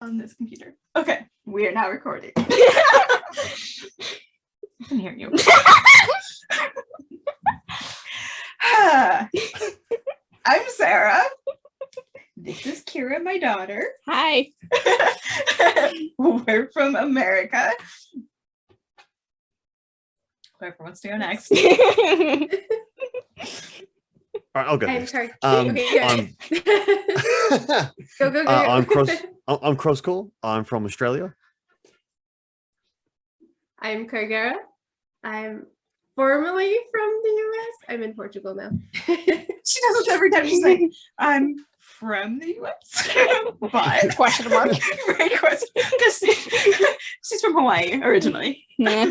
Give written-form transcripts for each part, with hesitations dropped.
on this computer. Okay, we are now recording. I can hear you. I'm Sarah. This is Kira, my daughter. Hi. We're from America. Whoever wants to go next. All right, I'll go I'm next. okay, go. I'm Kroskor. I'm from Australia. I'm Kargara. I'm formerly from the US. I'm in Portugal now. She does this every time she's like, I'm from the US. But Question mark. Right, question. Because she's from Hawaii originally. Yeah.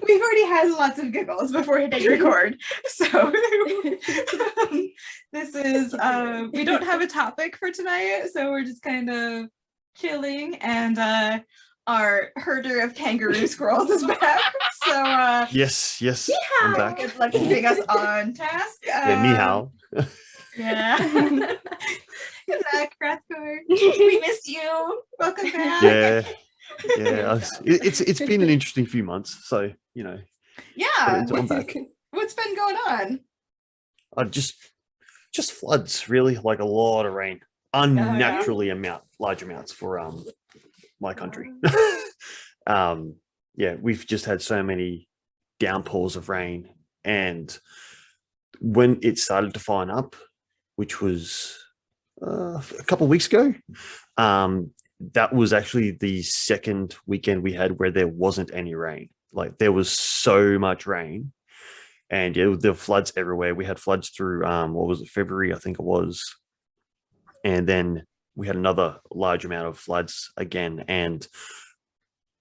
We've already had lots of giggles before hitting record. So this is we don't have a topic for tonight, so we're just kind of chilling, and our herder of kangaroo squirrels is back. So Yes, I'm back. good luck keeping us on task. Yeah, ni hao. Yeah. Good luck, Kroskor. We missed you. Welcome back. Yeah. It's been an interesting few months, so you know. Yeah. I'm back. What's been going on? Just floods, really, like a lot of rain, unnaturally large amounts for my country. Yeah, we've just had so many downpours of rain, and when it started to fine up, which was a couple of weeks ago, that was actually the second weekend we had where there wasn't any rain. Like there was so much rain, and yeah, there were floods everywhere. We had floods through February, I think it was, and then we had another large amount of floods again. And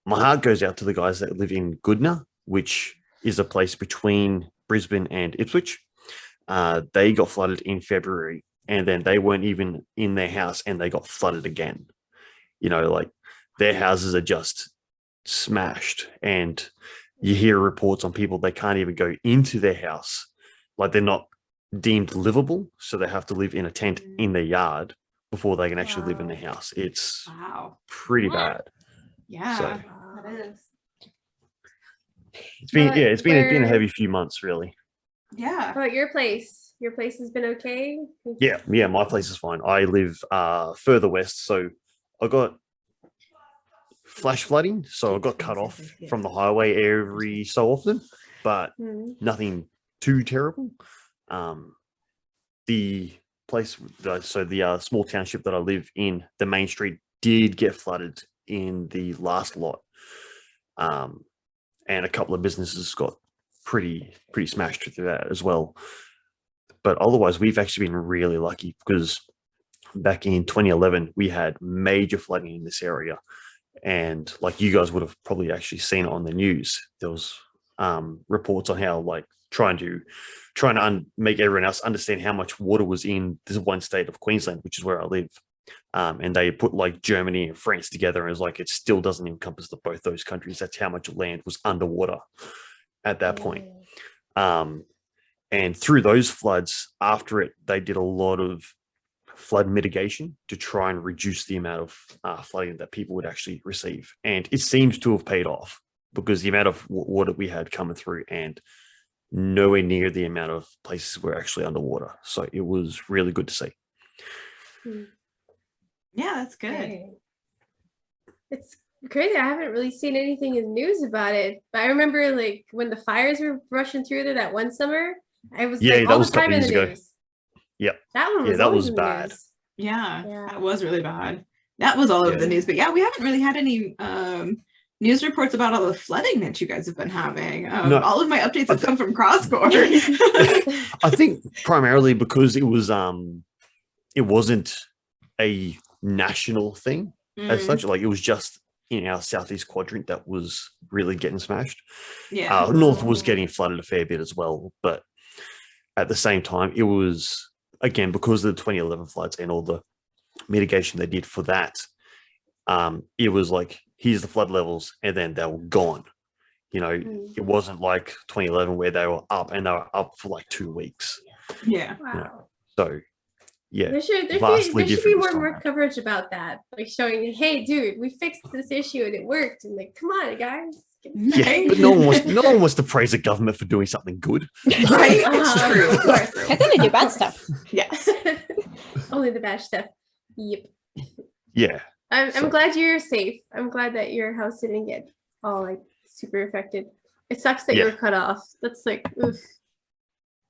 my heart goes out to the guys that live in Goodna, which is a place between Brisbane and Ipswich. They got flooded in February, and then they weren't even in their house, and they got flooded again. You know, like their houses are just smashed, and you hear reports on people they can't even go into their house, like they're not deemed livable, so they have to live in a tent in their yard before they can actually live in their house. It's pretty bad. Yeah, So, that is. it's been a heavy few months, really. Yeah. How about your place? Your place has been okay? Yeah, my place is fine. I live further west, so I got flash flooding, so I got cut off from the highway every so often, but nothing too terrible. The place, so the small township that I live in, the main street did get flooded in the last lot, and a couple of businesses got pretty smashed through that as well. But otherwise, we've actually been really lucky, because back in 2011 we had major flooding in this area, and like you guys would have probably actually seen it on the news. There was reports on how like trying to make everyone else understand how much water was in this one state of Queensland, which is where I live, and they put like Germany and France together, and it's like it still doesn't encompass both those countries. That's how much land was underwater at that point. And through those floods, after it, they did a lot of flood mitigation to try and reduce the amount of flooding that people would actually receive. And it seems to have paid off, because the amount of water we had coming through, and nowhere near the amount of places were actually underwater. So it was really good to see. Yeah, that's good. Okay. It's crazy. I haven't really seen anything in news about it, but I remember like when the fires were rushing through there that one summer. I was Yeah, like, that all was the time in the ago. news. Yep. That one was that always was in the bad. news. Yeah, Yeah. that was really bad. That was all over the news. But yeah, we haven't really had any news reports about all the flooding that you guys have been having. No. All of my updates have come from Kroskor. I think primarily because it wasn't a national thing as such. Like it was just in our southeast quadrant that was really getting smashed. Yeah. North was getting flooded a fair bit as well, but at the same time, it was, again, because of the 2011 floods and all the mitigation they did for that, it was like, here's the flood levels, and then they were gone. You know, it wasn't like 2011 where they were up, and they were up for like 2 weeks. Yeah. Wow. You know? So Yeah, There should be vastly more different this time around. coverage about that, like showing, hey, dude, we fixed this issue and it worked, and like, come on, guys. Yeah, but no one wants to praise a government for doing something good. Right? It's true. Of course. And then they do bad stuff. Yes. Only the bad stuff. Yep. Yeah, I'm So- glad you're safe. I'm glad that your house didn't get all like super affected. It sucks that you were Yeah. cut off. That's like, oof.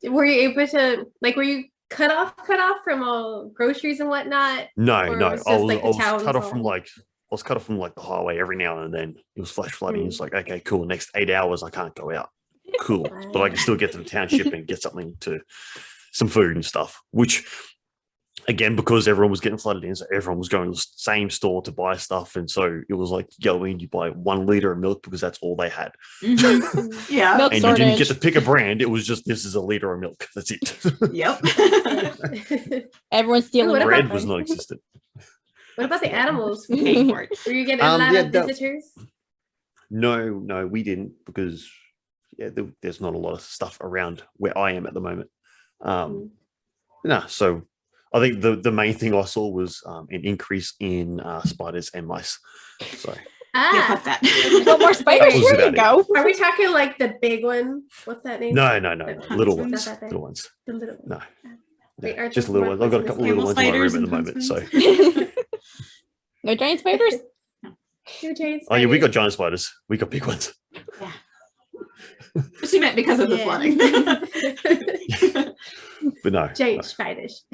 Were you able to were you cut off from all groceries and whatnot? no, Or no. it was I just, was, like, the I was towns cut off from all- like the highway every now and then. It was flash flooding. It's like, okay, cool. Next 8 hours, I can't go out. Cool, but I can still get to the township and get some food and stuff. Which, again, because everyone was getting flooded in, so everyone was going to the same store to buy stuff, and so it was like you go in, you buy 1 liter of milk because that's all they had, Mhm. Yeah. Milk and you didn't get shortage. to pick a brand. It was just this is a liter of milk. That's it. Yep. Everyone's stealing. What our Bread about- was bread. non-existent. What about the animals? Paying for it. Were you getting a lot yeah, of that- visitors? No, we didn't because there's not a lot of stuff around where I am at the moment. No, so I think the main thing I saw was an increase in spiders and mice. So Yeah, fuck Ah, that. No more spiders. was Where you about go? are we talking like the big one? What's that name? no, little Huntsman. ones, Not that big. little ones. The little one. No, Wait, no, aren't just those little more ones. I've got a couple little poisonous ones in my room camel at the moment. spiders So No giant spiders. Two giant oh yeah, we got spiders. giant spiders. We got big ones. She meant because of the Yeah. flooding. But no, Giant spiders.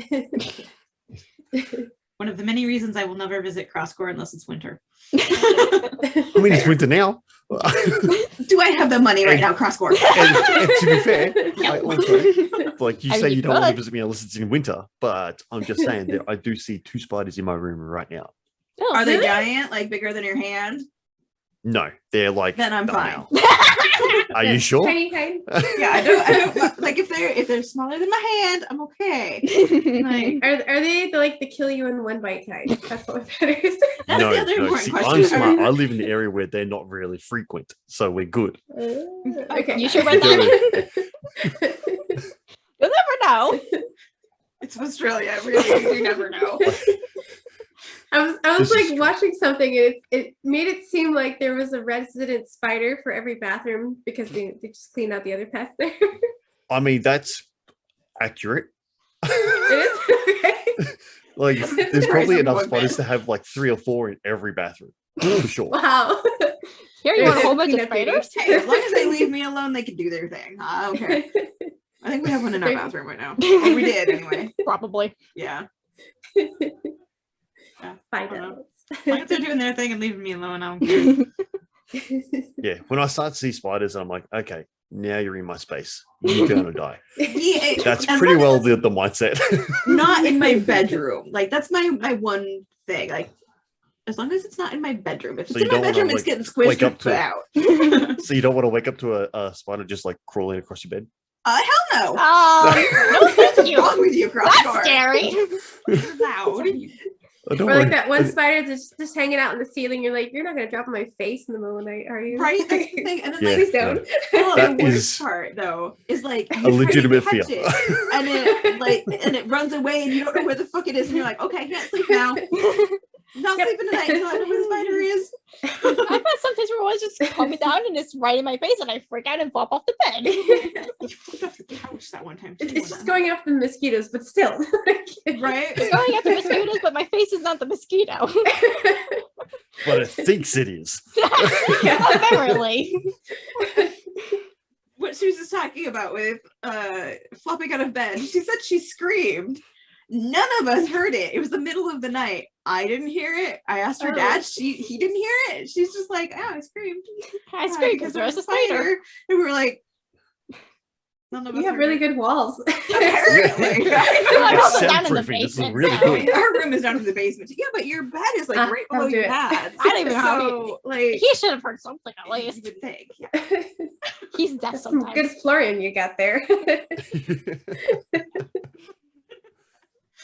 One of the many reasons I will never visit Kroskor unless it's winter. I mean it's winter now. Do I have the money right now, Kroskor? and to be fair, I also like you I say mean, you don't want to could. visit me unless it's in winter, but I'm just saying that I do see 2 spiders in my room right now. Oh, Are they really? giant, like bigger than your hand? No, they're like Then I'm fine. thumbnail. Are you sure? Tiny, tiny. Yeah, I don't like if they're smaller than my hand, I'm okay. Like, Are they like the kill you in one bite kind? That's what matters. that's no, the other no. important See, question. I'm smart. I live in the area where they're not really frequent, so we're good. Okay. You should run that. You'll never know. It's Australia, really. You never know. I was This is like true. watching something and it made it seem like there was a resident spider for every bathroom because they just cleaned out the other pets there. I mean, that's accurate. It is? Okay. Like, there's There probably is enough one spiders bed. to have like 3 or 4 in every bathroom, for sure. Wow. Here you want a whole bunch of Clean up baby. spiders. Hey, as long as they leave me alone, they can do their thing. Okay. I think we have one in our There- bathroom right now. Or we did anyway. Probably. Yeah. Find I don't out. As long as they're doing their thing and leaving me alone, I don't care. Yeah, when I start to see spiders, I'm like, okay, now you're in my space. You're gonna die. Yeah, That's as pretty long well as the mindset. it's not in my bedroom. Like that's my one thing. Like as long as it's not in my bedroom. If So it's you in my don't wanna, bedroom, it's like, getting squished wake up and to put it. out. So you don't want to wake up to a spider just like crawling across your bed. Hell no. No, thank What's you. wrong with you, That's Kroskor? scary. You're loud. I don't Or like wanna- that one spider just hanging out in the ceiling. You're like, you're not gonna drop on my face in the middle of the night, are you? Right? That's the thing. And then Yeah, like Please don't. That the worst is part though is like a legitimate fear. and it runs away and you don't know where the fuck it is and you're like, okay, I can't sleep now. Not Yep. sleeping tonight until I know where the spider is. I've had sometimes where one's just coming down and it's right in my face and I freak out and flop off the bed. You flipped off the couch that one time. It's just going after the mosquitoes, but still. right. It's going after mosquitoes, but my face is not the mosquito. but it thinks it is. Apparently. What she was just talking about with flopping out of bed. She said she screamed. None of us heard it. It was the middle of the night. I didn't hear it. I asked her Oh. dad. He didn't hear it. She's just like, oh, I screamed. I screamed because there was a spider. And we were like, none of us You have heard really it. good walls. Apparently. I'm also Soundproofing, down in the this is basement. really so- good. Our room is down in the basement. Yeah, but your bed is like right below I'll do your it. dad. I don't even know how So, like, He should have heard something at you least. would think. Yeah. He's deaf That's some sometimes. good flooring you got there.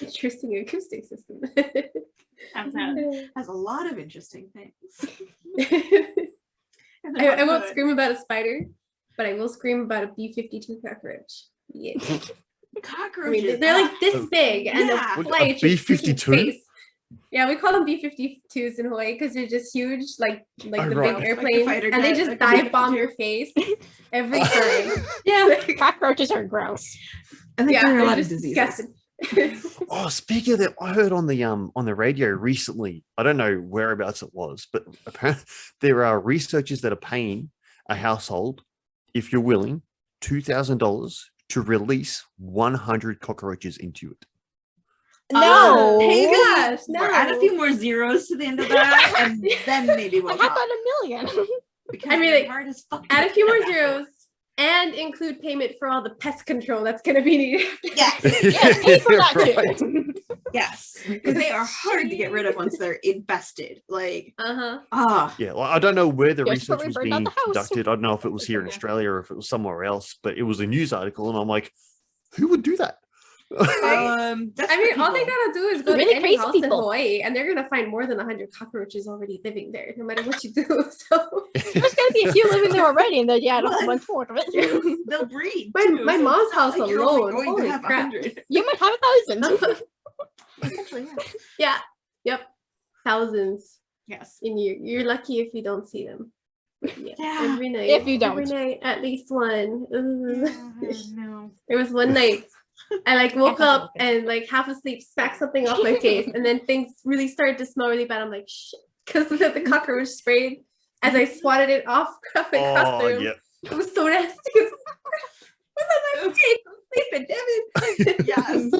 Interesting acoustic system. Has a lot of interesting things. I won't scream about a spider, but I will scream about a B-52 cockroach. Yeah. I Cockroaches. mean, they're like this big, and Yeah. they'll What, fly a at your freaking B-52? face. Yeah, we call them B-52s in Hawaii because they're just huge, like Oh, the right. big Like the airplanes, fighter and they jet, just like a dive bomb B-52. your face every time. Yeah, cockroaches are gross. I think Yeah, there are a they're lot of just diseases. disgusting. Oh, speaking of that, I heard on the radio recently. I don't know whereabouts it was, but apparently there are researchers that are paying a household, if you're willing, $2,000 to release 100 cockroaches into it. No. Hey, Oh, gosh, gosh, no. Add a no. few more zeros to the end of that, and then maybe we'll How talk. about a million? Because I mean, they're like, hard as fuck. Add a few more zeros and include payment for all the pest control that's going to be needed. Yes, Yeah, pay for that Right. too. yes, because they are hard to get rid of once they're infested. Like, ah, Yeah, well, I don't know where the Just research put was Rebirth out being the house. conducted. I don't know if it was here in Yeah. Australia or if it was somewhere else, but it was a news article, and I'm like, who would do that? that's I mean, for all they people. gotta do is go Really to any crazy house in people. Hawaii, and they're gonna find more than 100 cockroaches already living there, no matter what you do. So There's gonna be a few living there already, and then add a whole What? bunch more to it. They'll breed. My- too, my so mom's it's not house like you're only alone, going holy to have crap. 100. You might have 1,000. Essentially, yeah. yeah, yep, thousands. Yes. And you're lucky if you don't see them. But yeah, Yeah. every night. If you every don't. night, at least one. Ugh. No. There was one night I like woke Half up asleep. and like half asleep, smacked something off my face, and then things really started to smell really bad. I'm like, shit, because the cockroach sprayed as I swatted it off across the Oh, room. yeah. It was so nasty. It was on my face. I'm sleeping, damn it. Yes.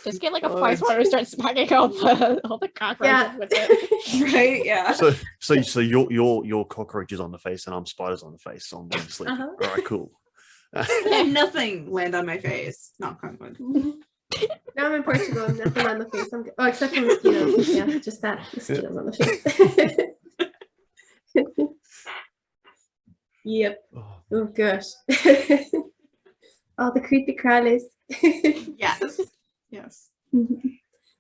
Just get like a Oh, fly it's- swatter and start smacking all the cockroaches Yeah. with it. Right. Yeah. So your cockroaches on the face, and I'm spiders on the face. So I'm going to sleep. Uh-huh. All right, cool. Nothing land on my face. Knock on wood. Now I'm in Portugal. Nothing on the face. I'm good. Oh, except for mosquitoes. Yeah, just that. Mosquitoes on the face. Yep. Oh, Oh gosh. All the creepy crawlies. Yes. Yes.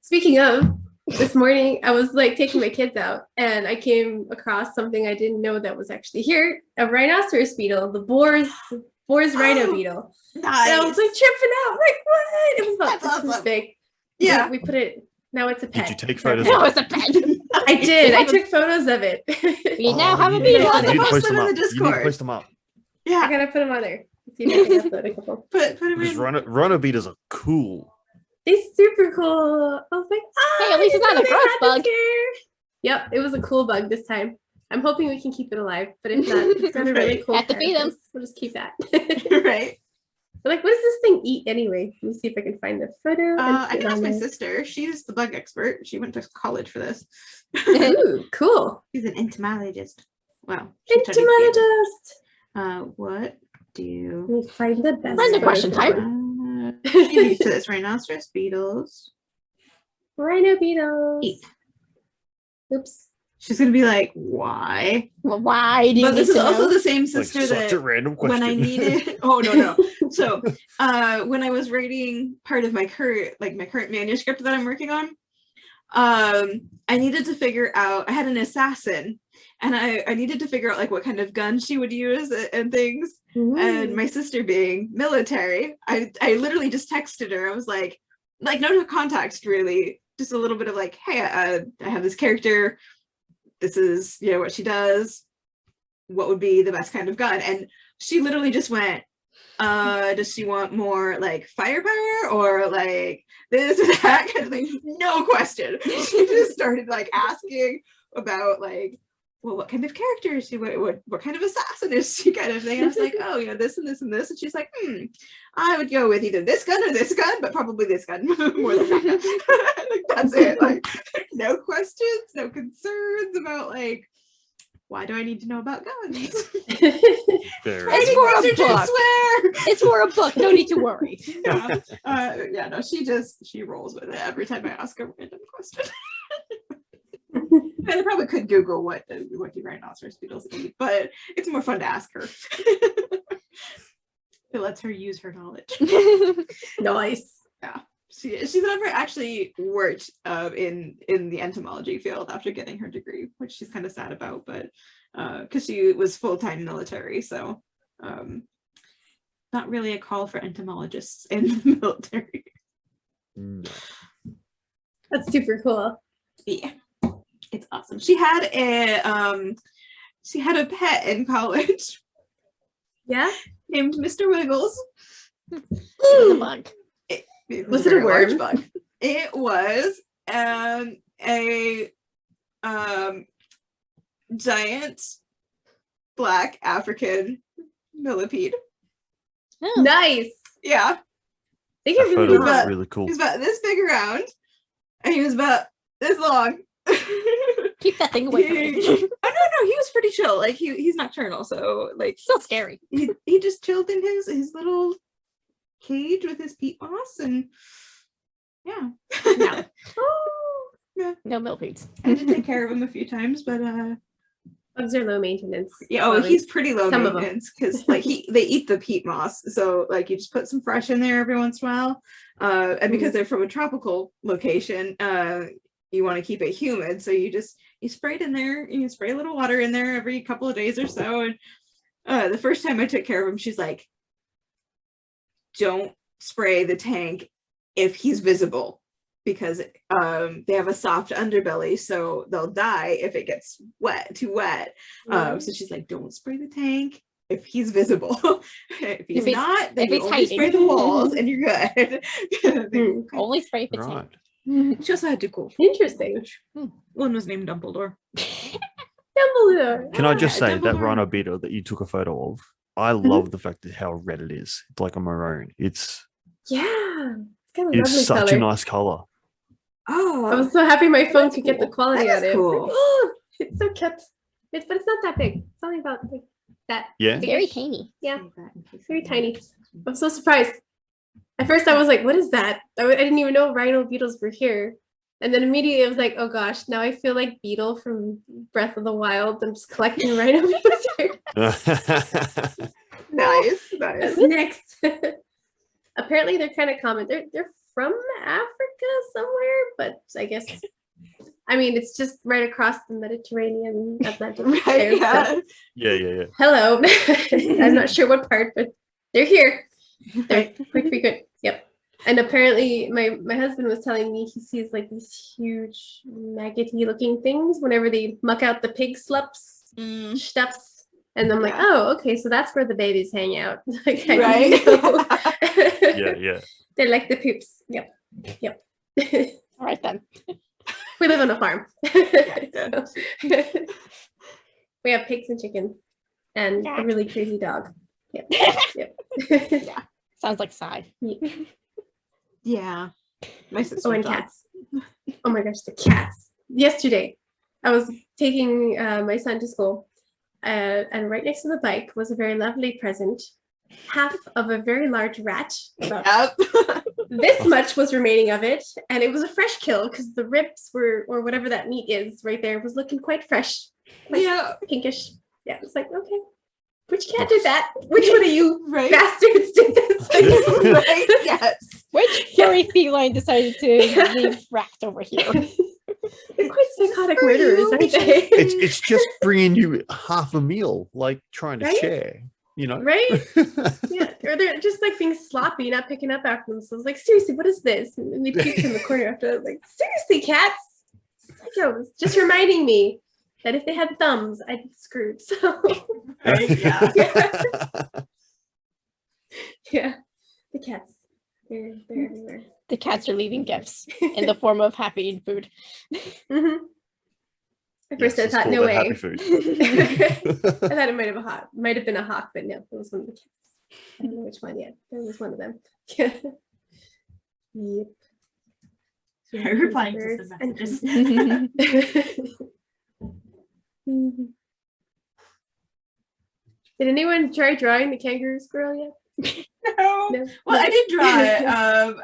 Speaking of, this morning I was like taking my kids out and I came across something I didn't know that was actually here. A rhinoceros beetle, the boar's rhino beetle. Nice. And I was like tripping out. Like, what? It was about That's this awesome. big. Yeah. We put it, now it's a pet. you take It's our photos pet. No, it's a pet. I did. I took photos of it. We now have a you beetle need- on you the need to post post them them in up. the You need to Discord. post them up. I Yeah. gotta put them on there. Let's see if I can upload a couple. Put them Because in. rhino beaters are cool. They're super cool. I was like, oh, Hey, at least it's not a gross bug. Yep, it was a cool bug this time. I'm hoping we can keep it alive, but if not, it's got a really Right. cool Have to feed 'em. carapace. We'll just keep that. Right. But like, what does this thing eat anyway? Let me see if I can find the photo. and I put it can ask on my there. sister. She's the bug expert. She went to college for this. Ooh, cool. She's an entomologist. Wow. she studied Entomologist. what do Let me find the best. Random photo question for time. her. she needs to this rhinoceros beetles? Rhino beetles. Eat. Oops. She's gonna be like, why? Well, why do you But this need is to also know? the same Like sister such that a random question. when I needed oh no. So when I was writing part of my current manuscript that I'm working on, I needed to figure out, I had an assassin and I needed to figure out like what kind of gun she would use and things. And my sister being military, I literally just texted her. I was like no context really, just a little bit of like, hey, I have this character. This is, what she does. What would be the best kind of gun? And she literally just went, does she want more like firepower or like this or that kind of thing? No question. She just started like asking about like, well, what kind of character is she? What kind of assassin is she kind of thing? And I was like, oh, this and this and this. And she's like, I would go with either this gun or this gun, but probably this gun more than that gun. Like, that's it. Like, no questions, no concerns about like, why do I need to know about guns? Very It's for a Research, I book. swear. It's for a book. No need to worry. No, she rolls with it every time I ask a random question. I probably could Google what do rhinoceros beetles eat, but it's more fun to ask her. It lets her use her knowledge. Nice. She's never actually worked in the entomology field after getting her degree, which she's kind of sad about, but because she was full-time military, so not really a call for entomologists in the military. No. That's super cool. Yeah, it's awesome. She had a pet in college Yeah. named Mr. Wiggles. It was a bug. It Was a it a very large worm? bug. It was a giant black African millipede. Oh. Nice. Yeah, They That get photo really looks long. really cool. he was about this big around, and he was about this long. Keep that thing away from me. No, he was pretty chill. Like he's nocturnal, so like Still scary. he just chilled in his little cage with his peat moss, and yeah. No. Yeah. No millipedes. I had to take care of him a few times, but Bugs are low maintenance. yeah, oh, Probably. he's pretty low Some of 'em. maintenance because like they eat the peat moss, so like you just put some fresh in there every once in a while, and because they're from a tropical location, you want to keep it humid, so you spray it in there. You spray a little water in there every couple of days or so. And the first time I took care of him, she's like, "Don't spray the tank if he's visible." Because they have a soft underbelly, so they'll die if it gets too wet. So she's like, don't spray the tank if he's visible. If he's not, then if you he's only hiding. spray the walls and you're good. Only spray if it's Right. She also had two cool. Interesting. One was named Dumbledore. Dumbledore. Can I just yeah, say that Dumbledore. rhino beetle that you took a photo of? I love the fact that how red it is. It's like a maroon. It's Yeah. It's kind of lovely such color. a nice color. Oh, I was so happy my phone That's could get the cool. quality That out is of it. cool. It's so cute. But it's not that big. It's only about like that. Yeah. very tiny. Yeah. Very tiny. I'm so surprised. At first I was like, what is that? I didn't even know rhino beetles were here. And then immediately I was like, oh gosh, now I feel like Beetle from Breath of the Wild. I'm just collecting rhino beetles here. Nice. What's next? Apparently they're kind of common. They're from Africa somewhere, but I guess it's just right across the Mediterranean Atlantic. Right, there, yeah. so- yeah. Hello. I'm not sure what part, but they're here. They're quite frequent. Yep. And apparently my husband was telling me he sees like these huge maggoty looking things whenever they muck out the pig stuffs. And I'm like, oh, okay, so that's where the babies hang out. Like, I Right? didn't know. Yeah. They're like the poops. Yep. All right then. We live on a farm. Yeah. So- we have pigs and chickens and a really crazy dog. Yep. Sounds like Psy. Yeah. My sister. Oh, and cats. Oh my gosh, the cats. Yesterday, I was taking my son to school, and right next to the bike was a very lovely present. Half of a very large rat. About Yep. this much was remaining of it, and it was a fresh kill because the ribs were, or whatever that meat is right there, was looking quite fresh, like Yeah. pinkish. Yeah, it's like, okay, which cat did that? Which one of you Right. bastards did this? Right. Yes. Which furry feline decided to leave rats over here? They're quite psychotic for murderers, you. aren't they? It's just bringing you half a meal, like trying to Right? share, you know? Right? Yeah, or they're just like being sloppy, not picking up after themselves. Like, seriously, what is this? And they puke in the corner after that. Like, seriously, cats? Psychos. Just reminding me that if they had thumbs, I'd be screwed. So, Right. Yeah. yeah, the cats. They're everywhere. The cats are leaving gifts in the form of happy food. Mhm. At first, Yes, I it's thought, called no a way. happy food. I thought it might have been a hawk, but no, it was one of the cats. I don't know which one yet. It was one of them. Yep. You're replying to Birds some and- messages. Did anyone try drawing the kangaroo squirrel yet? No. No. Well, I did draw it.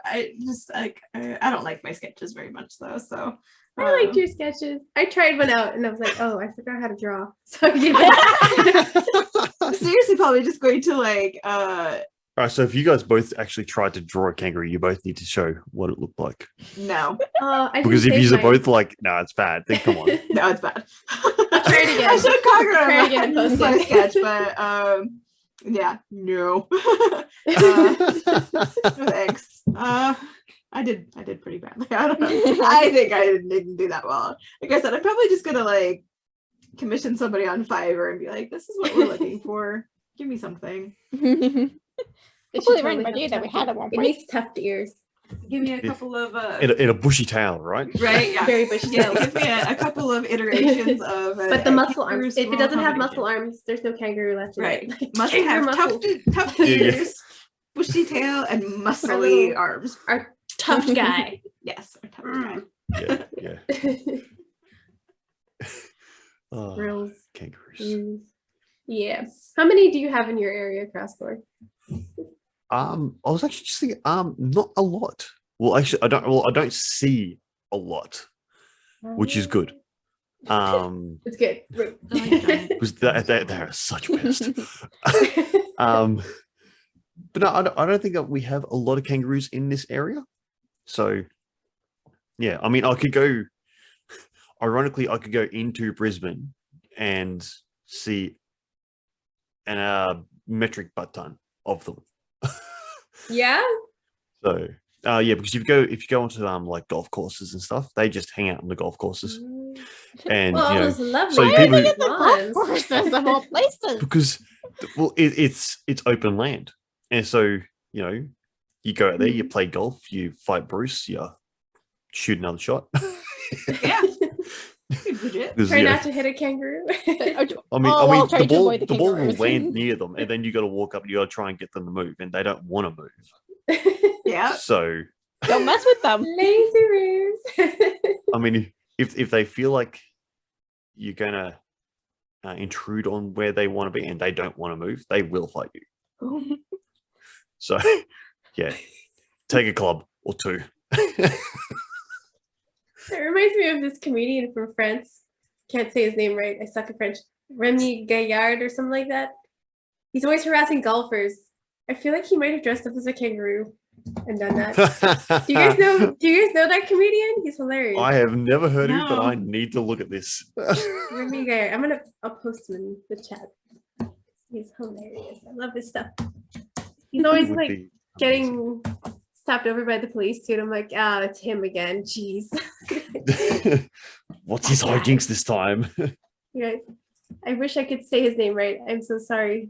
I just like I don't like my sketches very much though. So I liked your sketches. I tried one out and I was like, oh, I forgot how to draw. So I gave it. I'm seriously probably just going to like All right, so if you guys both actually tried to draw a kangaroo, you both need to show what it looked like. no. I Because if didn't you're save mine. both like, no, it's bad, then come on. No, it's bad. I'll try it again. I should Try it again and Kargara post my it. sketch, but Yeah, no. No thanks. I did pretty badly. I don't know. I think I didn't do that well. Like I said, I'm probably just gonna like commission somebody on Fiverr and be like, this is what we're looking for. Give me something. It Hopefully should random totally idea have that we tuft had at one ears. It point. needs tuft ears. Give me a couple of in a bushy tail, right? right, yeah. Very bushy Yeah, tail. give me a couple of iterations of But the muscle arms, kangaroo's if it small doesn't have combination. muscle arms, there's no kangaroo left in Right. it. Must Kangaroo have muscles. tough Yeah, yeah. ears, bushy tail, and muscly little- arms. Our tough guy. Yes, our tough guy. Yeah. Oh, Grills. kangaroos. Yeah. How many do you have in your area, Kroskor? I was actually just thinking, not a lot. Well, actually, I don't see a lot, which is good. It's good. Because they're such pests. But no, I don't think that we have a lot of kangaroos in this area. So, yeah, I mean, ironically, I could go into Brisbane and see a metric butt ton of them. Yeah. So, yeah, because if you go onto like golf courses and stuff, they just hang out on the golf courses, and Well, all you know, those lovely so Why are they people- at the golf courses of all places? because well, it's open land, and so you know, you go out there, you play golf, you fight Bruce, you shoot another shot. Yeah. Seems legit. 'Cause, Try you know, not to hit a kangaroo. I mean, I'll try the to avoid the ball will kangaroos. land near them, and then you got to walk up and you got to try and get them to move, and they don't want to move. Yeah. So, Don't mess with them. Lazy roos. I mean, if they feel like you're gonna intrude on where they want to be and they don't want to move, they will fight you. So, yeah, take a club or two. It reminds me of this comedian from France. Can't say his name right. I suck at French. Remy Gaillard or something like that. He's always harassing golfers. I feel like he might have dressed up as a kangaroo and done that. Do you guys know? Do you guys know that comedian? He's hilarious. I have never heard of it, but No. I need to look at this. Remy Gaillard. I'll post him in the chat. He's hilarious. I love his stuff. He's always Would like be getting stopped over by the police too, and I'm like, it's him again. Jeez. amazing. What's his hijinks this time? Yeah, I wish I could say his name right. I'm so sorry,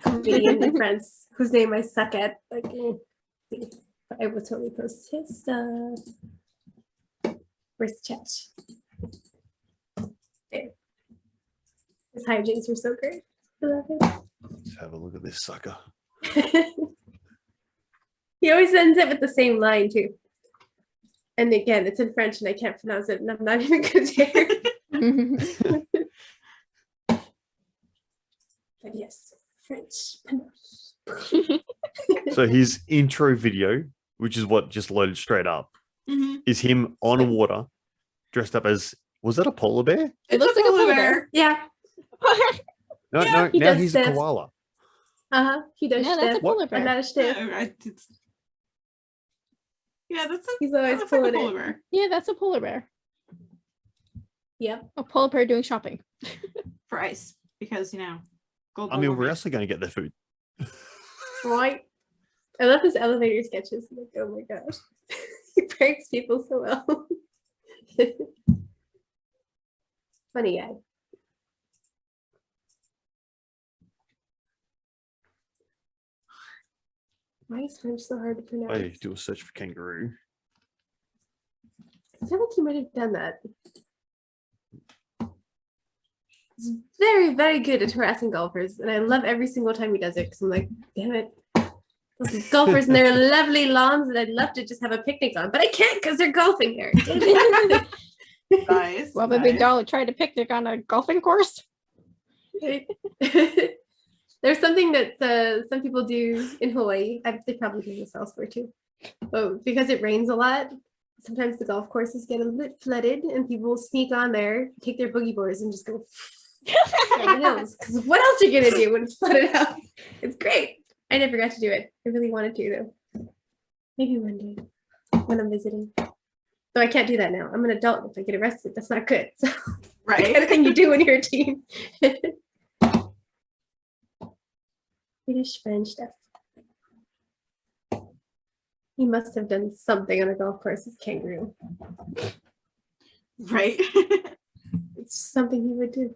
comedian in France, whose name I suck at. Like, but I will totally post his stuff. Where's the chat? There. His hijinks were so great. I love Let's have a look at this sucker. it. He always ends it with the same line too. And again, it's in French and I can't pronounce it, and I'm not even good there. But yes, French. So his intro video, which is what just loaded straight up, Mhm. is him on water, dressed up as, was that a polar bear? It looks like a polar bear. Yeah. No, Yeah, no, he now does he's a this. koala. He does. Yeah, that's a step. polar bear. Another step. Yeah, that's He's always that's like a pulling polar it. bear. Yeah, that's a polar bear. Yep. A polar bear doing shopping. For ice, because global I mean, where warming. else are they going to get their food? Right. I love his elevator sketches. Like, oh my gosh. He pranks people so well. Funny guy. Why is French so hard to pronounce? I do a search for kangaroo. I feel like he might have done that. He's very, very good at harassing golfers, and I love every single time he does it because I'm like, damn it. Those golfers and their lovely lawns that I'd love to just have a picnic on, but I can't because they're golfing there. Nice. Well, the big nice. dog tried to picnic on a golfing course. There's something that some people do in Hawaii. They probably do this elsewhere too. But because it rains a lot, sometimes the golf courses get a bit flooded and people will sneak on there, take their boogie boards and just go down the hills. Because what else are you going to do when it's flooded out? It's great. I never got to do it. I really wanted to though. Maybe one day when I'm visiting. So I can't do that now. I'm an adult. If I get arrested, that's not good. So Right. the kind of thing you do when you're a teen. Swedish French stuff. He must have done something on a golf course as kangaroo. Right. It's something he would do.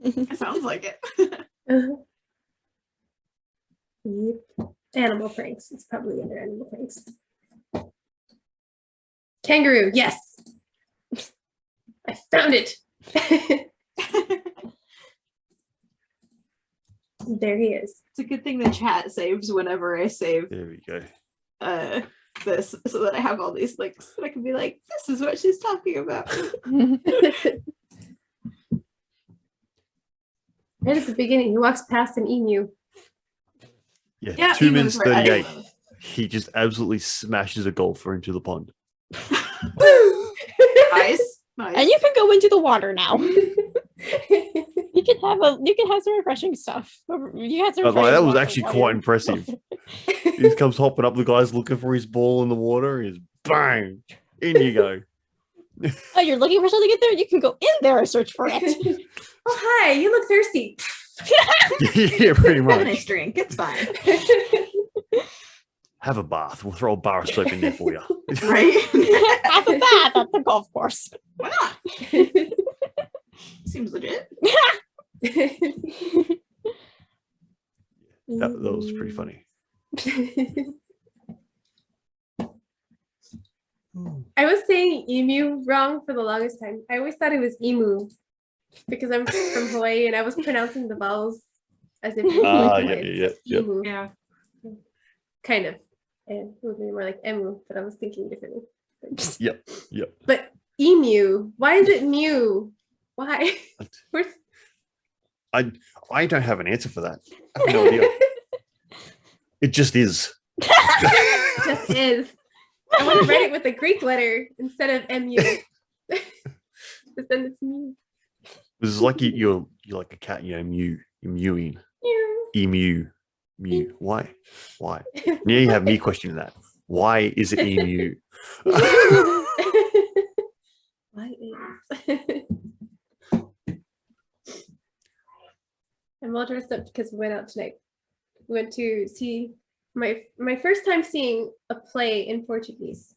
It sounds like it. Uh-huh. Yep. Animal pranks. It's probably under animal pranks. Kangaroo, yes. I found it. There he is. It's a good thing the chat saves whenever I save There we go. this, so that I have all these links that I can be like, this is what she's talking about. Right at the beginning, he walks past an emu. Yeah, Yeah, 2 emus minutes are 38. excellent. He just absolutely smashes a golfer into the pond. Nice. Nice. And you can go into the water now. You can have some refreshing stuff. You had some But like, refreshing that was water actually while quite you're- impressive. He just comes hopping up. The guy's looking for his ball in the water. He's bang, in you go. Oh, you're looking for something in there? You can go in there and search for it. Oh, hi, you look thirsty. Yeah, pretty Have a much. nice drink. It's fine. Have a bath. We'll throw a bar of soap in there for you. Right? Have a bath at the golf course. Why not? Seems legit. That was pretty funny. I was saying emu wrong for the longest time. I always thought it was emu because I'm from Hawaii and I was pronouncing the vowels as if it was Ah, like yeah, Hawaiian. yeah, yeah. Emu, Yeah. kind of. And it would be more like emu, but I was thinking differently. Yep, yep. But emu, why is it mu? Why? Where's I don't have an answer for that. I have no idea. It just is. just is. I want to write it with a Greek letter instead of mu. But then it's mu. This is like you're like a cat, you're mewing. Mew. Emu. Mew. Why? Now you have me questioning that. Why is it emu? Why is? I'm all dressed up because we went out tonight. We went to see my first time seeing a play in Portuguese.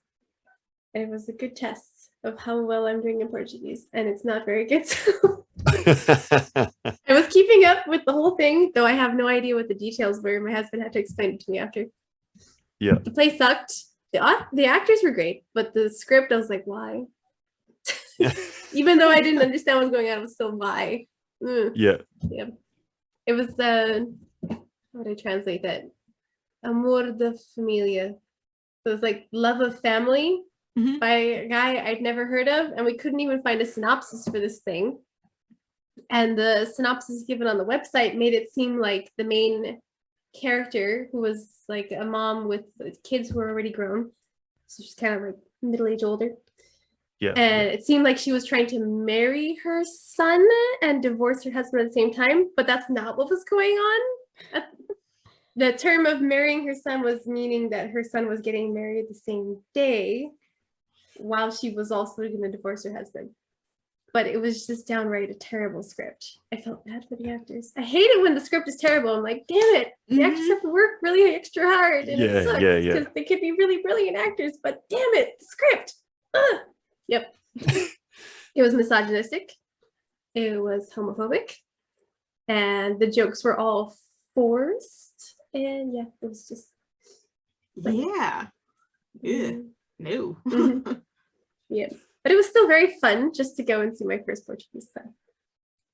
And it was a good test of how well I'm doing in Portuguese, and it's not very good. So I was keeping up with the whole thing, though I have no idea what the details were. My husband had to explain it to me after. Yeah. The play sucked. The actors were great, but the script, I was like, why? Even though I didn't understand what was going on, it was still why. Yeah. It was how do I translate that? Amor de familia. So it was like love of family Mhm. by a guy I'd never heard of, and we couldn't even find a synopsis for this thing. And the synopsis given on the website made it seem like the main character, who was like a mom with kids who were already grown, so she's kind of like middle-aged older. Yeah. And it seemed like she was trying to marry her son and divorce her husband at the same time, but that's not what was going on. The term of marrying her son was meaning that her son was getting married the same day while she was also going to divorce her husband. But it was just downright a terrible script. I felt bad for the actors. I hate it when the script is terrible. I'm like, damn it, the actors have to work really extra hard. And it sucks because they could be really brilliant actors, but damn it, the script. Ugh. Yep. It was misogynistic. It was homophobic. And the jokes were all forced. And yeah, it was just. Yeah. Yeah. No. Mhm. Yeah. But it was still very fun just to go and see my first Portuguese play.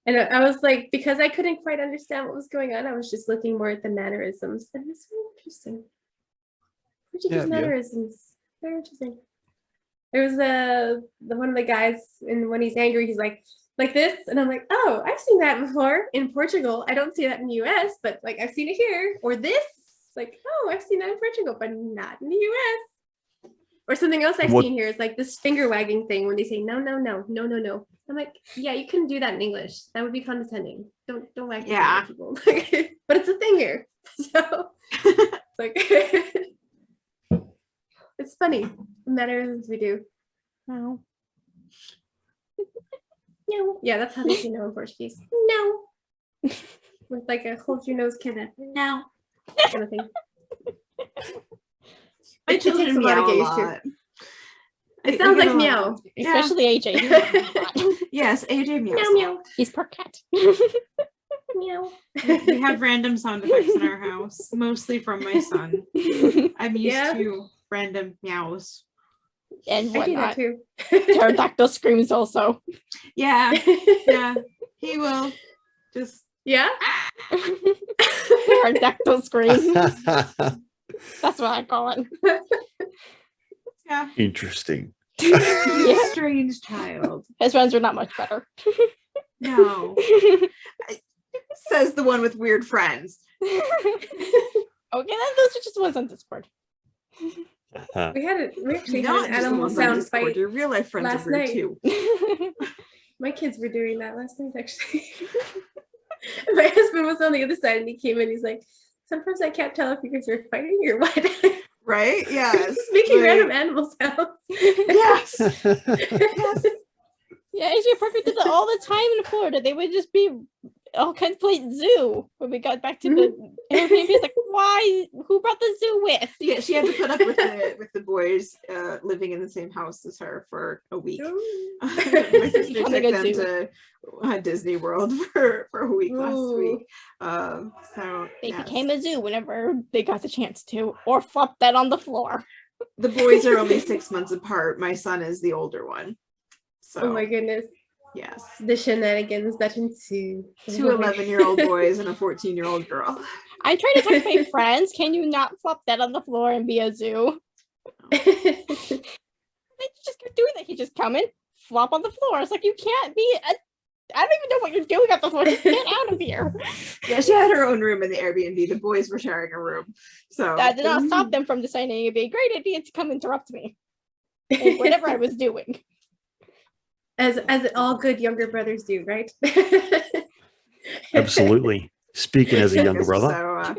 And I was like, because I couldn't quite understand what was going on, I was just looking more at the mannerisms. And it's very interesting. Portuguese mannerisms. Very interesting. There was the one of the guys, and when he's angry, he's like this, and I'm like, oh, I've seen that before in Portugal. I don't see that in the US, but like I've seen it here. Or this, like, oh, I've seen that in Portugal, but not in the US. Or something else I've seen here is like this finger wagging thing when they say no. I'm like, yeah, you couldn't do that in English. That would be condescending. Don't wag your finger at people. But it's a thing here. So it's like it's funny. The mannerisms we do. No. No. Yeah, that's how they say no in Portuguese. No. with like a hold your nose kind of No. kind of thing. My It takes children a lot to meow get a used to. lot. It sounds get like a lot. meow. Yeah. Especially AJ. Yes, AJ meows. Meow meow He's per cat. meow. We have random sound effects in our house, mostly from my son. I'm used Yeah. to random meows. And I do that whatnot. too. Pterodactyl screams also. Yeah, yeah. He will just Yeah. Pterodactyl scream. That's what I call it. yeah. Interesting. He's Yeah. a strange child. His friends are not much better. No. Says the one with weird friends. Okay, then those are just ones on Discord. We actually had Not an just the animal ones on sound Discord. fight. Your real life friends last are weird night. too. My kids were doing that last night, actually. My husband was on the other side and he came in. He's like, sometimes I can't tell if you guys are fighting or what. Right? Yes. Making Like, random animal sounds. Yes. Yes. Yeah, AJ Parker did that all the time in Florida. They would just be all kinds of like zoo when we got back to the Airbnb. It's like, why? Who brought the zoo with? Yeah, she had to put up with the boys living in the same house as her for a week. My sister took Becoming a them zoo. to Disney World for a week last Ooh. week. So They yes. became a zoo whenever they got the chance to, or flopped that on the floor. The boys are only 6 months apart. My son is the older one. So Oh my goodness. yes. The shenanigans that ensue. Two 11-year-old boys and a 14-year-old girl. I try to text my friends, can you not flop that on the floor and be a zoo? They just kept doing that. He just come in, flop on the floor. It's like, you can't be I don't even know what you're doing at the floor. Just get out of here. Yeah, she had her own room in the Airbnb. The boys were sharing a room. So That did not stop them from deciding it'd be a great idea to come interrupt me. And whatever I was doing. As all good younger brothers do, right? Absolutely. Speaking as a younger brother, So,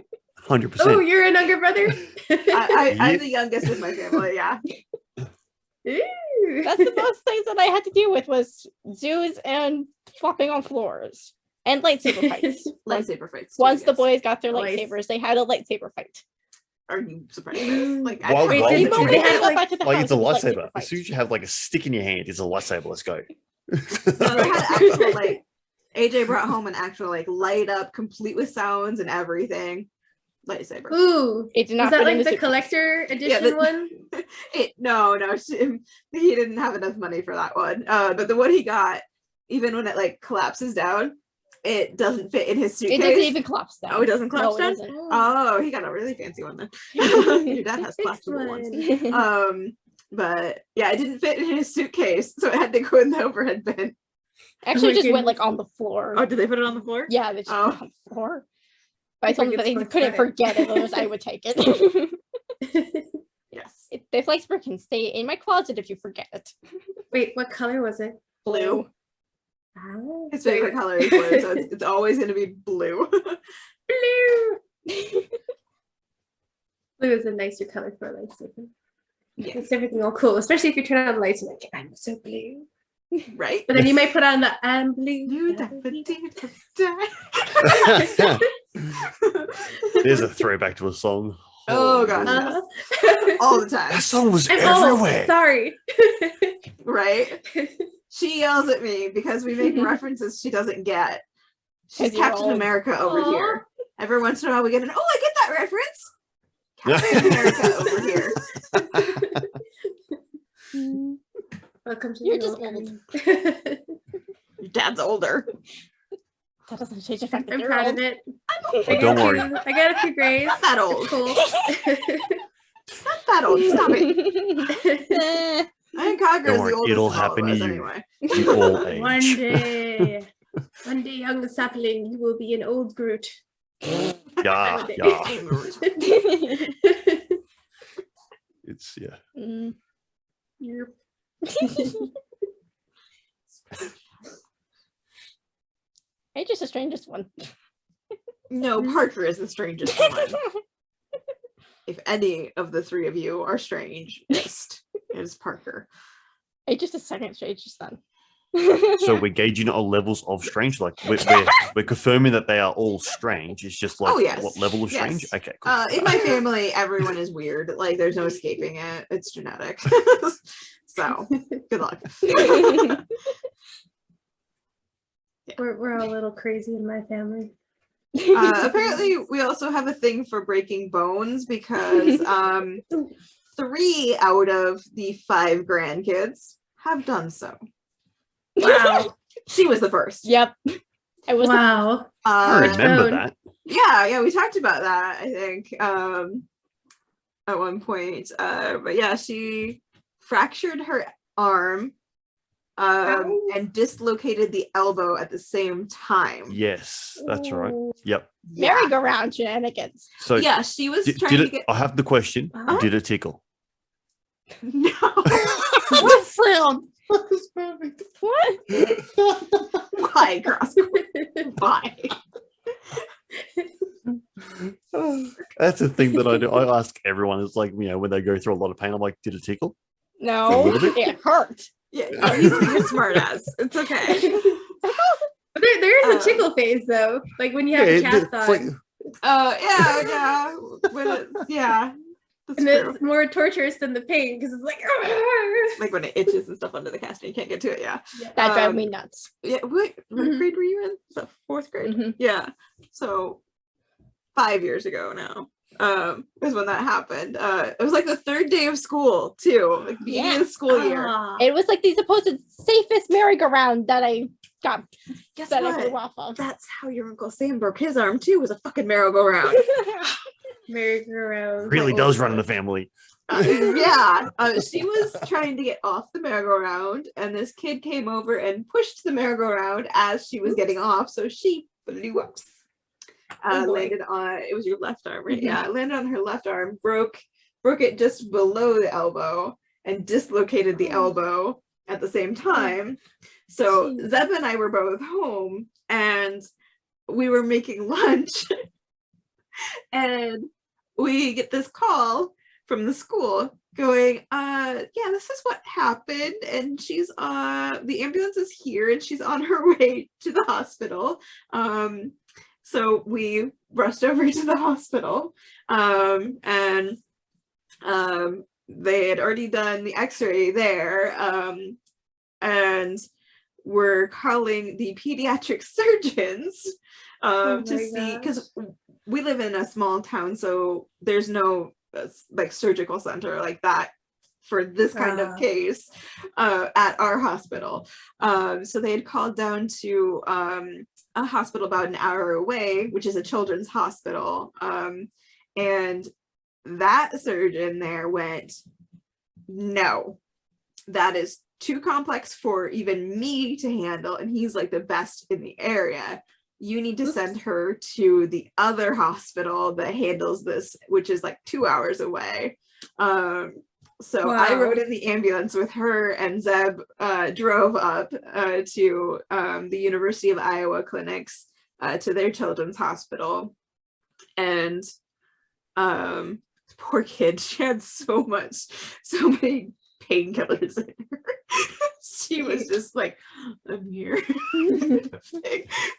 100%. Oh, you're a younger brother? I'm the youngest with my family, yeah. Ooh. That's the most things that I had to deal with was zoos and flopping on floors. And lightsaber fights. Lightsaber fights. too, Once the yes. boys got their Nice. lightsabers, they had a lightsaber fight. Are you surprised? Mm. Like, Why- I why The would tried you moment do they that? got back to the Like house, it's a it was lightsaber. As fight. soon as you have like a stick in your hand, it's a lightsaber. Let's go. No, they had actual like AJ brought home an actual like light up, complete with sounds and everything lightsaber. Ooh. It did Was not that fit in like the suitcase. collector edition the- one? He didn't have enough money for that one. But the one he got, even when it like collapses down, it doesn't fit in his suitcase. It doesn't even collapse down. Oh, it doesn't collapse No, it down? doesn't. Oh, he got a really fancy one then. Your dad has Fixed collapsible ones. one. But yeah, it didn't fit in his suitcase, so it had to go in the overhead bin. Actually, Oh it my just went like goodness. on the floor. Oh, did they put it on the floor? Yeah, they just Oh. put it on the floor. But I told them Forget that they sports couldn't credit. forget it, otherwise I would take it. Yes. The lightsaber can stay in my closet if you forget it. Wait, what color was it? Blue. Oh, His favorite color is blue, so it's always going to be blue. Blue. Blue is a nicer color for a lightsaber. Yes. Makes everything all cool, especially if you turn on the lights and like, I'm so blue. Right? But then you might put on the I'm blue. You There's a throwback to a song. Oh, gosh. Uh-huh. All the time, That song was I'm everywhere. old. Sorry. right? She yells at me because we make references she doesn't get. She's 'Cause you're Captain old. America over Aw. here. Every once in a while we get an, oh, I get that reference. Captain America over here. Welcome to You're the just world. Your dad's older. That doesn't change the fact that I'm you're proud old. of it. Don't worry. I got a few grays. Not that old. Cool. Not that old. Stop it. Eh, I think Kargara Don't is worry, the oldest it'll of all happen of to us you. anyway. You all age. One day, young sapling, you will be an old Groot. Yeah, One day. yeah. It's yeah. mm. You're- Hey, just the strangest one. No, Parker is the strangest one. If any of the three of you are strange, it is Parker. Hey, just the second strangest one. So we're gauging on levels of strange. Like we're confirming that they are all strange. It's just like yes. what level of strange? Yes. Okay, cool. In my family, everyone is weird. Like there's no escaping it. It's genetic. So good luck. We're all a little crazy in my family. Apparently, we also have a thing for breaking bones because 3 out of the 5 grandkids have done so. Wow. She was the first. Yep. I was Wow. I remember bone. that. Yeah, we talked about that, I think, at one point. But yeah, she fractured her arm and dislocated the elbow at the same time. Yes, that's right. Ooh. Yep. Yeah. merry-go-round shenanigans. So Yeah, she was did trying to it, get. I have the question. Huh? Did it tickle? No. What sound? That was perfect. What? Why, Kroskor? Why? That's the thing that I do. I ask everyone. It's like, when they go through a lot of pain, I'm like, did it tickle? A No, little bit? it hurt. Yeah, he's being a smart ass. It's okay. But there is a tickle phase though, like when you have the cast it's on, like, Yeah. When yeah. That's and true. it's more torturous than the pain because it's like, Like when it itches and stuff under the cast and you can't get to it. Yeah. That drove me nuts. Yeah. What grade were you in? Was that 4th grade? Mhm. Yeah. So 5 years ago now. Is when that happened. It was like the 3rd day of school too, like beginning of the school year. It was like the supposed safest merry-go-round that I got Guess that I what? flew off of. That's how your Uncle Sam broke his arm too. Was a fucking merry-go-round. merry-go-round. really does run in the family. Yeah, she was trying to get off the merry-go-round, and this kid came over and pushed the merry-go-round as she was getting off, so she flew up. Oh boy. Landed on, it was your left arm, right? Mhm. Yeah, landed on her left arm, broke it just below the elbow, and dislocated the elbow at the same time. So Jeez. Zeb and I were both home, and we were making lunch, and we get this call from the school going, yeah, this is what happened, and she's the ambulance is here and she's on her way to the hospital. So we rushed over to the hospital, and they had already done the x-ray there, and we're calling the pediatric surgeons to see, because we live in a small town, so there's no like surgical center like that for this kind of case at our hospital. So they had called down to a hospital about an hour away, which is a children's hospital, and that surgeon there went, no, that is too complex for even me to handle, and he's like the best in the area. You need to send her to the other hospital that handles this, which is like 2 hours away. So I rode in the ambulance with her, and Zeb drove up to the University of Iowa clinics, to their children's hospital. And poor kid, she had so many painkillers in her. She was just like, I'm here.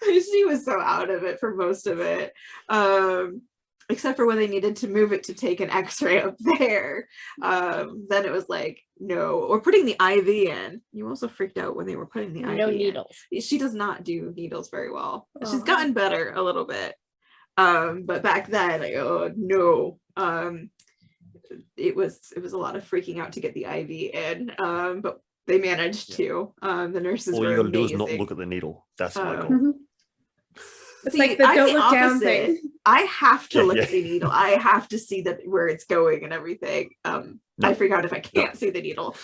She was so out of it for most of it. Except for when they needed to move it to take an x-ray up there. Then it was like, no. Or putting the IV in. You also freaked out when they were putting the IV No in. needles. She does not do needles very well. She's gotten better a little bit. But back then, like, oh no. It was a lot of freaking out to get the IV in. But they managed to. The nurses All were you got to do amazing. is not look at the needle. That's my goal. It's like the don't look down thing. I have to look Yeah. at the needle. I have to see that where it's going and everything. I freak out if I can't see the needle.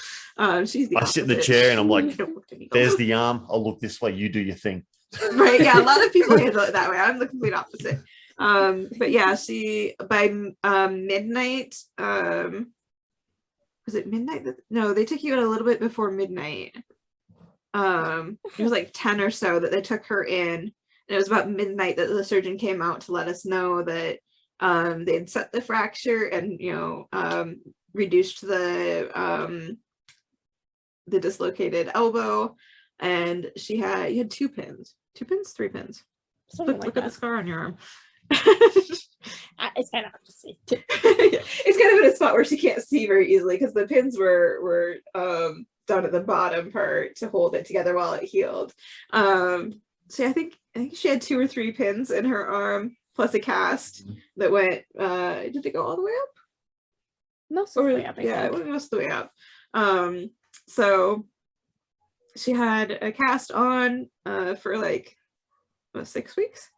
She's the I sit in the opposite. chair and I'm like, Don't look at the needle. there's the arm. I'll look this way. You do your thing. Right, yeah, a lot of people handle it that way. I'm the complete opposite. But yeah, she by midnight, was it midnight? No, they took you out a little bit before midnight. It was like 10 or so that they took her in. And it was about midnight that the surgeon came out to let us know that they had set the fracture and, reduced the dislocated elbow. and you had 2 pins, 3 pins. Something Look like at the that. scar on your arm. It's kind of hard to see. It's kind of in a spot where she can't see very easily because the pins were down at the bottom part to hold it together while it healed. So I think she had 2 or 3 pins in her arm plus a cast that went. Did they go all the way up? Most of the way up, I Yeah, it think. went most of the way up. So she had a cast on for like 6 weeks.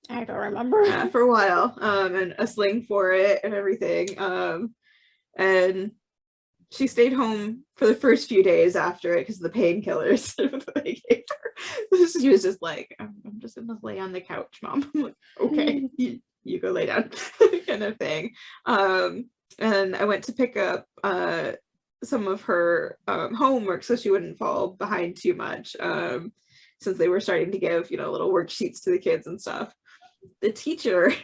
I don't remember. For a while, and a sling for it and everything. And she stayed home for the first few days after it because of the painkillers they gave her. She was just like, I'm just gonna lay on the couch, Mom. I'm like, okay, you go lay down, kind of thing. And I went to pick up some of her homework so she wouldn't fall behind too much, since they were starting to give, little worksheets to the kids and stuff. The teacher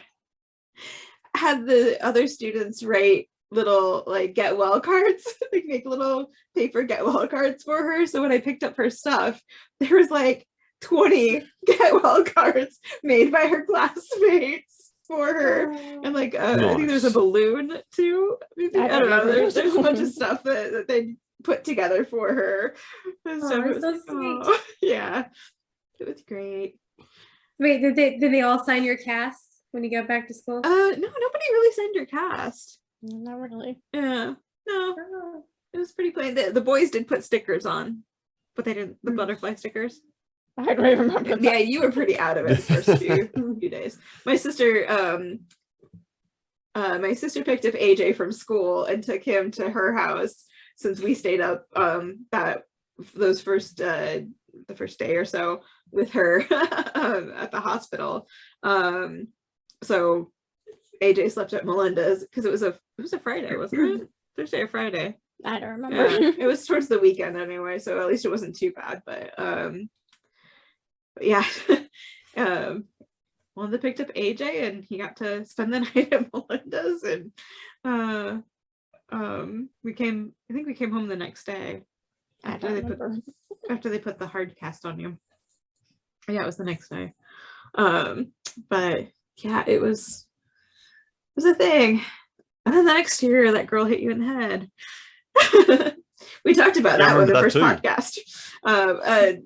had the other students write little like get well cards, like make little paper get well cards for her. So when I picked up her stuff, there was like 20 get well cards made by her classmates for her. And like I think there's a balloon too. Maybe. I don't know. There's a bunch of stuff that they put together for her. And so it was so like, sweet. oh, yeah, it was great. Wait, did they all sign your cast when you got back to school? No, nobody really signed your cast. Not really. Yeah, no, Oh. it was pretty plain. The boys did put stickers on, but they didn't. The butterfly stickers. I don't remember. Yeah, you were pretty out of it the first few days. My sister picked up AJ from school and took him to her house since we stayed up the first day or so with her at the hospital. So AJ slept at Melinda's because it was a Friday, wasn't it? Thursday or Friday. I don't remember. Yeah, it was towards the weekend anyway, so at least it wasn't too bad. But yeah, Melinda picked up AJ and he got to spend the night at Melinda's, and we came home the next day after they put the hard cast on you. Yeah, it was the next day. But yeah, it was a thing. And then the next year, that girl hit you in the head. We talked about that one in the first podcast.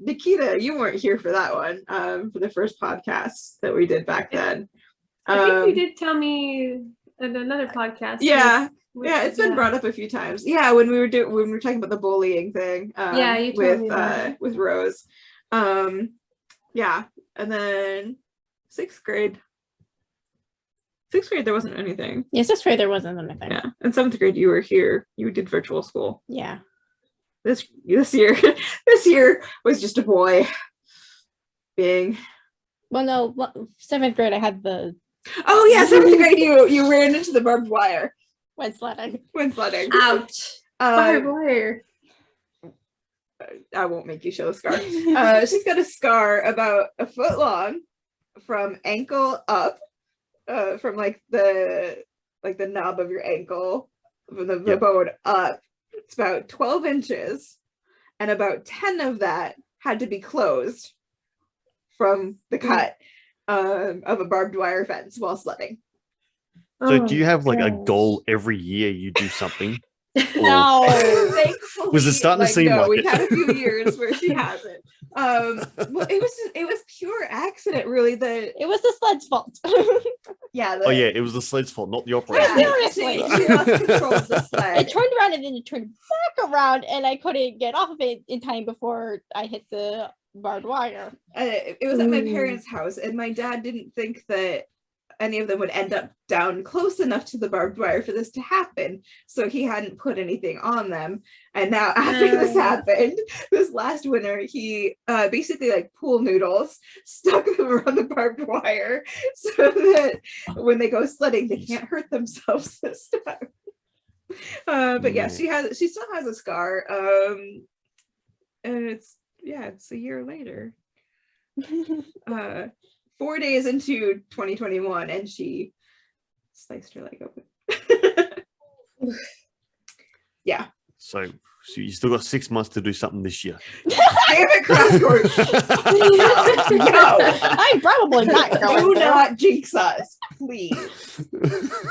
Nikita, you weren't here for that one, for the first podcast that we did back then. I think you did tell me in another podcast. Yeah. Yeah, it's been brought up a few times. Yeah, when we were talking about the bullying thing. Yeah, you told me with Rose. Yeah, and then 6th grade. 6th grade, there wasn't anything. Yeah, 6th grade, there wasn't anything. Yeah, and 7th grade, you were here. You did virtual school. Yeah. This year was just a boy being. Well, no, 7th grade, I had the. Oh yeah, 7th grade, you ran into the barbed wire. Went sledding. Ouch. Barbed wire. I won't make you show the scar. She's got a scar about a foot long from ankle up, from like the knob of your ankle, from the bone up. It's about 12 inches, and about 10 of that had to be closed from the cut of a barbed wire fence while sledding. So do you have like a goal every year you do something? No. Was it starting to seem like we've it? had a few years where she hasn't. Well, it was pure accident, really. It was the sled's fault. Yeah. It was the sled's fault, not the operator. Yeah, seriously. She lost control of the sled. It turned around and then it turned back around, and I couldn't get off of it in time before I hit the barbed wire. It was at my parents' house, and my dad didn't think that any of them would end up down close enough to the barbed wire for this to happen, so he hadn't put anything on them. And now after this happened, this last winter, he basically like pool noodles stuck them around the barbed wire so that when they go sledding, they can't hurt themselves this time. But yeah, she still has a scar, and it's a year later. 4 days into 2021, and she sliced her leg open. Yeah. So So you still got 6 months to do something this year. Damn it, Kroskor. No. I'm probably not going Do there. not jinx us, please.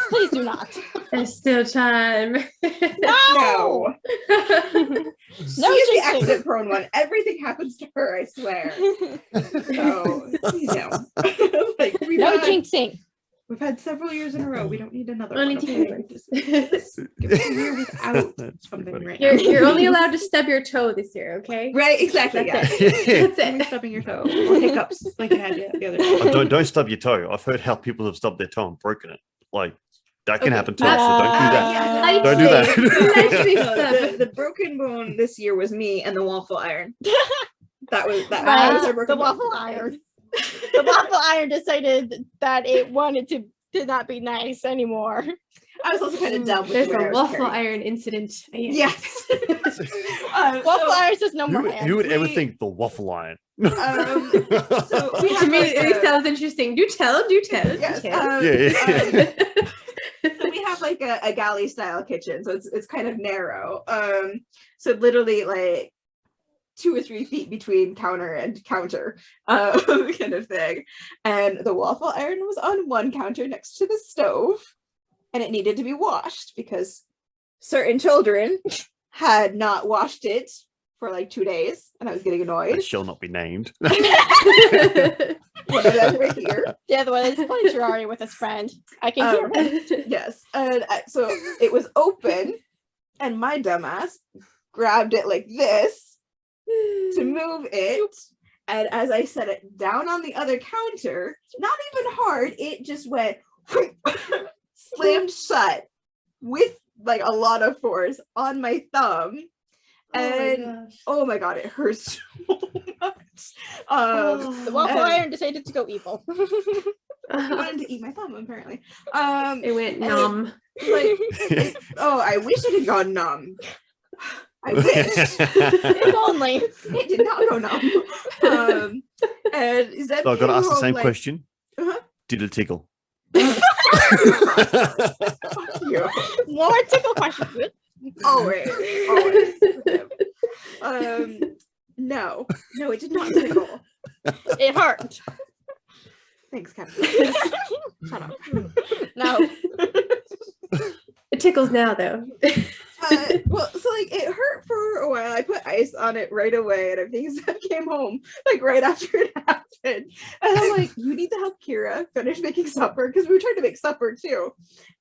Please do not. There's still time. No. She No is the jinxing. accident prone one. Everything happens to her, I swear. So, please no. Like, No jinxing. we've had several years in a row. We don't need another Only one. 2 Okay? months. Just give us a year without That's something funny. right You're now. only allowed to stub your toe this year, okay? Right, exactly. That's Yeah. it. That's Only it. stubbing your toe or hiccups like I had the other day. Oh, don't stub your toe. I've heard how people have stubbed their toe and broken it. Like that can Okay. happen too. So don't do that. Yeah, Don't do that. Lightly No, stub. the broken bone this year was me and the waffle iron. That was Right, our broken the bone. waffle iron. The waffle iron decided that it wanted to not be nice anymore. I was also kind of dumb with There's the way I a was waffle carrying. iron incident. Yes. Waffle iron says no more Who hands. would ever We- think the waffle iron? So we To have me, like it a- sounds interesting. Do tell, do tell. yes, Do tell. Yeah. So we have like a galley style kitchen, so it's kind of narrow. So literally like 2 or 3 feet between counter and counter, kind of thing. And the waffle iron was on one counter next to the stove, and it needed to be washed because certain children had not washed it for like 2 days, and I was getting They annoyed. shall not be named. One of them right here. The other one is playing Terraria with his friend. I can hear him. Yes, and so it was open, and my dumbass grabbed it like this to move it, and as I set it down on the other counter, not even hard, it just went slammed shut with like a lot of force on my thumb, and oh my god, it hurts so much. The waffle and- iron decided to go evil. I wanted to eat my thumb apparently. It went numb. Like, oh, I wish it had gone numb. I wish. If only. It did not go numb. And Zeb So I've got to came ask the home, same like, question. Uh-huh. Did it tickle? "Fuck you." More tickle questions. Always. No, it did not tickle. It hurt. Thanks, Captain. Shut up. No. It tickles now, though. Well, so like it hurt for a while. I put ice on it right away, and everything. Zeb came home like right after it happened, and I'm like, "You need to help Kira finish making supper," because we were trying to make supper too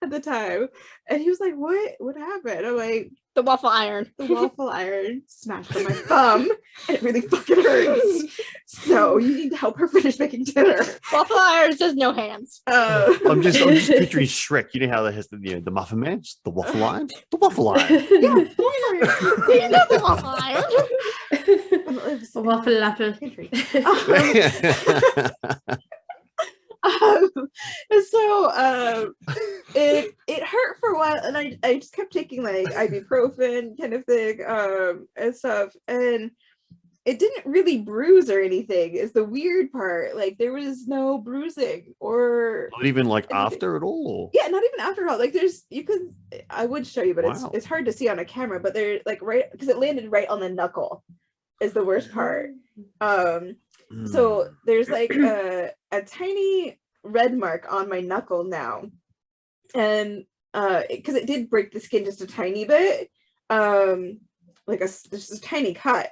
at the time. And he was like, "What? What happened?" I'm like, The waffle iron. "The waffle iron smashed on my thumb, and it really fucking hurts. So you need to help her finish making dinner." Waffle iron says no hands. I'm just picturing Shrek. You know how that has the Muffin Man, the waffle iron, the waffle iron. Yeah, You know the waffle iron. Waffle apple. It hurt for a while, and I just kept taking like ibuprofen kind of thing, and stuff, and it didn't really bruise or anything is the weird part. Like there was no bruising or Not even like anything. after at all. Yeah, not even after all. Like I would show you, but Wow. it's hard to see on a camera, but they're like right because it landed right on the knuckle is the worst part. So there's like a tiny red mark on my knuckle now, and because it did break the skin just a tiny bit, like just a tiny cut,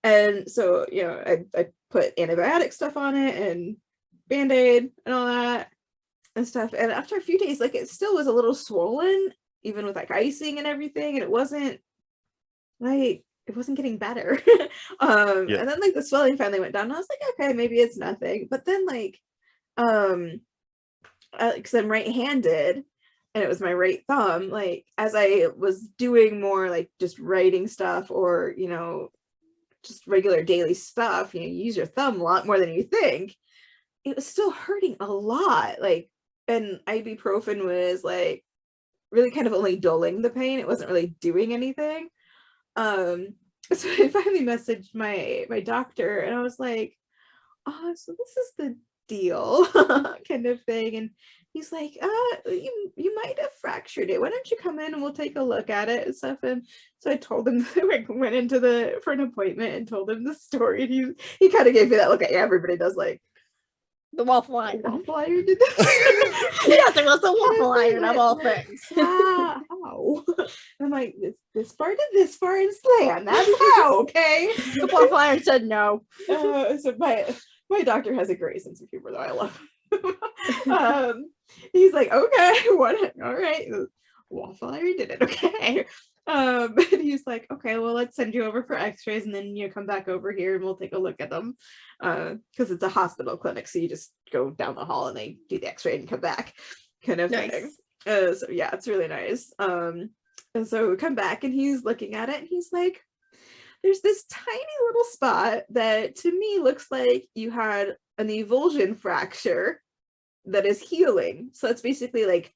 and so I put antibiotic stuff on it and Band-Aid and all that and stuff, and after a few days, like it still was a little swollen, even with like icing and everything, and it wasn't getting better. And then like the swelling finally went down, and I was like, okay, maybe it's nothing. But then like because I'm right-handed and it was my right thumb, like as I was doing more like just writing stuff or just regular daily stuff, you use your thumb a lot more than you think, it was still hurting a lot, like, and ibuprofen was like really kind of only dulling the pain. It wasn't really doing anything. So I finally messaged my doctor, and I was like, so this is deal kind of thing. And he's like, you might have fractured it. Why don't you come in and we'll take a look at it and stuff. And so I told him, I went into for an appointment and told him the story. And he kind of gave me that look at, yeah, everybody does, like, The waffle iron. waffle iron did this. Yes, it was the waffle iron of all things. How? I'm like, this far to this far and slam. That's how, okay? The waffle iron said no. So my doctor has a great sense of humor, though. I love him. He's like, okay, what? All right, waffle iron did it, okay. And he's like, okay, well, let's send you over for x-rays and then you come back over here and we'll take a look at them, because it's a hospital clinic, so you just go down the hall and they do the x-ray and come back, kind of thing. So yeah, it's really nice. And so we come back and he's looking at it and he's like, there's this tiny little spot that to me looks like you had an avulsion fracture that is healing. So it's basically like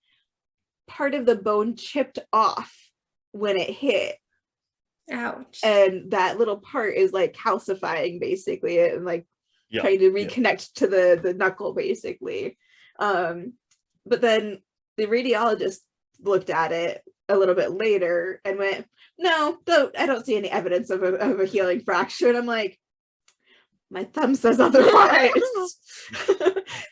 part of the bone chipped off when it hit. Ouch. And that little part is like calcifying basically and like trying to reconnect to the knuckle basically. But then the radiologist looked at it a little bit later and went, no, I don't see any evidence of a healing fracture. And I'm like, my thumb says otherwise.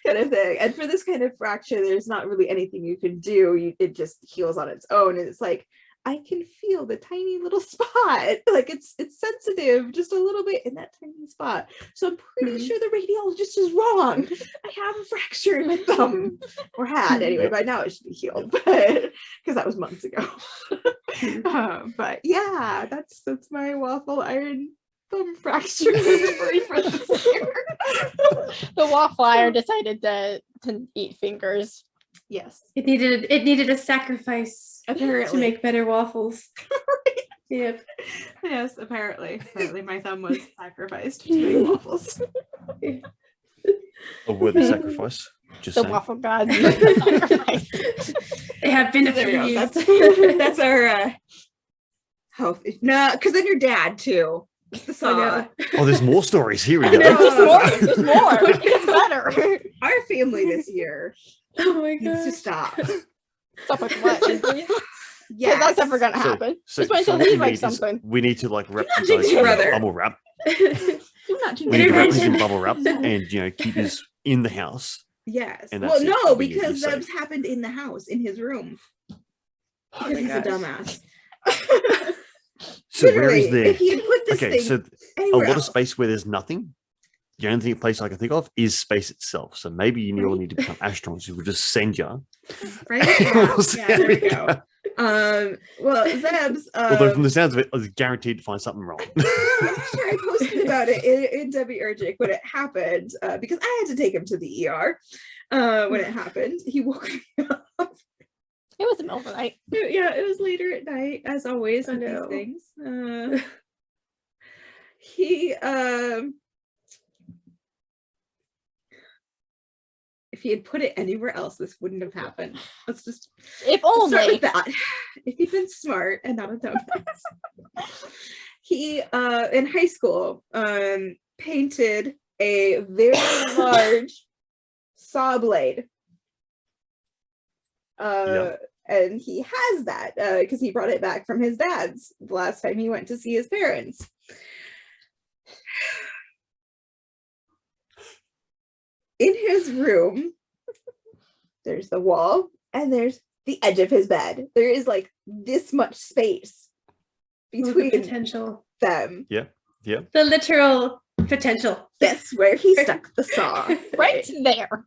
Kind of thing. And for this kind of fracture, there's not really anything you can do. It just heals on its own. And it's like, I can feel the tiny little spot. Like it's sensitive just a little bit in that tiny spot. So I'm pretty sure the radiologist is wrong. I have a fracture in my thumb, or had anyway. By now it should be healed, but because that was months ago. But yeah, that's my waffle iron thumb fracture memory for this year. The waffle iron decided to eat fingers. Yes, it needed a sacrifice apparently to make better waffles. Yep. Yes, apparently my thumb was sacrificed to make waffles. A worthy sacrifice. Just The saying. waffle gods. They have been There we go. appeased. That's our health. No, because then your dad too. The saw. Oh, there's more stories. Here we I know. go. There's more. It gets better. Our family this year Oh my needs god. to stop. Stop with what? Yeah, Because that's never gonna happen. Just wait until what he we likes need is something. we need to like wrap not you guys jinx in brother. bubble wrap. Do not We need to wrap this in Intervention. bubble wrap and keep this in the house. Yes. And Well, that's it. no, That'll be because safe. Zeb's happened in the house, in his room. Oh Because my he's a gosh. dumbass. So where is Literally, there? if he had put this Okay, thing so a anywhere lot of else, space where there's nothing. The only place I can think of is space itself. So maybe you all need to become astronauts who will just send you. right? Yeah, We'll see yeah, how there we we go. Well, Zeb's. Although from the sounds of it, I was guaranteed to find something wrong. I'm sure I posted about it in Demiurgic when it happened, because I had to take him to the ER when it happened. He woke me up. It was the middle of the night. Yeah, it was later at night, as always with know. these things. He if he had put it anywhere else, this wouldn't have happened. Let's just If start only. with that. If he'd been smart and not a dumbass. He in high school painted a very large saw blade. And he has that because he brought it back from his dad's the last time he went to see his parents. In his room, there's the wall and there's the edge of his bed. There is like this much space The between potential. them. Yeah. The literal potential. That's where he stuck the saw. Right there.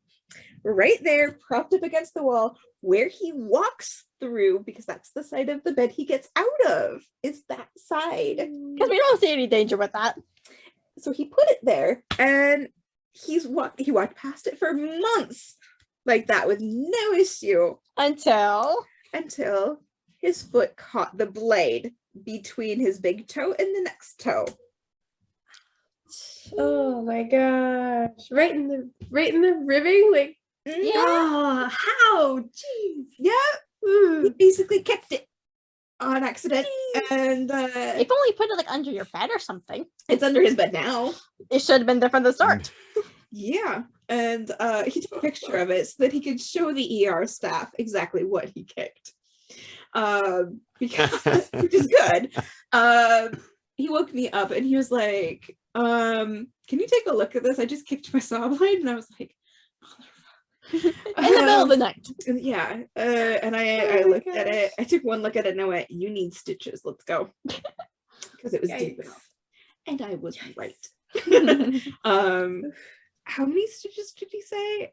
Right there, propped up against the wall, where he walks through, because that's the side of the bed he gets out of, is that side. Because we don't see any danger with that. So he put it there, and he walked past it for months like that with no issue Until his foot caught the blade between his big toe and the next toe. Oh my gosh. Right in the ribbing? Like, yeah. oh, how? Jeez. Yeah, he basically kept it on accident, and If only you put it like under your bed or something. it's under his bed now. It should have been there from the start. Yeah, and he took a picture of it so that he could show the ER staff exactly what he kicked. Because which is good. He woke me up and he was like, can you take a look at this? I just kicked my saw blade. And I was like, In the middle of the night. yeah. And I looked at it. I took one look at it and I went, you need stitches. Let's go. Because it was deep enough. And I was right. How many stitches did he say?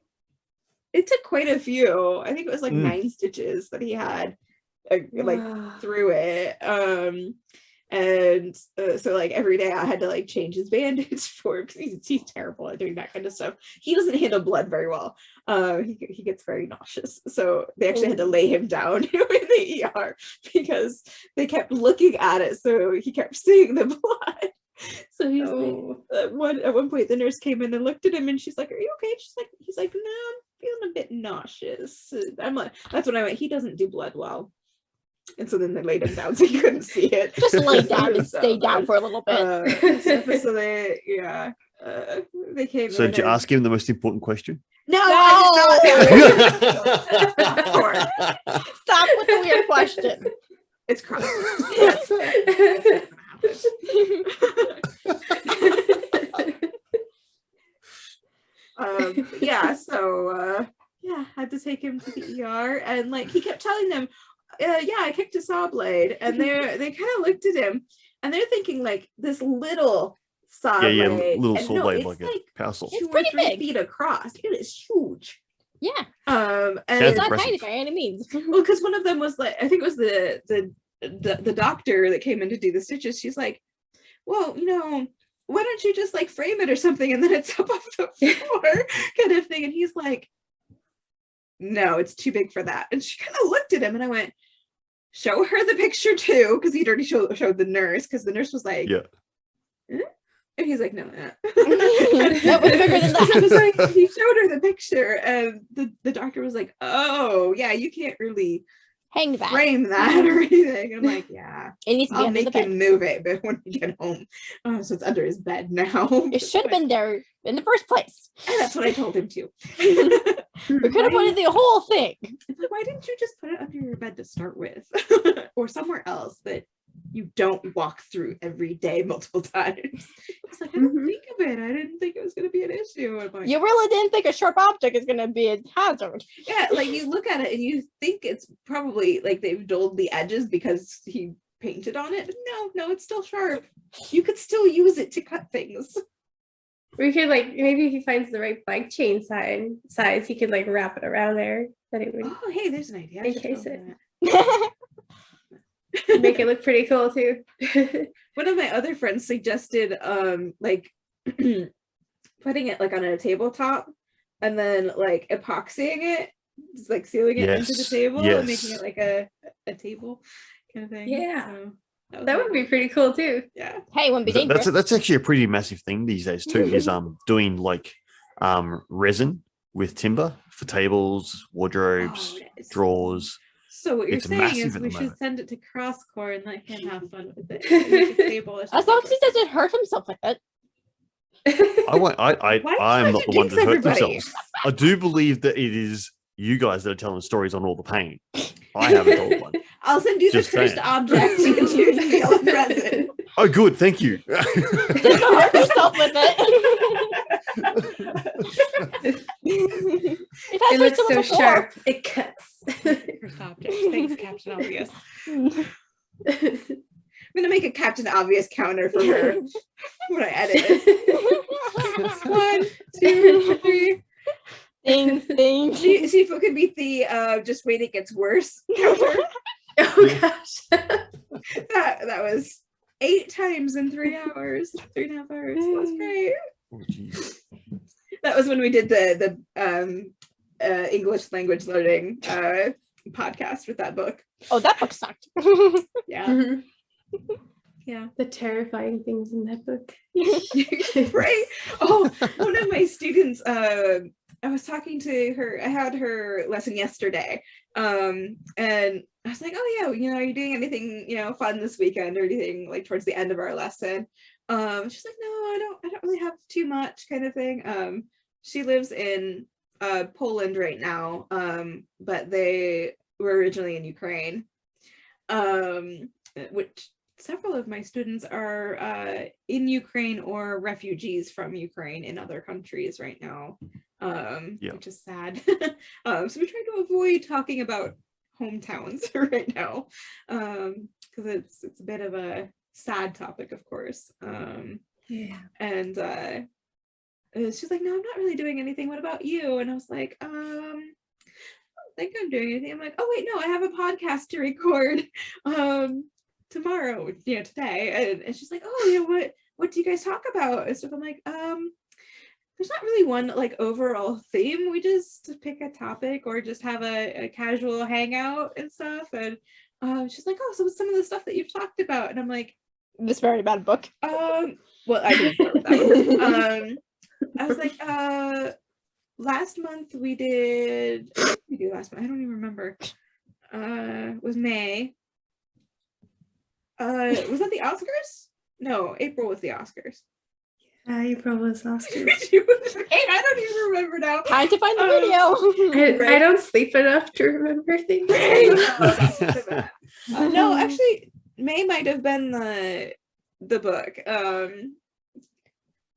It took quite a few. I think it was like 9 stitches that he had like through it. And so like every day I had to like change his bandage for him because he's terrible at doing that kind of stuff. He doesn't handle blood very well. He gets very nauseous. So they actually had to lay him down in the ER because they kept looking at it. So he kept seeing the blood. So he's at one point the nurse came in and looked at him and she's like, "Are you okay?" He's like, "No, I'm feeling a bit nauseous." I'm like, that's when I went, he doesn't do blood well. And so then they laid him down so you couldn't see it. Just lay down and stay down for a little bit. So they came So in. did you ask him the most important question? No, No! I did not. Of course. Stop with the weird question. It's Kroskor. That's yeah, so had to take him to the ER and like he kept telling them, I kicked a saw blade, and they kind of looked at him and they're thinking like this little saw blade. Little and saw blade, like a power saw. It's 2 or 3 feet across. It is huge. Yeah. And It's not tiny by any means. well, because one of them was like, I think it was the doctor that came in to do the stitches. She's like, well, why don't you just like frame it or something and then it's up off the floor kind of thing. And he's like, no, it's too big for that. And she kind of looked at him and I went, show her the picture too, because he'd already showed the nurse, because the nurse was like, yeah. Eh? And he's like, no. That was bigger than that. So it was like, he showed her the picture and the doctor was like, oh yeah, you can't really Hang that. frame that or anything. I'm like, yeah, It needs to be I'll under the make bed. him move it, but when we get home, so it's under his bed now. It should have been there in the first place. And that's what I told him to. We could have wanted the whole thing. Why didn't you just put it under your bed to start with, or somewhere else that you don't walk through every day multiple times? It's like, I didn't think of it. I didn't think it was going to be an issue. I'm like, You really didn't think a sharp object is going to be a hazard. yeah, like you look at it and you think it's probably like they've dulled the edges because he painted on it. But no, it's still sharp. You could still use it to cut things. We could like, maybe if he finds the right bike chain size, he could like wrap it around there. That it would Oh, hey, there's an idea. I should encase tell him it. that. Make it look pretty cool too. One of my other friends suggested like putting it like on a tabletop and then like epoxying it, just like sealing it into the table and making it like a table kind of thing. Yeah. So That would be pretty cool too. yeah. Hey, wouldn't be dangerous. That's actually a pretty massive thing these days too, is doing like resin with timber for tables, wardrobes, Oh, nice. drawers. So what you're It's saying massive is at we the should moment. send it to Kroskor and let him have fun with it. Make a table or As long something. as he doesn't hurt himself with it. I won't. Why do you I'm have not to the one jinx that hurt everybody? themselves. I do believe that it is you guys that are telling stories on all the pain. I haven't told one. I'll send you Just the cursed saying. object you can use to seal the resin. Oh, good. Thank you. Just don't hurt yourself with it. It has It looks like so before. sharp. It cuts. Cursed object. Thanks, Captain Obvious. I'm gonna make a Captain Obvious counter for her when I edit this. 1, 2, 3. Ding, ding. See if it could beat the just wait, it gets worse counter. Oh gosh. That was 8 times in 3 hours, 3.5 hours. That's great. Oh, geez. That was when we did the English language learning podcast with that book. Oh, that book sucked. Yeah. Mhm. Yeah. The terrifying things in that book. Right. Oh, one of my students, I was talking to her, I had her lesson yesterday. And I was like, oh yeah, are you doing anything, fun this weekend or anything like towards the end of our lesson? She's like, no, I don't really have too much kind of thing. she lives in Poland right now, but they were originally in Ukraine, which several of my students are in Ukraine or refugees from Ukraine in other countries right now, which is sad. So we try to avoid talking about hometowns right now, because it's a bit of a sad topic, of course. And she's like, no, I'm not really doing anything. What about you? And I was like, I don't think I'm doing anything. I'm like, oh wait, no, I have a podcast to record tomorrow, today. And she's like, oh, what do you guys talk about? And stuff. I'm like, there's not really one like overall theme. We just pick a topic or just have a casual hangout and stuff. And she's like, oh, so what's some of the stuff that you've talked about? And I'm like, this very bad book. Well, I didn't start with that one. I was like, last month we did, what did we do last month? I don't even remember. It was May. Was that the Oscars? No, April was the Oscars. April was Oscars. I don't even remember now. Time to find the video. I don't sleep enough to remember things. No, actually, May might have been the book.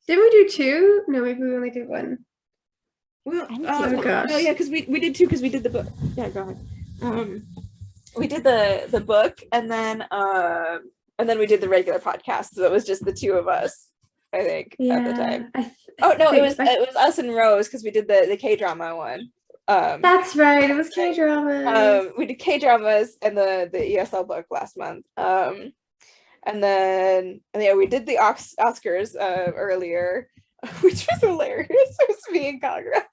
Did we do two? No, maybe we only did one. Well, oh gosh. no, yeah, because we did two, because we did the book. Yeah, go ahead. We did the book, and then we did the regular podcast. So it was just the two of us, I think, at the time. It was us and Rose, because we did the K-drama one. That's right, it was K-dramas. We did K-dramas and the ESL book last month. And then we did the Oscars earlier, which was hilarious. It was me and Kargara.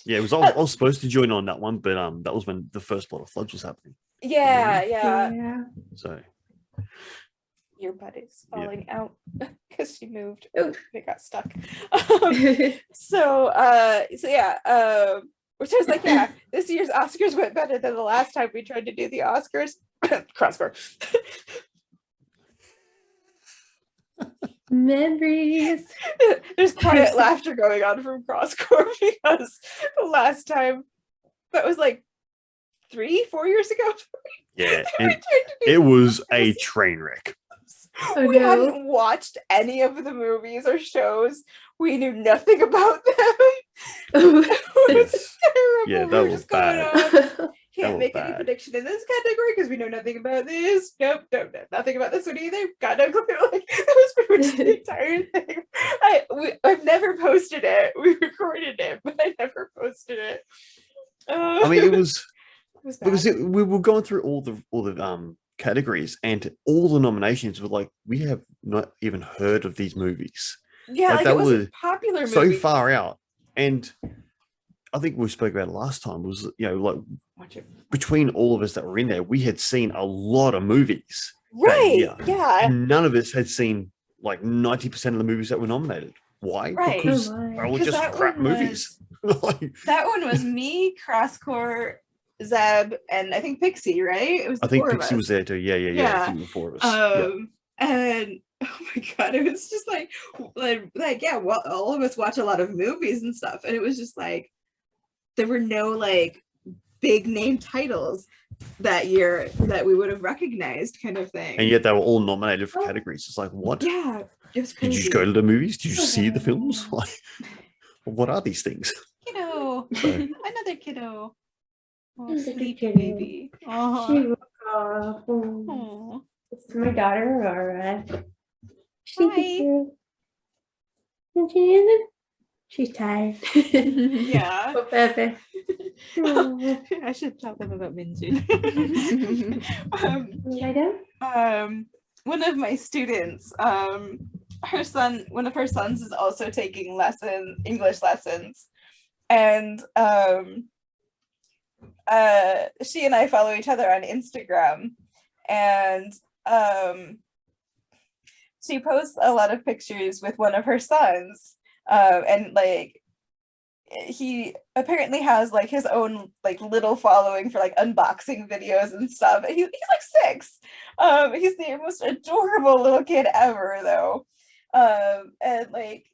Yeah, I was supposed to join on that one, but that was when the first lot of floods was happening. Yeah. So your butt is falling out because she moved. It got stuck. Which I was like, yeah, this year's Oscars went better than the last time we tried to do the Oscars. Kroskor. Memories. There's quiet laughter going on from Kroskor because the last time, that was like 3-4 years ago. Yeah, it was a train wreck. We hadn't watched any of the movies or shows. We knew nothing about them. It was terrible. Yeah, that was bad. Can't make any prediction in this category because we know nothing about this. Nope, nothing about this one either. Got no clue. Like, that was pretty much the entire thing. I've never posted it. We recorded it, but I never posted it. I mean, it was because we were going through all the categories, and all the nominations were like, we have not even heard of these movies. Yeah, like it was a popular movie. So far out. And I think we spoke about it last time, was, like, between all of us that were in there, we had seen a lot of movies. Right. Yeah. And none of us had seen like 90% of the movies that were nominated. Why? Right. Because they're all just crap movies. That one was me, Kroskor, Zeb, and I think Pixie, right? It was I think Pixie was there too. Yeah. I think the four of us. And oh my god, it was just like yeah, well, all of us watch a lot of movies and stuff, and it was just like there were no like big name titles that year that we would have recognized, kind of thing. And yet they were all nominated for categories. It's like, what? Yeah, it was crazy. Did you just go to the movies? Did you see the films? Like, what are these things? Kiddo, another kiddo. Oh, sleepy baby. This is my daughter, Laura. She's tired. Yeah. Oh, Pepe. I should tell them about Minjin. One of my students, one of her sons is also taking English lessons, and she and I follow each other on Instagram, and she posts a lot of pictures with one of her sons, and like he apparently has like his own like little following for like unboxing videos and stuff. He's like 6. He's the most adorable little kid ever though, and like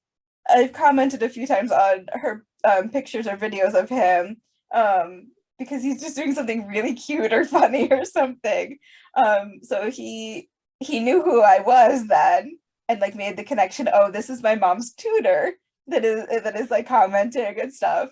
I've commented a few times on her pictures or videos of him because he's just doing something really cute or funny or something. So he knew who I was then and like made the connection. Oh, this is my mom's tutor that is like commenting and stuff.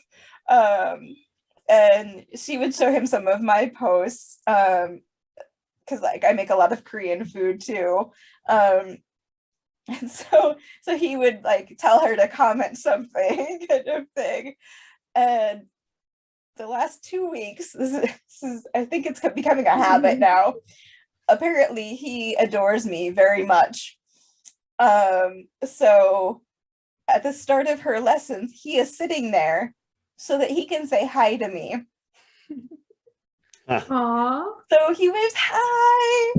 And she would show him some of my posts because like I make a lot of Korean food too. And so he would like tell her to comment something kind of thing. And the last 2 weeks, this is I think it's becoming a habit now. Apparently he adores me very much. So at the start of her lessons, he is sitting there so that he can say hi to me. Aww. So he waves hi,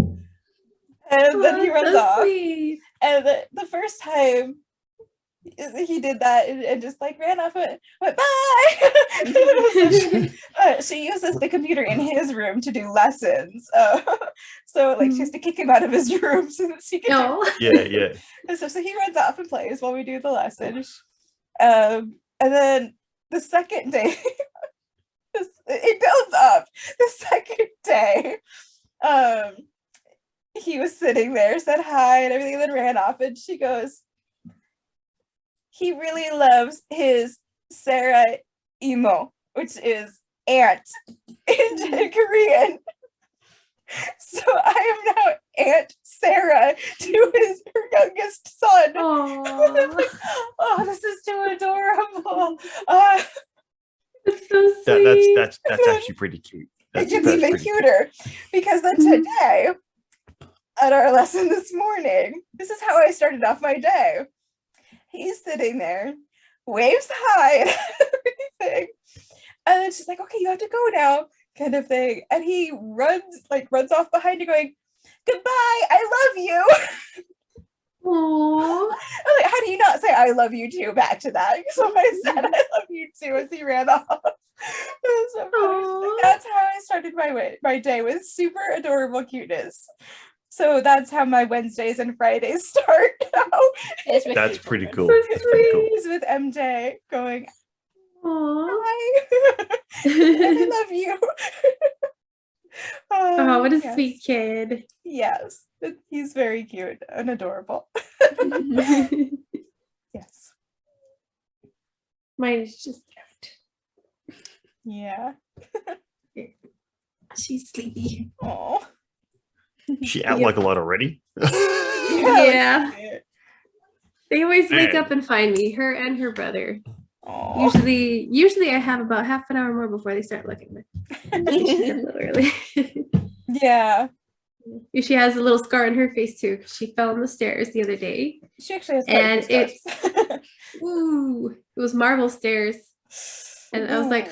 and then he runs off. Sweet. And the first time he did that and just like ran off and went bye. She uses the computer in his room to do lessons. So like she has to kick him out of his room so that she can. No. Yeah. So he runs off and plays while we do the lesson. And then the second day, it builds up. The second day, he was sitting there, said hi and everything, and then ran off. And she goes, he really loves his Sarah Imo, which is aunt in Korean. So I am now Aunt Sarah to her youngest son. Like, oh, this is too adorable. It's so sweet. That's actually pretty cute. It gets even cuter because then today at our lesson this morning, this is how I started off my day. He's sitting there, waves hi and everything. And then she's like, okay, you have to go now, kind of thing. And he runs off behind her going, goodbye, I love you. Aww. I'm like, how do you not say I love you too back to that? So I said I love you too as he ran off. So that's how I started my day, with super adorable cuteness. So that's how my Wednesdays and Fridays start now. That's pretty cool. So That's pretty cool. He's with MJ going, Aww. hi, I love you. Oh, what a yes. sweet kid. Yes, he's very cute and adorable. Yes. Mine is just out. Yeah. She's sleepy. Oh. She out like a lot already. Yeah. They always wake Man. up and find me, her and her brother. Oh. Usually I have about half an hour more before they start looking. But she's up a little early. Yeah. She has a little scar on her face too, because she fell on the stairs the other day. She actually has And quite a few scars. Ooh, it was marble stairs. And I was like,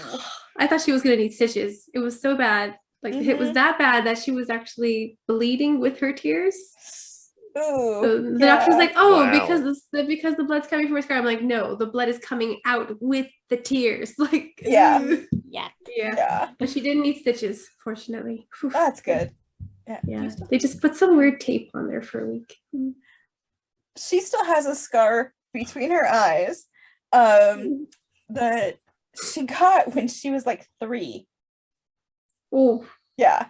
I thought she was gonna need stitches. It was so bad. Like it was that bad that she was actually bleeding with her tears. Ooh, So the doctor's like, oh, Wow. because the blood's coming from her scar. I'm like, no, the blood is coming out with the tears. Like, Yeah. Yeah. Yeah, But she didn't need stitches, fortunately. Whew. that's good. Yeah, they just put some weird tape on there for a week. She still has a scar between her eyes that she got when she was like 3. Oh, Yeah.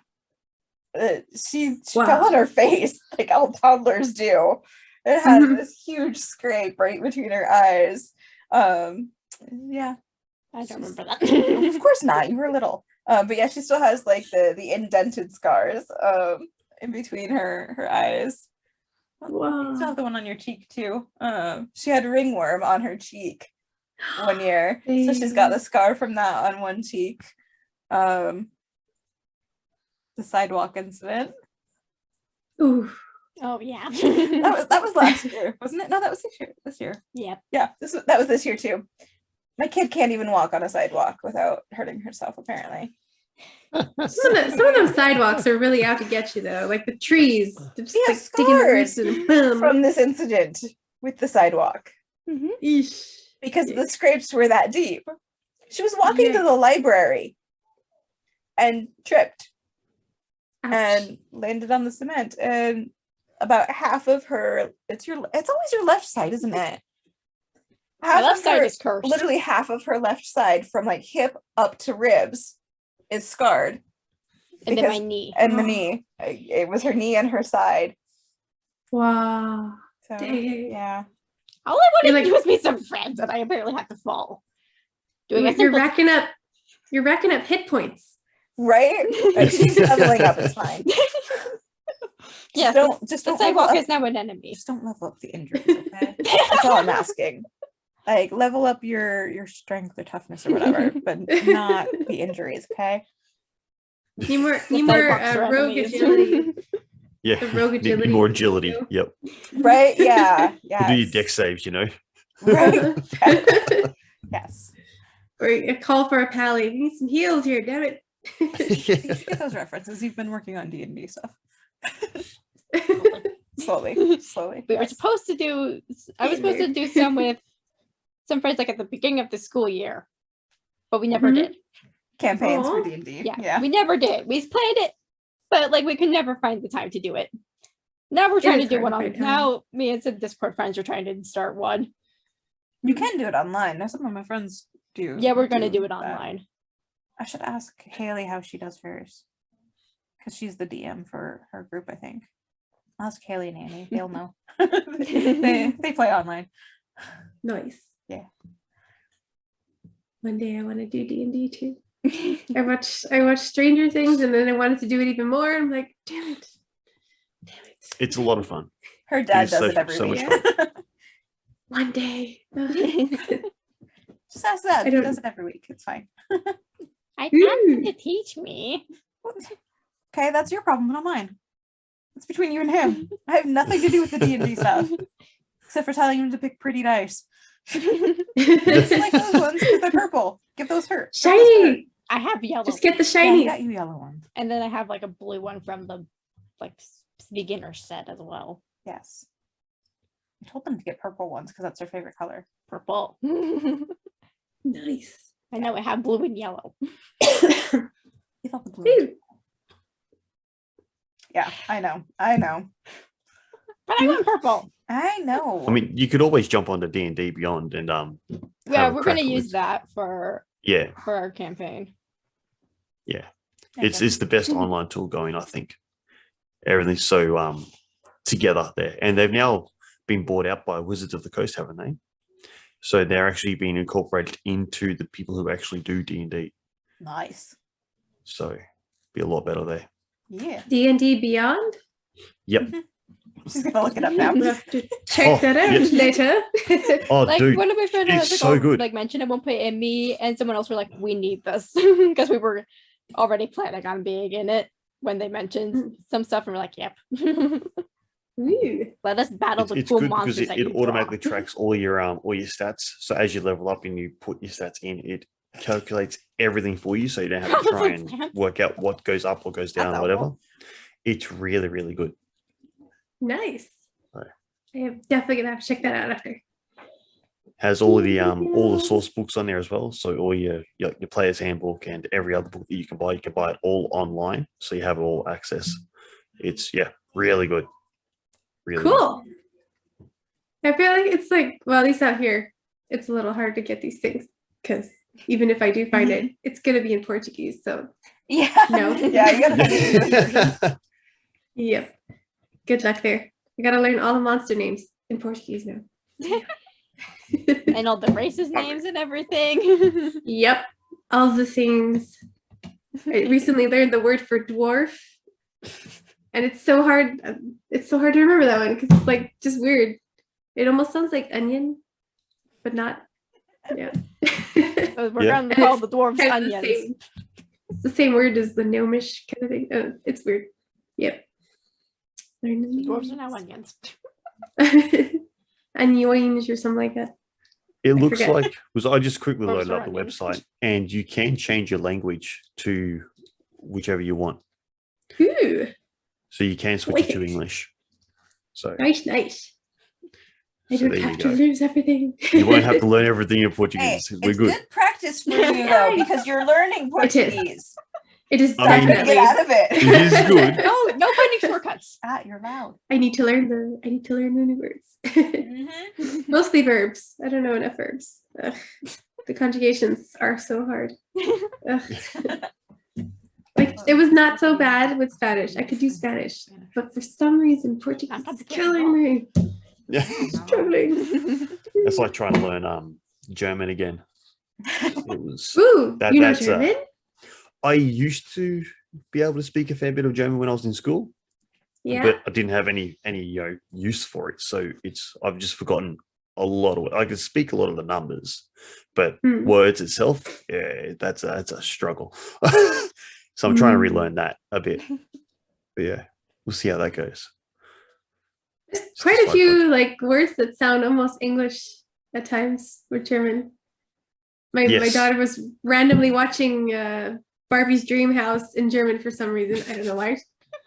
She Wow. fell on her face like all toddlers do. It had this huge scrape right between her eyes. Yeah. I don't remember that. Of course not. You were little. But yeah, she still has like the indented scars in between her eyes. You still have the one on your cheek too. She had ringworm on her cheek one year, so she's got the scar from that on one cheek. The sidewalk incident. Ooh. Oh yeah. That was last year, wasn't it? No, that was this year. Yep. Yeah, that was this year too. My kid can't even walk on a sidewalk without hurting herself, apparently. Some of them sidewalks are really out to get you though, like the trees. They're just She like has digging the roots scars and boom. from this incident with the sidewalk Eesh. because the scrapes were that deep. She was walking to Yikes. the library and tripped Ouch. and landed on the cement, and about half of her, it's always your left side, isn't it? My left side is cursed. Literally half of her left side from like hip up to ribs is scarred. And then my knee. And the knee. It was her knee and her side. Wow. So, Dang. yeah. All I wanted You're to do was meet some friends, and I apparently had to fall. You're racking up hit points. Right? She's leveling up, it's fine. Yes, Just the don't sidewalk level is now an enemy. Just don't level up the injuries, okay? That's all I'm asking. Like, level up your strength or toughness or whatever, but not the injuries, okay? Need more sidewalks are rogue enemies. agility. Yeah. The rogue agility. More agility. too. Yep. Right? Yeah. You do your Yes. deck saves, you know. Right? Yes. Or a call for a pally. We need some heals here, damn it. You get those references. You've been working on D&D stuff. Slowly. We were supposed to do. I was supposed to do some with some friends like at the beginning of the school year, but we never Mhm. did. Campaigns Aw. for D&D. Yeah, we never did. We planned it, but like we could never find the time to do it. Now we're trying to is do hard one to on. find time. Now me and some Discord friends are trying to start one. You can do it online. Now some of my friends do. Yeah, we're gonna do it that. online. I should ask Haley how she does hers. Because she's the DM for her group, I think. I'll ask Haley and Annie. They'll know. they play online. Nice. Yeah. One day I want to do D&D too. I watched Stranger Things and then I wanted to do it even more. I'm like, damn it. It's a lot of fun. Her dad It's does so- it every so much week. One day. Just ask that. I He don't- does it every week. It's fine. I asked Ooh. him to teach me. Okay, that's your problem, not mine. It's between you and him. I have nothing to do with the D&D stuff. Except for telling him to pick pretty dice. Just like those ones, because they're purple. Give those her. Shiny. I have yellow. Just get the Yeah, shinies. I got you yellow ones. And then I have like a blue one from the like beginner set as well. Yes. I told them to get purple ones because that's their favorite color. Purple. I Nice. know I have blue and yellow. You thought the blue. Ooh. Yeah, I know. I know. But I want purple. I know. I mean, you could always jump on the D&D Beyond and Yeah, have a we're crack gonna with- use that for yeah, our campaign. it's the best online tool going, I think. Everything's so together there, and they've now been bought out by Wizards of the Coast, haven't they? So they're actually being incorporated into the people who actually do D&D. Nice. So be a lot better there. Yeah. D&D Beyond? Yep. She's gonna look it up now. We'll have to check Oh, that out yes. later. Oh, Like dude, one of my friends it's like, so good. like mentioned at one point, and me and someone else were like, "We need this," because we were already planning on being in it when they mentioned some stuff, and we're like, "Yep." Ooh. Let us battle it's, the it's cool good because monsters it, that it you draw. automatically tracks all your stats. So as you level up and you put your stats in, it calculates everything for you, so you don't have to try and work out what goes up or goes down That's or whatever. helpful. It's really, really good. Nice. Right. I am definitely gonna have to check that out after. Has all the source books on there as well. So all your player's handbook and every other book that you can buy it all online. So you have all access. It's really good. Really good. Cool. I feel like it's like, well, at least out here, it's a little hard to get these things because even if I do find it, it's gonna be in Portuguese. So Yeah. No. Yeah, you gotta find the English version. yep. Good luck there. I gotta learn all the monster names in Portuguese now. and all the races names and everything. Yep. All the things. I recently learned the word for dwarf. And it's so hard. It's so hard to remember that one because it's like just weird. It almost sounds like onion, but not. Yeah. So we're Yeah. gonna call the dwarves Kind of the onions. same- It's the same word as the gnomish kind of thing. It's weird. Yep. The dwarves are now onions. Onions or something like that. It I looks forget. like because I just quickly Dwarves loaded are up the onions. website, and you can change your language to whichever you want. Ooh, So you can switch it to Wicked. English. So nice, nice. I So don't there you have to go. lose everything. you won't have to learn everything in Hey, Portuguese. We're it's good. good practice for you though, because you're learning It is. Portuguese. It is I mean, definitely. Get out of it. It is good. No finding shortcuts. You're loud. I need to learn the new words. Mm-hmm. Mostly verbs. I don't know enough verbs. Ugh. The conjugations are so hard. Ugh. Like it was not so bad with Spanish. I could do Spanish, but for some reason Portuguese is killing me. Yeah. Struggling. That's like trying to learn German again. It was Ooh, you know that's German? I used to be able to speak a fair bit of German when I was in school, Yeah. but I didn't have any use for it. So I've just forgotten a lot of it. I could speak a lot of the numbers, but words itself, yeah, that's a struggle. So I'm trying to relearn that a bit. But yeah, we'll see how that goes. There's quite a few like words that sound almost English at times with German. My daughter was randomly watching Barbie's Dream House in German for some reason. I don't know why.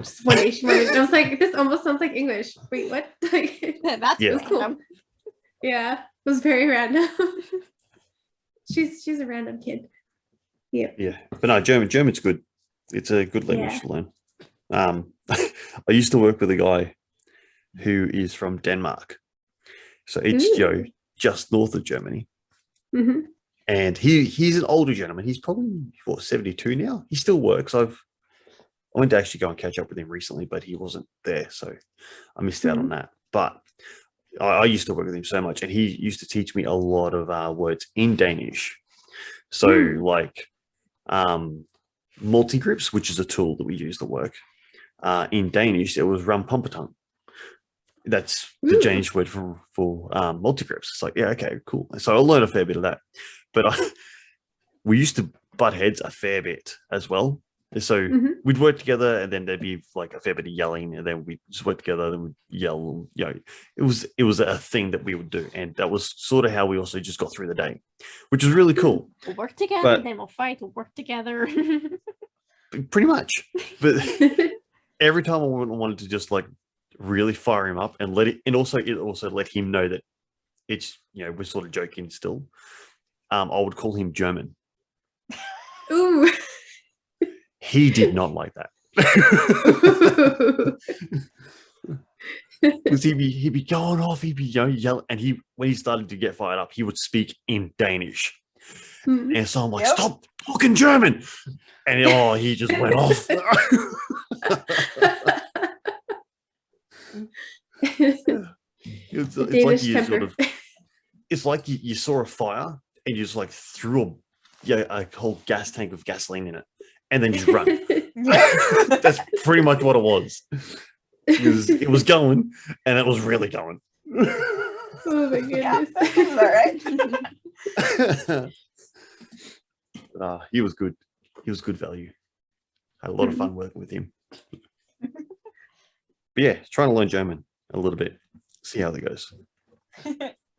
Just one day she wanted, and I was like, this almost sounds like English. Wait, what? That's cool. Yeah, it was very random. She's a random kid. Yeah. Yeah, but no, German's good. It's a good language to learn. I used to work with a guy who is from Denmark, so it's just north of Germany. Mm-hmm. And he's an older gentleman. He's probably 72 now. He still works. I went to actually go and catch up with him recently, but he wasn't there, so I missed out on that. But I used to work with him so much, and he used to teach me a lot of words in Danish. So like multi-grips, which is a tool that we use to work. In Danish, it was rumpumpetung. That's the Danish word for multi-grips. It's like, yeah, okay, cool. So I learned a fair bit of that. But we used to butt heads a fair bit as well. So we'd work together, and then there'd be like a fair bit of yelling, and then we'd just work together, then we'd yell. You know, it was a thing that we would do, and that was sort of how we also just got through the day, which was really cool. We'll work together, then we'll fight. We'll work together. Pretty much. But every time I wanted to just like really fire him up and it also let him know that it's, you know, we're sort of joking still. I would call him German. Ooh. He did not like that. Because he'd be going off, he'd be yelling, and when he started to get fired up, he would speak in Danish. And so I'm like, stop talking German. And he just went off. It's like you saw a fire and you just like threw a whole gas tank of gasoline in it and then just run. That's pretty much what it was. It was going, and it was really going. Oh my goodness. Yeah, right. He was good. He was good value. Had a lot of fun working with him. But yeah, trying to learn German a little bit. See how that goes.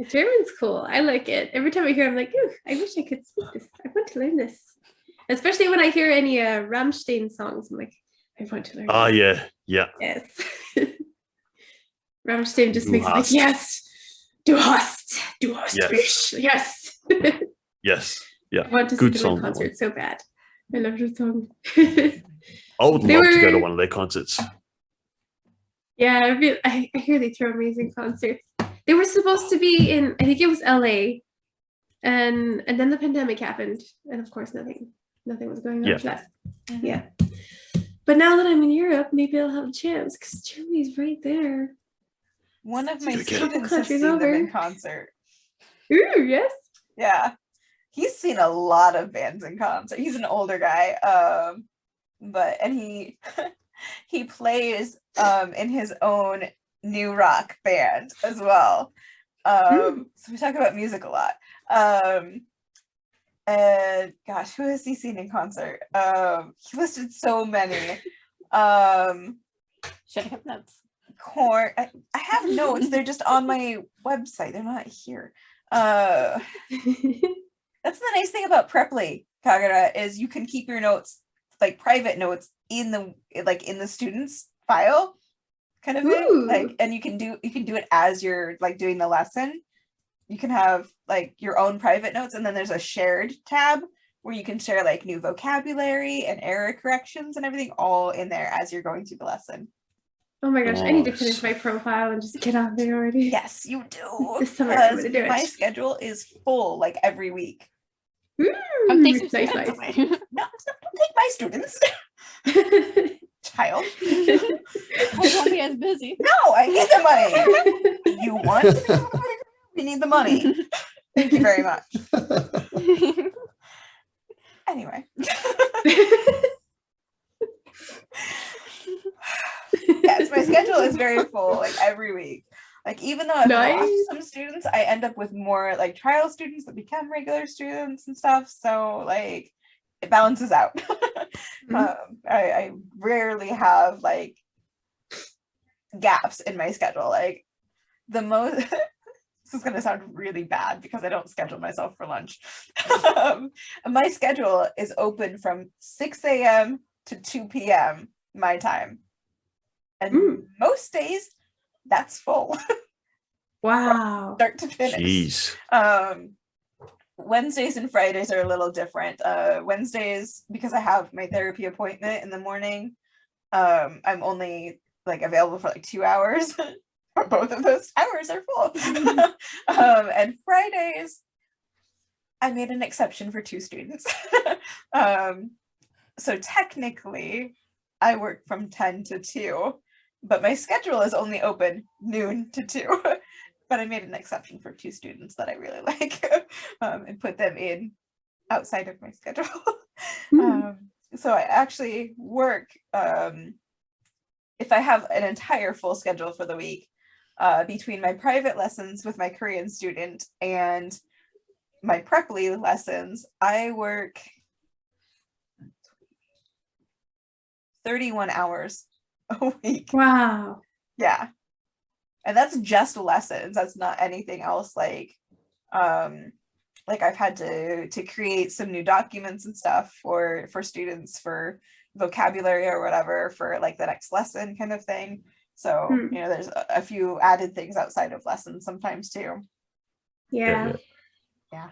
German's cool. I like it. Every time I hear it, I'm like, ooh, I wish I could speak this. I want to learn this. Especially when I hear any Rammstein songs, I'm like, I want to learn this. Yeah. Yes. Rammstein just makes me like, yes, du hast mich. Yes. Yes. Yeah. I want to good see them in concert so bad. I love the song. I would love to go to one of their concerts. Yeah, I hear they throw amazing concerts. They were supposed to be in, I think it was LA, and then the pandemic happened, and of course nothing was going on for that. Yeah. But now that I'm in Europe, maybe I'll have a chance because Germany's right there. One of my students has seen them in concert. Ooh, yes. Yeah. He's seen a lot of bands in concert. He's an older guy. And he plays in his own new rock band as well. So we talk about music a lot. And gosh, who has he seen in concert? He listed so many. Should I have notes? Korn. I have notes. They're just on my website. They're not here. That's the nice thing about Preply, Kagura, is you can keep your notes, like private notes, in the student's file, kind of thing. Like, and you can do it as you're like doing the lesson. You can have like your own private notes, and then there's a shared tab where you can share like new vocabulary and error corrections and everything all in there as you're going through the lesson. Oh my gosh, I need to Nice. finish my profile and just get on there already. Yes, you do. This summer I'm Because gonna do it. my schedule is full like every week. Come take some Nice, students nice. away. No, don't take my students, child. I won't be as busy. No, I need the money. You want to be able to pay? We need the money. Thank you very much. Anyway. Yes, my schedule is very full, like every week. Like even though I've lost Nice. some students, I end up with more like trial students that become regular students and stuff. So like it balances out. I rarely have like gaps in my schedule. Like the most this is going to sound really bad because I don't schedule myself for lunch. My schedule is open from 6 a.m. to 2 p.m. my time. And most days that's full. Wow. Start to finish. Jeez. Wednesdays and Fridays are a little different. Wednesdays, because I have my therapy appointment in the morning, I'm only like available for like 2 hours. Both of those hours are full. And Fridays, I made an exception for 2 students. So technically, I work from 10 to 2, but my schedule is only open noon to 2. But I made an exception for 2 students that I really like and put them in outside of my schedule. So I actually work, if I have an entire full schedule for the week, between my private lessons with my Korean student and my preply lessons, I work 31 hours a week. Wow. Yeah. And that's just lessons. That's not anything else. Like I've had to create some new documents and stuff for students for vocabulary or whatever for like the next lesson kind of thing. So, you know, there's a few added things outside of lessons sometimes too. Yeah. Yeah.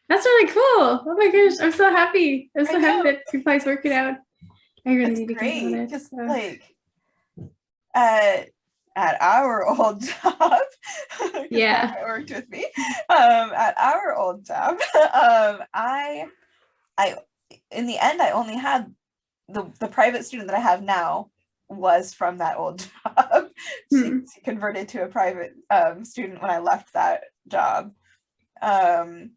That's really cool. Oh my gosh, I'm so happy. I'm so I happy know. that your plans working out. I really It's need to get on great. it. Just so. like at our old job, 'cause Yeah. Mike worked with me. At our old job, I in the end I only had the private student that I have now was from that old job. She converted to a private student when I left that job. And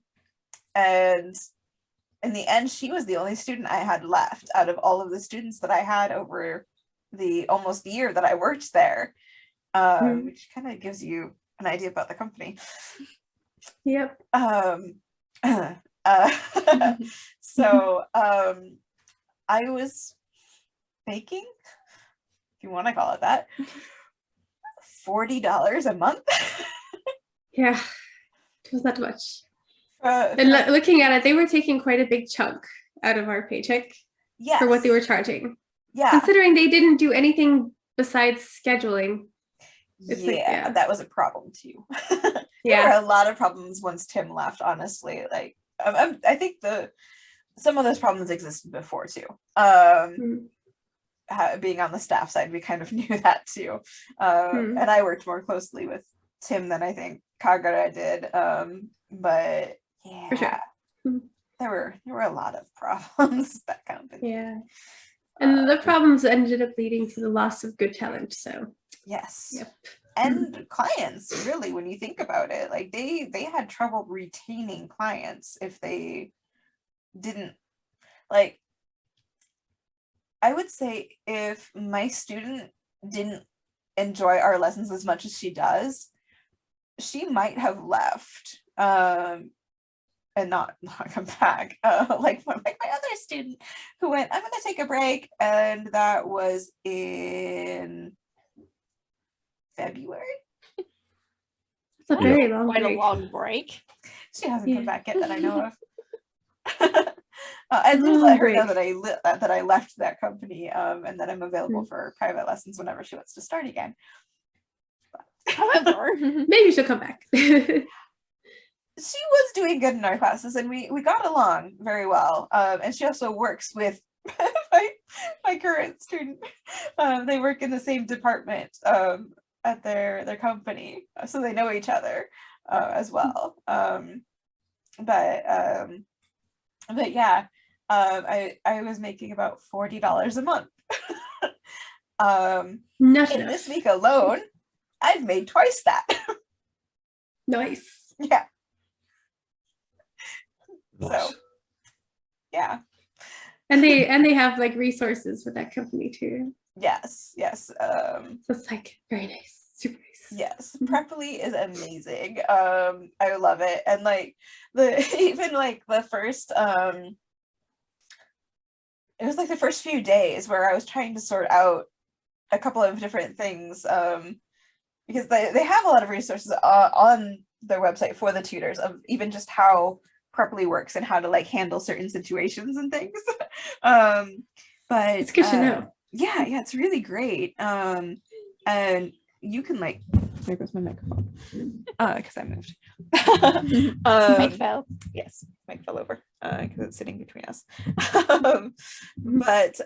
in the end, she was the only student I had left out of all of the students that I had over the almost year that I worked there, which kind of gives you an idea about the company. Yep. So I was making, if you want to call it that, $40 a month. Yeah. It was not much. And And looking at it, they were taking quite a big chunk out of our paycheck yes. for what they were charging. Yeah. Considering they didn't do anything besides scheduling. It's Yeah, like, yeah. that was a problem too. There Yeah. were a lot of problems once Tim left, honestly. Like I think some of those problems existed before too. Being on the staff side, we kind of knew that too. And I worked more closely with Tim than I think Kargara did. But yeah, For sure. there were a lot of problems with that company. Yeah. And the problems ended up leading to the loss of good talent. So Yes. Yep. And clients, really, when you think about it, like they had trouble retaining clients if they didn't, like, I would say if my student didn't enjoy our lessons as much as she does, she might have left and not come back. Like my other student who went, I'm gonna take a break, and that was in February. it's a very long Quite break. a long break. She hasn't come Yeah. back yet that I know of. I did let her know that I left that company and that I'm available for private lessons whenever she wants to start again. However, Maybe she'll come back. she was doing good in our classes, and we got along very well. And she also works with my current student. They work in the same department at their company, so they know each other as well. But yeah, I was making about $40 a month. Not In enough. this week alone, I've made twice that. Nice. Yeah. Nice. So, yeah. And they have like resources with that company too. Yes. So it's like very nice, super nice. Yes, Preply is amazing. I love it. And like even like the first it was like the first few days where I was trying to sort out a couple of different things because they have a lot of resources on their website for the tutors of even just how Preply works and how to like handle certain situations and things. But It's good to know. Yeah, it's really great. And you can like, there goes my microphone because I moved. Mike fell. Yes, Mike fell over because it's sitting between us. But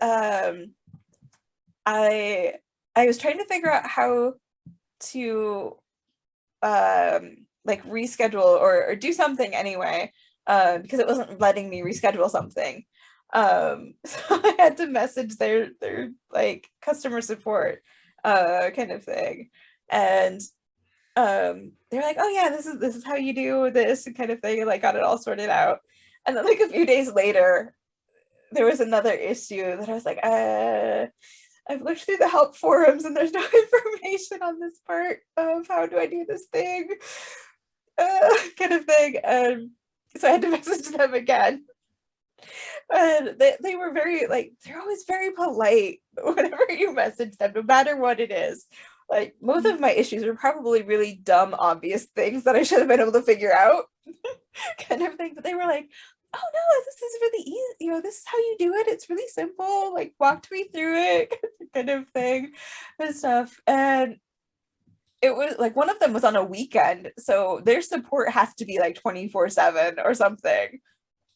I was trying to figure out how to like reschedule or do something anyway because it wasn't letting me reschedule something. So I had to message their like customer support kind of thing, and they're like, oh yeah, this is how you do this kind of thing, and like got it all sorted out. And then like a few days later there was another issue that I was like, I've looked through the help forums and there's no information on this part of how do I do this thing kind of thing. So I had to message them again. And they were very like, they're always very polite whenever you message them, no matter what it is. Like most of my issues are probably really dumb, obvious things that I should have been able to figure out kind of thing. But they were like, oh no, this is really easy. You know, this is how you do it. It's really simple. Like walked me through it kind of thing and stuff. And it was like one of them was on a weekend. So their support has to be like 24/7 or something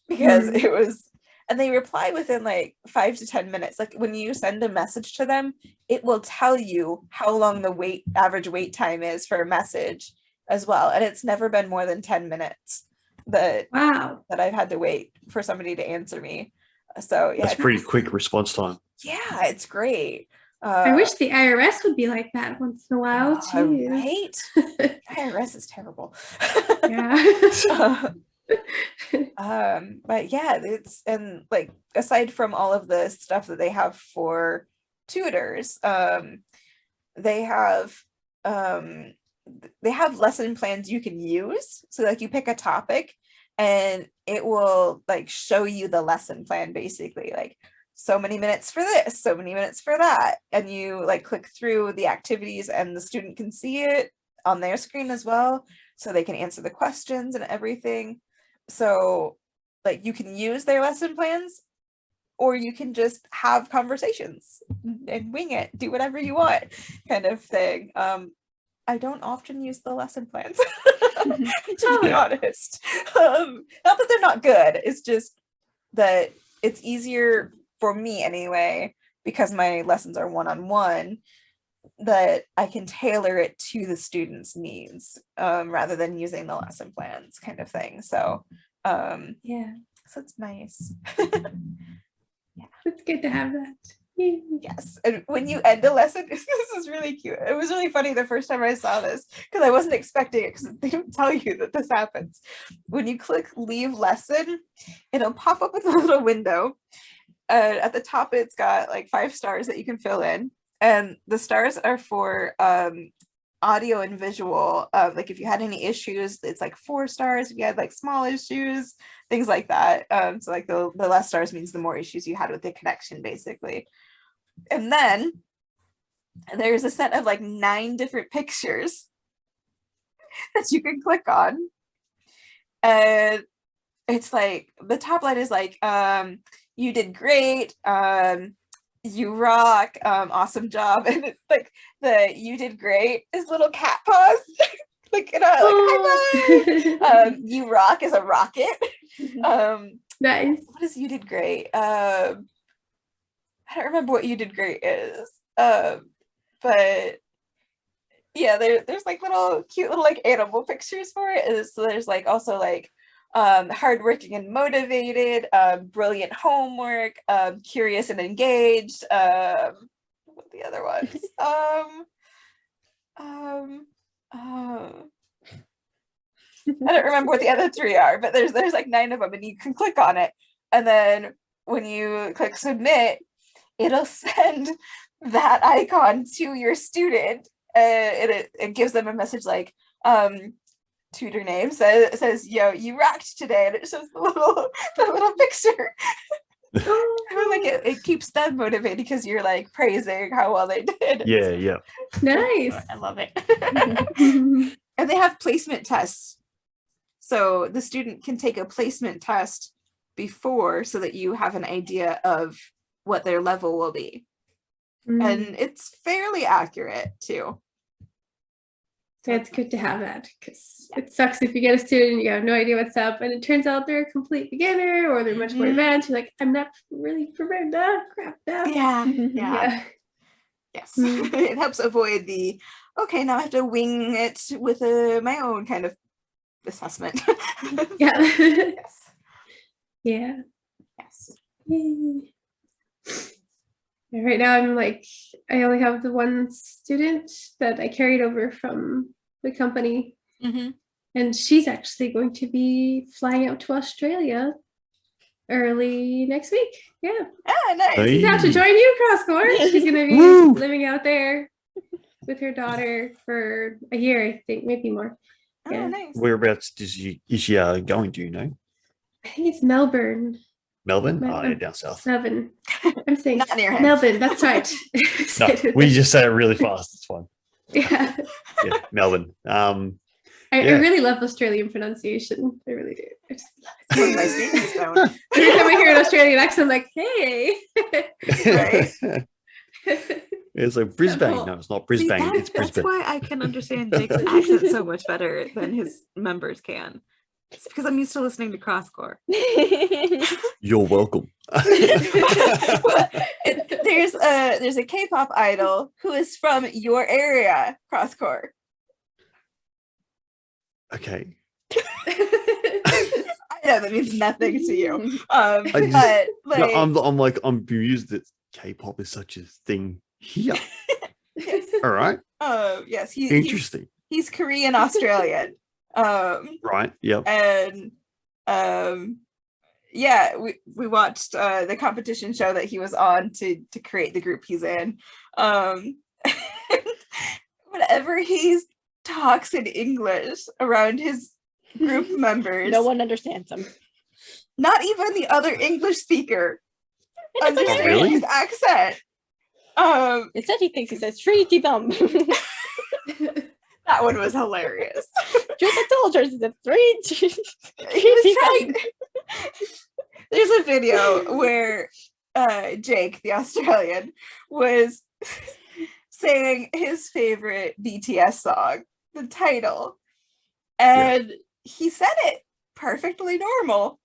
because it was, and they reply within like 5 to 10 minutes. Like when you send a message to them, it will tell you how long the average wait time is for a message as well. And it's never been more than 10 minutes that I've had to wait for somebody to answer me. So yeah, that's pretty quick response time. Yeah, it's great. I wish the IRS would be like that once in a while too. Right? IRS is terrible. Yeah. But yeah, it's, and like aside from all of the stuff that they have for tutors, they have lesson plans you can use. So like you pick a topic and it will like show you the lesson plan, basically like so many minutes for this, so many minutes for that, and you like click through the activities and the student can see it on their screen as well, so they can answer the questions and everything. So like you can use their lesson plans, or you can just have conversations and wing it, do whatever you want kind of thing. I don't often use the lesson plans to be honest. Not that they're not good, it's just that it's easier for me anyway, because my lessons are one-on-one, that I can tailor it to the students' needs rather than using the lesson plans kind of thing. So yeah, so it's nice. Yeah, it's good to have that. Yes, and when you end a lesson, this is really cute. It was really funny the first time I saw this because I wasn't expecting it, because they don't tell you that this happens. When you click leave lesson, it'll pop up with a little window. At the top, it's got like 5 stars that you can fill in, and the stars are for audio and visual. Like if you had any issues, it's like 4 stars. If you had like small issues, things like that. So like the less stars means the more issues you had with the connection, basically. And then there's a set of like 9 different pictures that you can click on, and it's like the top line is like you did great, you rock, awesome job, and it's like the you did great is little cat paws like, you know, like, hi, bye. You rock is a rocket. Nice. What is you did great? I don't remember what you did great is. But yeah, there's like little cute little like animal pictures for it. So there's like also like hardworking and motivated, brilliant homework, curious and engaged. What the other ones? I don't remember what the other three are, but there's like 9 of them, and you can click on it, and then when you click submit, it'll send that icon to your student. It gives them a message like tutor name says yo, you rocked today, and it shows the little picture. Like it keeps them motivated because you're like praising how well they did. Yeah. Nice. I love it. And they have placement tests, so the student can take a placement test before, so that you have an idea of what their level will be. And it's fairly accurate too. It's good to have that, because it sucks if you get a student and you have no idea what's up, and it turns out they're a complete beginner or they're much more advanced. You're like, I'm not really prepared. Crap. Yeah. Yes. It helps avoid the okay, now I have to wing it with my own kind of assessment. Yeah. Yes. Yeah. Yes. Yay. Right now I'm like, I only have the one student that I carried over from the company, and she's actually going to be flying out to Australia early next week. Yeah. Nice. Hey. She's out to join you, Kroskor. She's gonna be Woo. living out there with her daughter for a year, I think, maybe more. Yeah. Nice. Whereabouts is she going? Do you know? I think it's Melbourne. Melbourne? Oh, yeah, down south. Melbourne. I'm saying Not near him. Melbourne. That's right. No, we just say it really fast. It's fine. Yeah. Yeah, Melbourne. I really love Australian pronunciation. I really do. I just love it. Some of my students don't. Every time I hear an Australian accent, I'm like, hey. Right. It's like Brisbane. cool. No, it's not Brisbane. It's That's Brisbane. why I can understand Jake's accent so much better than his members can. It's because I'm used to listening to Kroskor. You're welcome. There's a K-pop idol who is from your area, Kroskor. Okay. I know that means nothing to you. I'm bemused that K-pop is such a thing here. Yes. All right. Yes. Interesting. He's Korean Australian. Right. Yep. And yeah, we watched the competition show that he was on to create the group he's in. Whenever he talks in English around his group members, No one understands him. not even the other English speaker understands really? his accent. Instead, he thinks he says "treaty thumb." That one was hilarious. Truth be told, he said three. He was trying. There's a video where Jake, the Australian, was saying his favorite BTS song, the title, and he said it perfectly normal,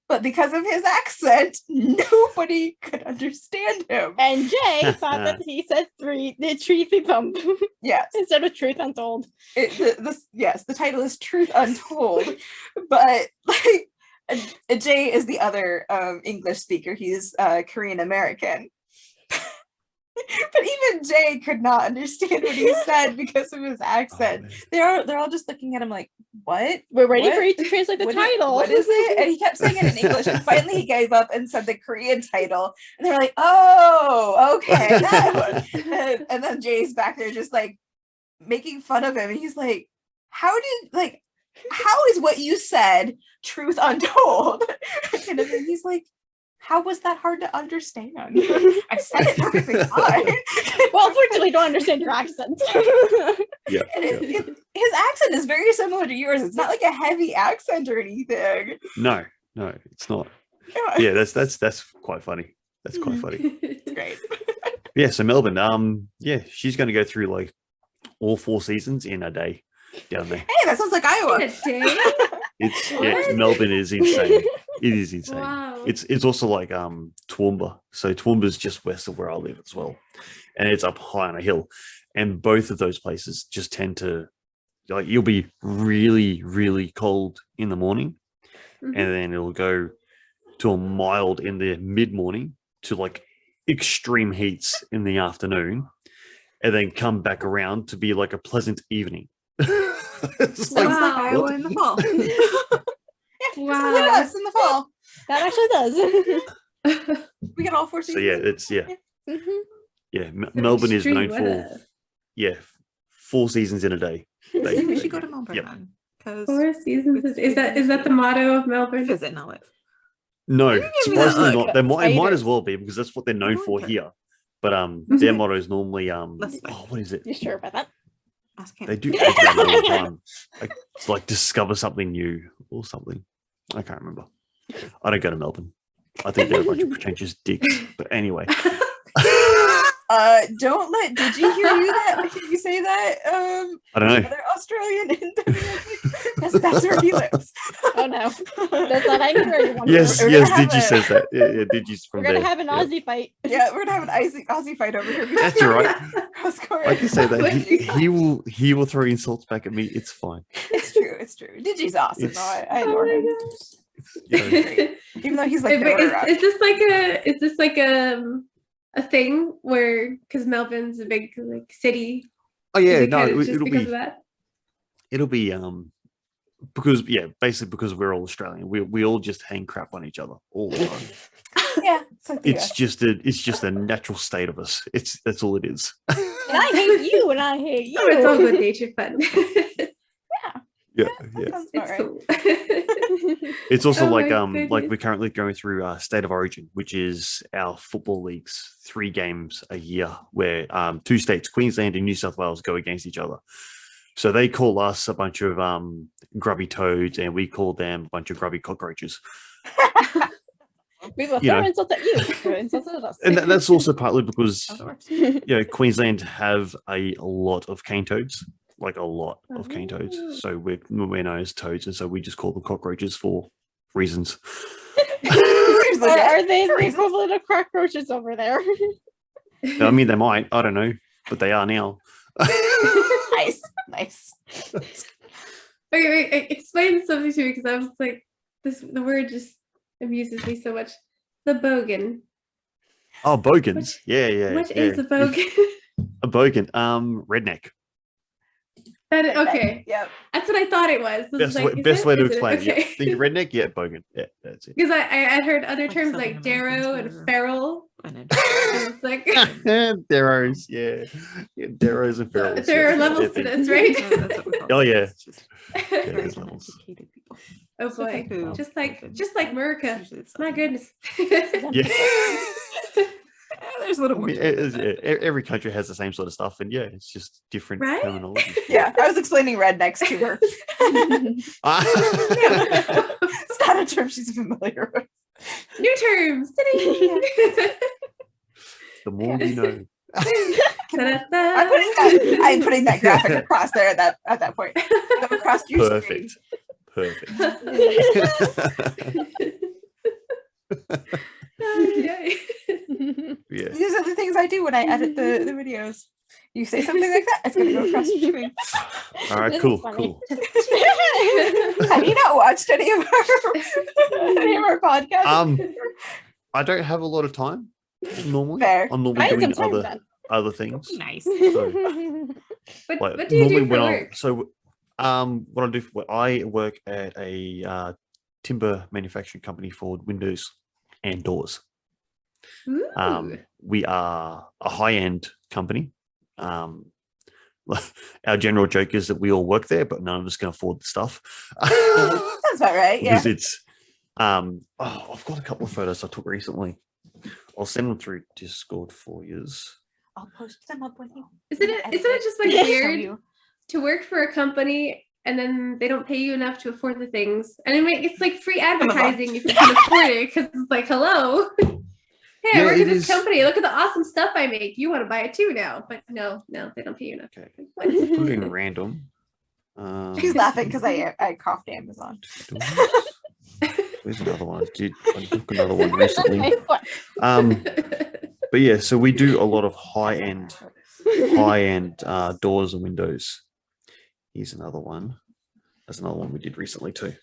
but because of his accent, nobody could understand him. And Jay thought that he said the treaty thumb. Yes, Instead of truth untold. The title is Truth Untold, but like Jay is the other English speaker. He's Korean American. But even Jay could not understand what he said because of his accent. They're all just looking at him like, what? We're waiting for you to translate the title. What is it? And he kept saying it in English, and finally he gave up and said the Korean title. And they were like, oh, okay, that one. And then Jay's back there just like making fun of him. And he's like, how is what you said truth untold? And then he's like, how was that hard to understand? I said it perfectly fine. Well, unfortunately, I don't understand your accent. Yeah. His accent is very similar to yours. It's not like a heavy accent or anything. No, it's not. Yeah, that's quite funny. That's quite funny. It's great. Yeah, so Melbourne, she's going to go through like all 4 seasons in a day. down there. Hey, that sounds like Iowa. In a day? It's Melbourne is insane. It is insane. Wow. It's also like Toowoomba. So Toowoomba's just west of where I live as well, and it's up high on a hill. And both of those places just tend to, like, you'll be really, really cold in the morning, Mhm. and then it'll go to a mild in the mid morning to like extreme heats in the afternoon, and then come back around to be like a pleasant evening. It's Sounds like Wow. Iowa what? in the fall. Yeah, Wow. sounds like us in the fall. That actually does. We get all 4 So seasons. Melbourne is known Extreme for 4 seasons in a day. Maybe we should go to Melbourne Yep. then. Because 4 seasons. Is that the motto of Melbourne? does it know it? No, You give me that surprisingly look. not. It might Spiders. as well be because that's what they're known for Okay. here. But their motto is normally Let's see. what is it? You sure about that? Ask him. They do that all the time. Like, it's like discover something new or something. I can't remember. I don't go to Melbourne. I think they're a bunch of pretentious dicks. But anyway. Don't let Digi hear you say that. I don't know. Another Australian in Demiurgic. That's where he lives. Oh no. That's not I hear anyone. Yes, We're gonna yes, have Digi a- says that. Yeah, Digi's from We're gonna there. have an Yeah. Aussie fight. Yeah, we're gonna have an Aussie fight over here. That's all right. Kroskor I can say that. and He will throw insults back at me. It's fine. It's true. It's true. Digi's awesome. It's- though. I Oh adore my him. gosh. You know, Great. Even though he's like Wait, the runner-up. is this like a thing where, because Melbourne's a big like city? oh is yeah, it no, kind of just it'll because be of that? it'll be because basically because we're all Australian, we all just hang crap on each other all the time. Yeah, it's like the It's just a natural state of us. That's all it is. And I hate you, and I hate you. Oh, it's all good natured fun. Yeah, that yeah. sounds about It's right. cool. It's also Oh like my like goodness. we're currently going through State of Origin, which is our football leagues, 3 games a year, where 2 states, Queensland and New South Wales, go against each other. So they call us a bunch of grubby toads, and we call them a bunch of grubby cockroaches. We will You throw know. insults at you. Throw insults at us. And that's also partly because That's how it works. Queensland have a lot of cane toads, like a lot of cane toads. Oh. So we're known as toads, and so we just call them cockroaches for reasons. Seriously, Or yeah. are they For the reasons. equivalent of cockroaches over there? I mean, they might. I don't know, but they are now. Nice. Okay, wait, explain something to me because I was like, the word just amuses me so much. The bogan. Oh, bogans. Yeah. What yeah. is a bogan? A bogan? Redneck. Okay, Yep. that's what I thought it was. This is Best way to Is it? explain it. Yeah. Okay. Think redneck? Yeah, bogan. Yeah, that's it. Because I had heard other Like terms Southern like darrow Americans and or- feral. And then- And it's like Darrows, yeah. Darrows and ferals. there yeah. are levels to Yeah, this, right? That's what we call Oh, it. yeah. It's just Yeah, very there's levels. uneducated people. Oh Just like boy, who? just like Usually Murica. it's My Southern. goodness. Yeah. There's a little I more. mean, to it than that. every country has the same sort of stuff, and it's just different Right? terminology. Yeah, I was explaining rednecks to her. Ah. It's not a term she's familiar with. New terms. The more we know. I'm putting that graphic across there at that point. Across your screen. Perfect. Yeah. These are the things I do when I edit the videos. You say something like that, it's gonna go across your screen. All right, This is cool, funny. cool. Have you not watched any of our podcasts? I don't have a lot of time normally. Fair. I'm normally Find doing some time then. other things. Nice. What do you do for work? What I do for I work at a timber manufacturing company for windows and doors. Ooh. We are a high-end company. Our general joke is that we all work there, but none of us can afford the stuff. That's about right. Yeah. Because it's I've got a couple of photos I took recently. I'll send them through Discord for you. I'll post them up when you. Isn't it just like weird to work for a company and then they don't pay you enough to afford the things? And it's like free advertising if you can afford it, because it's like, hello. Hey, I Yeah, work it at this is. company. Look at the awesome stuff I make. You want to buy it too now. But no, they don't pay you enough. Okay. What? Put it in random. She's laughing because I coughed Amazon. Where's another one? I booked another one recently. But yeah, so we do a lot of high-end doors and windows. Here's another one. That's another one we did recently too.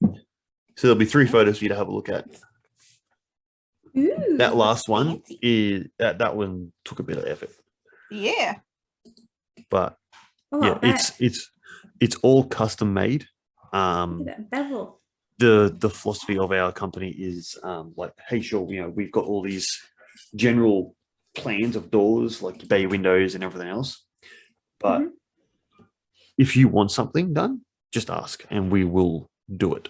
So there'll be 3 photos for you to have a look at. Ooh. That last one is that one took a bit of effort. Yeah. But Oh, yeah, it's all custom made. Look at that bevel. The philosophy of our company is like, hey, sure, you know, we've got all these general plans of doors, like bay windows and everything else. But if you want something done, just ask and we will do it.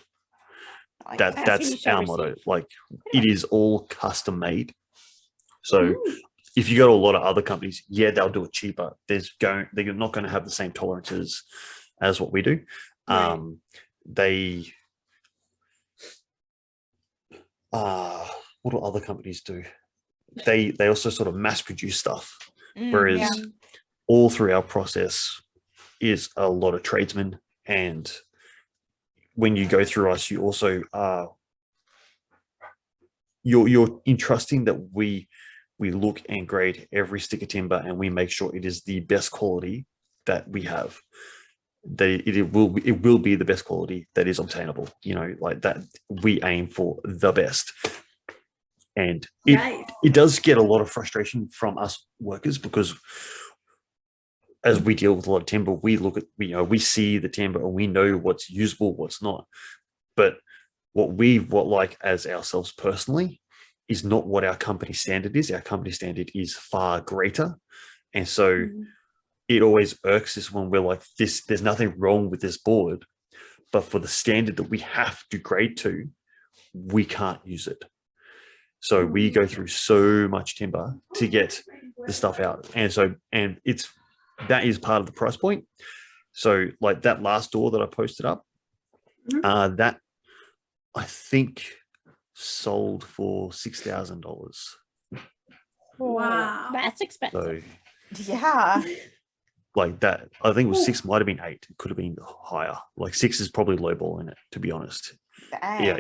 That's our motto. Like, it is all custom made. So if you go to a lot of other companies, yeah, they'll do it cheaper. They're not going to have the same tolerances as what we do. Right. What do other companies do? They also sort of mass produce stuff, whereas all through our process is a lot of tradesmen. And when you go through us, you also you're entrusting that we look and grade every stick of timber and we make sure it is the best quality that we have. That it will be the best quality that is obtainable. You know, like that we aim for the best. And it does get a lot of frustration from us workers, because as we deal with a lot of timber, we look at, we see the timber and we know what's usable, what's not. But what like as ourselves personally is not what our company standard is. Our company standard is far greater. And so it always irks us when we're like, there's nothing wrong with this board, but for the standard that we have to grade to, we can't use it. So we go through so much timber to get the stuff out. And that is part of the price point. So like that last door that I posted up, that I think sold for $6,000. Wow. That's expensive. So Yeah. like that, I think it was 6, might have been 8. It could have been higher. Like 6 is probably lowballing it, to be honest. Dang. Yeah,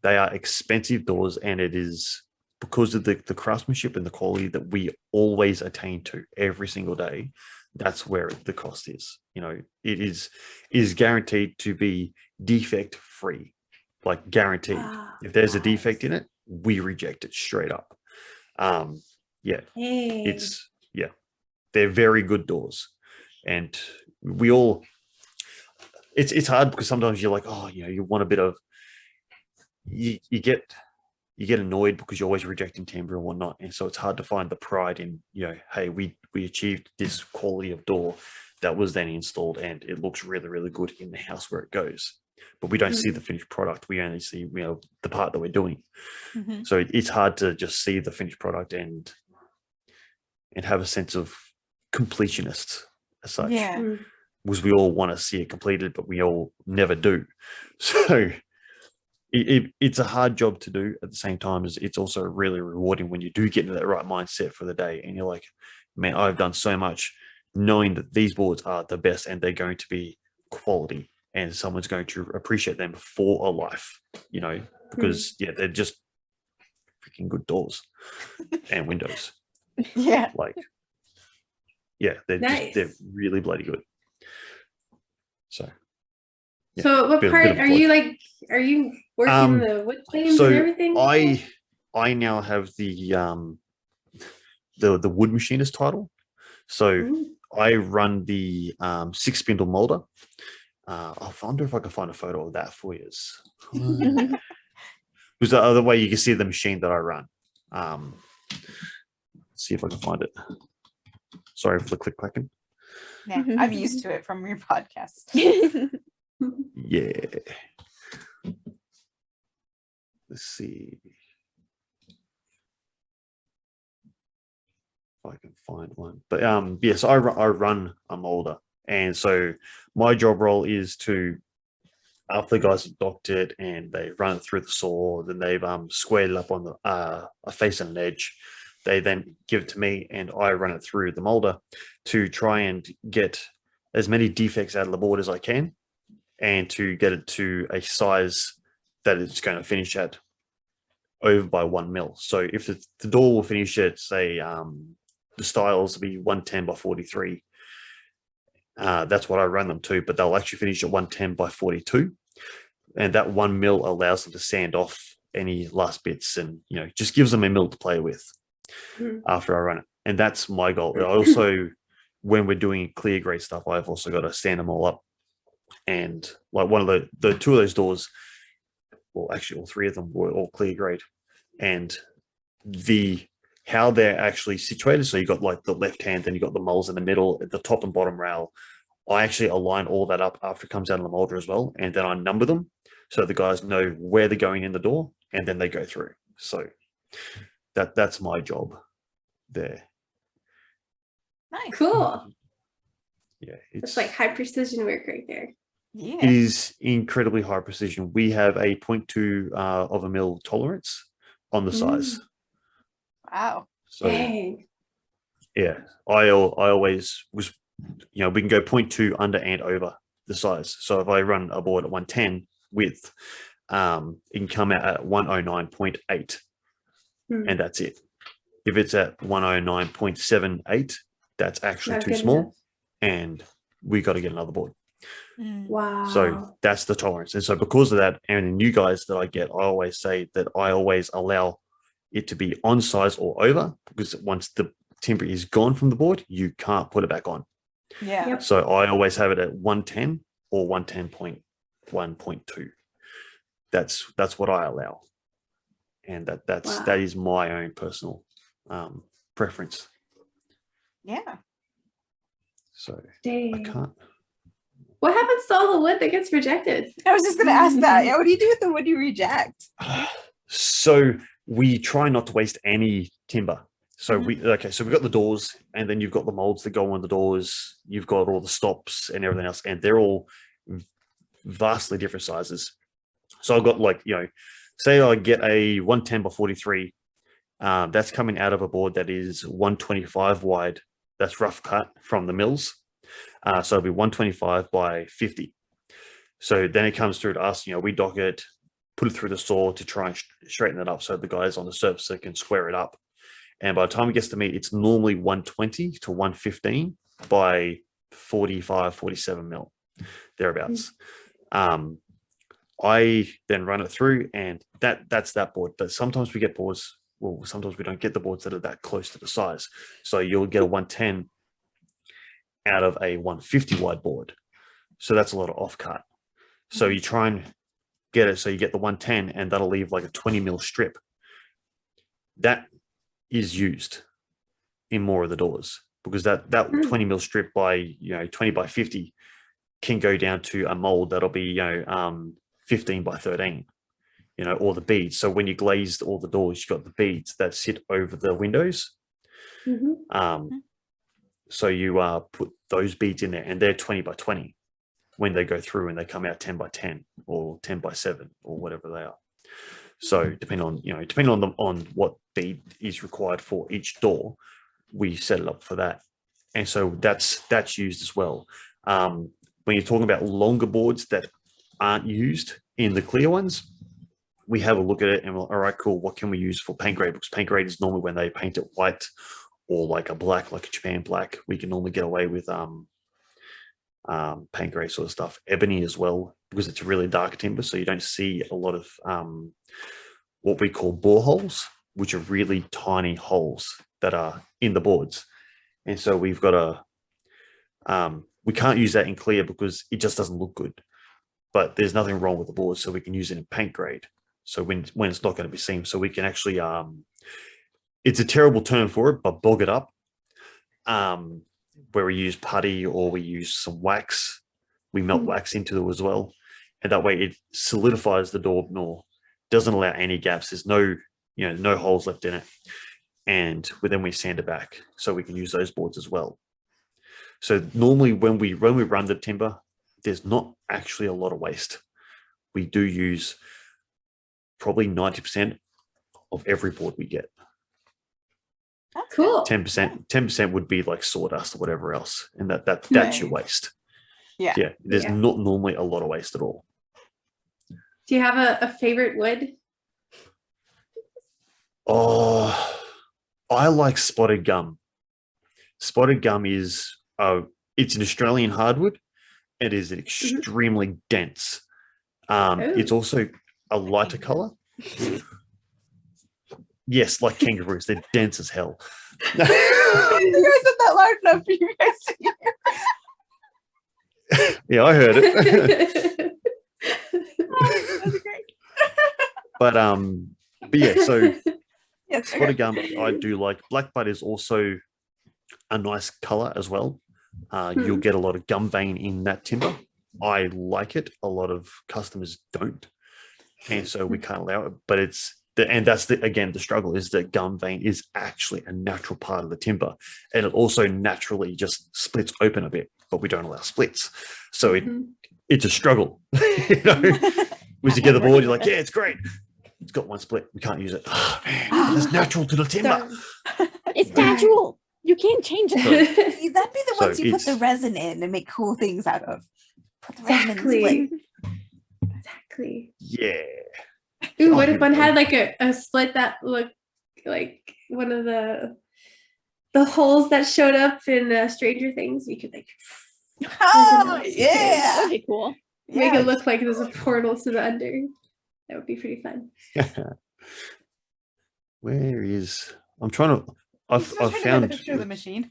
they are expensive doors, and it is because of the craftsmanship and the quality that we always attain to every single day. That's where the cost is. You know, it is guaranteed to be defect free, like guaranteed. Wow. If there's a defect in it, we reject it straight up. They're very good doors, and it's hard because sometimes you're like, oh, you want a bit of, you get annoyed because you're always rejecting timber and whatnot, and so it's hard to find the pride in, hey, we achieved this quality of door that was then installed and it looks really, really good in the house where it goes, but we don't see the finished product. We only see the part that we're doing. So it's hard to just see the finished product and have a sense of completionist as such, because we all want to see it completed, but we all never do. So it's a hard job to do. At the same time, as it's also really rewarding when you do get into that right mindset for the day, and you're like, man, I've done so much knowing that these boards are the best and they're going to be quality and someone's going to appreciate them for a life, because they're just freaking good doors and windows. They're Nice. they're really bloody good. So so what part are you working the wood claims and everything? I now have the wood machinist title. So I run the 6 spindle molder. I wonder if I can find a photo of that for you. Because the other way you can see the machine that I run. See if I can find it. Sorry for the click clacking. Yeah, I'm used to it from your podcast. Yeah. Let's see if I can find one. But yes, I run a molder, and so my job role is to, after the guys have docked it and they run it through the saw, then they've squared it up on the a face and an edge. They then give it to me and I run it through the molder to try and get as many defects out of the board as I can, and to get it to a size that it's going to finish at over by 1 mil. So if the door will finish at, say, the styles will be 110 by 43, that's what I run them to, but they'll actually finish at 110 by 42. And that 1 mil allows them to sand off any last bits and, just gives them a mil to play with after I run it. And that's my goal. I also, when we're doing clear grade stuff, I've also got to stand them all up. And like one of the two of those doors, well, actually all three of them were all clear grade. And how they're actually situated, so you got like the left hand, then you got the molds in the middle, at the top and bottom rail. I actually align all that up after it comes out of the molder as well, and then I number them so the guys know where they're going in the door, and then they go through. So that's my job there. Nice. Cool. Yeah, It's like high precision work right there. Yeah. It is incredibly high precision. We have a 0.2 of a mil tolerance on the size. Wow. So Dang. yeah, I always was, we can go 0.2 under and over the size. So if I run a board at 110 width, it can come out at 109.8, and that's it. If it's at 109.78, that's actually Not too good small, enough. and we got to get another board. Wow. So that's the tolerance. And so because of that, and the new guys that I get, I always say that I always allow it to be on size or over, because once the timber is gone from the board, you can't put it back on. Yeah. Yep. So I always have it at 110 or 110.1.2. That's what I allow. And that is my own personal preference. Yeah. So Dang. I can't. What happens to all the wood that gets rejected? I was just gonna ask that. Yeah, what do you do with the wood you reject? So we try not to waste any timber. So we've got the doors, and then you've got the molds that go on the doors. You've got all the stops and everything else, and they're all vastly different sizes. So I've got say I get a 110 by 43. That's coming out of a board that is 125 wide. That's rough cut from the mills. So it'll be 125 by 50. So then it comes through to us, we dock it, put it through the saw to try and straighten it up so the guys on the surface can square it up. And by the time it gets to me, it's normally 120 to 115 by 45, 47 mil, thereabouts. I then run it through, and that's that board. But sometimes we get boards, well, sometimes we don't get the boards that are that close to the size. So you'll get a 110 out of a 150 wide board. So that's a lot of offcut. So you try and get it so you get the 110, and that'll leave like a 20 mil strip. That is used in more of the doors, because that 20 mil strip by 20 by 50 can go down to a mold that'll be 15 by 13, or the beads. So when you glazed all the doors, you've got the beads that sit over the windows. So you put those beads in there, and they're 20 by 20 when they go through, and they come out 10 by 10 or 10 by 7 or whatever they are. So depending on what bead is required for each door, we set it up for that. And so that's used as well. When you're talking about longer boards that aren't used in the clear ones, we have a look at it and we're all right, cool, what can we use for paint grade? Because paint grade is normally when they paint it white or like a black, like a Japan black. We can normally get away with paint grade sort of stuff. Ebony as well, because it's a really dark timber, so you don't see a lot of what we call bore holes, which are really tiny holes that are in the boards. And so we've got we can't use that in clear because it just doesn't look good. But there's nothing wrong with the board, so we can use it in paint grade. So when it's not going to be seen, so we can actually it's a terrible term for it, but bog it up, where we use putty or we use some wax. We melt wax into it as well, and that way it solidifies the door more, doesn't allow any gaps. There's no no holes left in it, and then we sand it back so we can use those boards as well. So normally when we run the timber, there's not actually a lot of waste. We do use probably 90% of every board we get. Cool. 10% would be like sawdust or whatever else, and that's your waste. Yeah. Yeah, there's Yeah. not normally a lot of waste at all. Do you have a favorite wood? Oh, I like spotted gum. Spotted gum is it's an Australian hardwood. It is extremely dense. It's also a lighter color. Yes, like kangaroos. They're dense as hell. You guys said that loud enough for you guys to hear. Yeah, I heard it. That's great. But yeah, so Yes, spotted gum I do like. Blackbud is also a nice color as well. You'll get a lot of gum vein in that timber. I like it. A lot of customers don't, and so we can't allow it. But that's again the struggle is that gum vein is actually a natural part of the timber, and it also naturally just splits open a bit. But we don't allow splits, so it's a struggle. You know, once you get the board, you're like, yeah, it's great. It's got one split. We can't use it. Oh, man, that's natural to the timber. It's natural. You can't change it. See, that'd be the So ones you put the it's- resin in and make cool things out of. Put the resin in the split. Exactly. Yeah. Ooh, Oh, what if here one we go. had like a split that looked like one of the holes that showed up in Stranger Things? We could like Oh, That yeah. would be cool. make it look like there's a portal to the under. That would be pretty fun. Where is? I'm trying to. I've found a found. picture of the machine.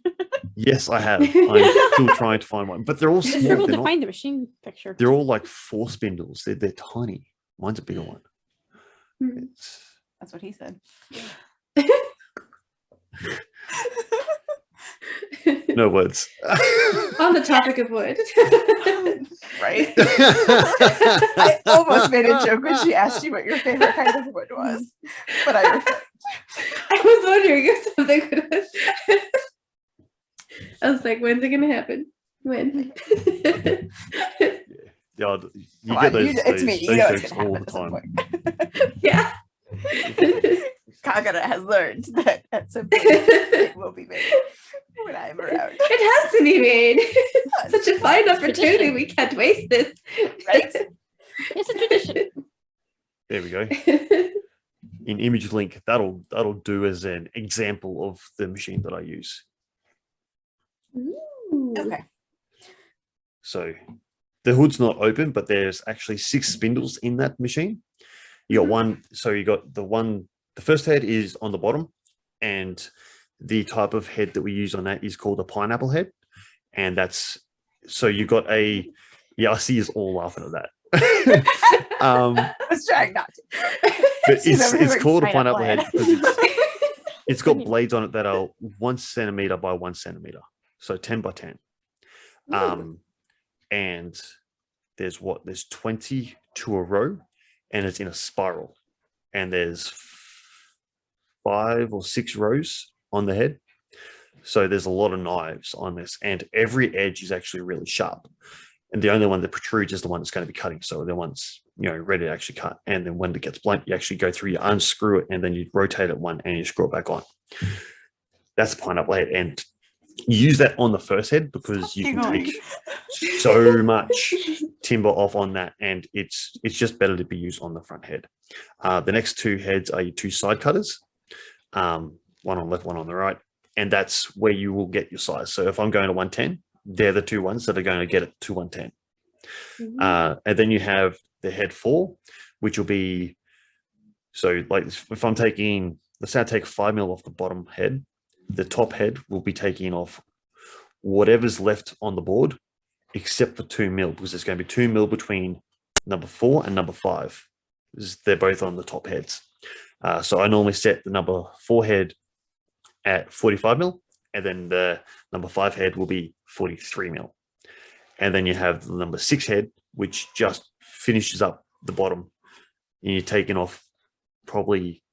Yes, I have. I'm still trying to find one, but they're all I small. struggled They're, to find the machine picture. they're all like 4 spindles. They're tiny. Mine's a bigger one. It's, That's what he said. no words. On the topic of wood. Right? I almost made a joke when she asked you what your favorite kind of wood was, but I refrained. I was wondering if something could have. I was like, when's it gonna happen? When? Yeah, you Come get on, those, it's me. You those know it's jokes gonna all happen the at some time. point. Yeah. Kagura has learned that at some point it will be made when I'm around. It has to be made. Such a fine opportunity. Tradition. We can't waste this. Right? It's a tradition. There we go. In image link, that'll do as an example of the machine that I use. Ooh. Okay. So the hood's not open, but there's actually 6 spindles in that machine. You got one, so you got the first head is on the bottom, and the type of head that we use on that is called a pineapple head. And that's, so you got I see us all laughing at that. I was trying not to. But She's over here it's like, called a pineapple pineapple head head. because it's got blades on it that are 1 centimeter by 1 centimeter. So 10 by 10. And there's 20 to a row, and it's in a spiral, and there's 5 or 6 rows on the head. So there's a lot of knives on this, and every edge is actually really sharp. And the only one that protrudes is the one that's going to be cutting. So the one's, ready to actually cut. And then when it gets blunt, you actually go through, you unscrew it, and then you rotate it one and you screw it back on. That's a pineapple head. And you use that on the first head because you can take so much timber off on that, and it's just better to be used on the front head. The next 2 heads are your 2 side cutters, one on the left, one on the right, and that's where you will get your size. So if I'm going to 110, they're the 2 ones that are going to get it to 110. And then you have the head 4, which will be, so like if I'm taking, let's say I take 5 mil off the bottom head, the top head will be taking off whatever's left on the board, except for 2 mil, because there's going to be 2 mil between number 4 and number 5. They're both on the top heads. So I normally set the number 4 head at 45 mil, and then the number 5 head will be 43 mil. And then you have the number 6 head, which just finishes up the bottom, and you're taking off probably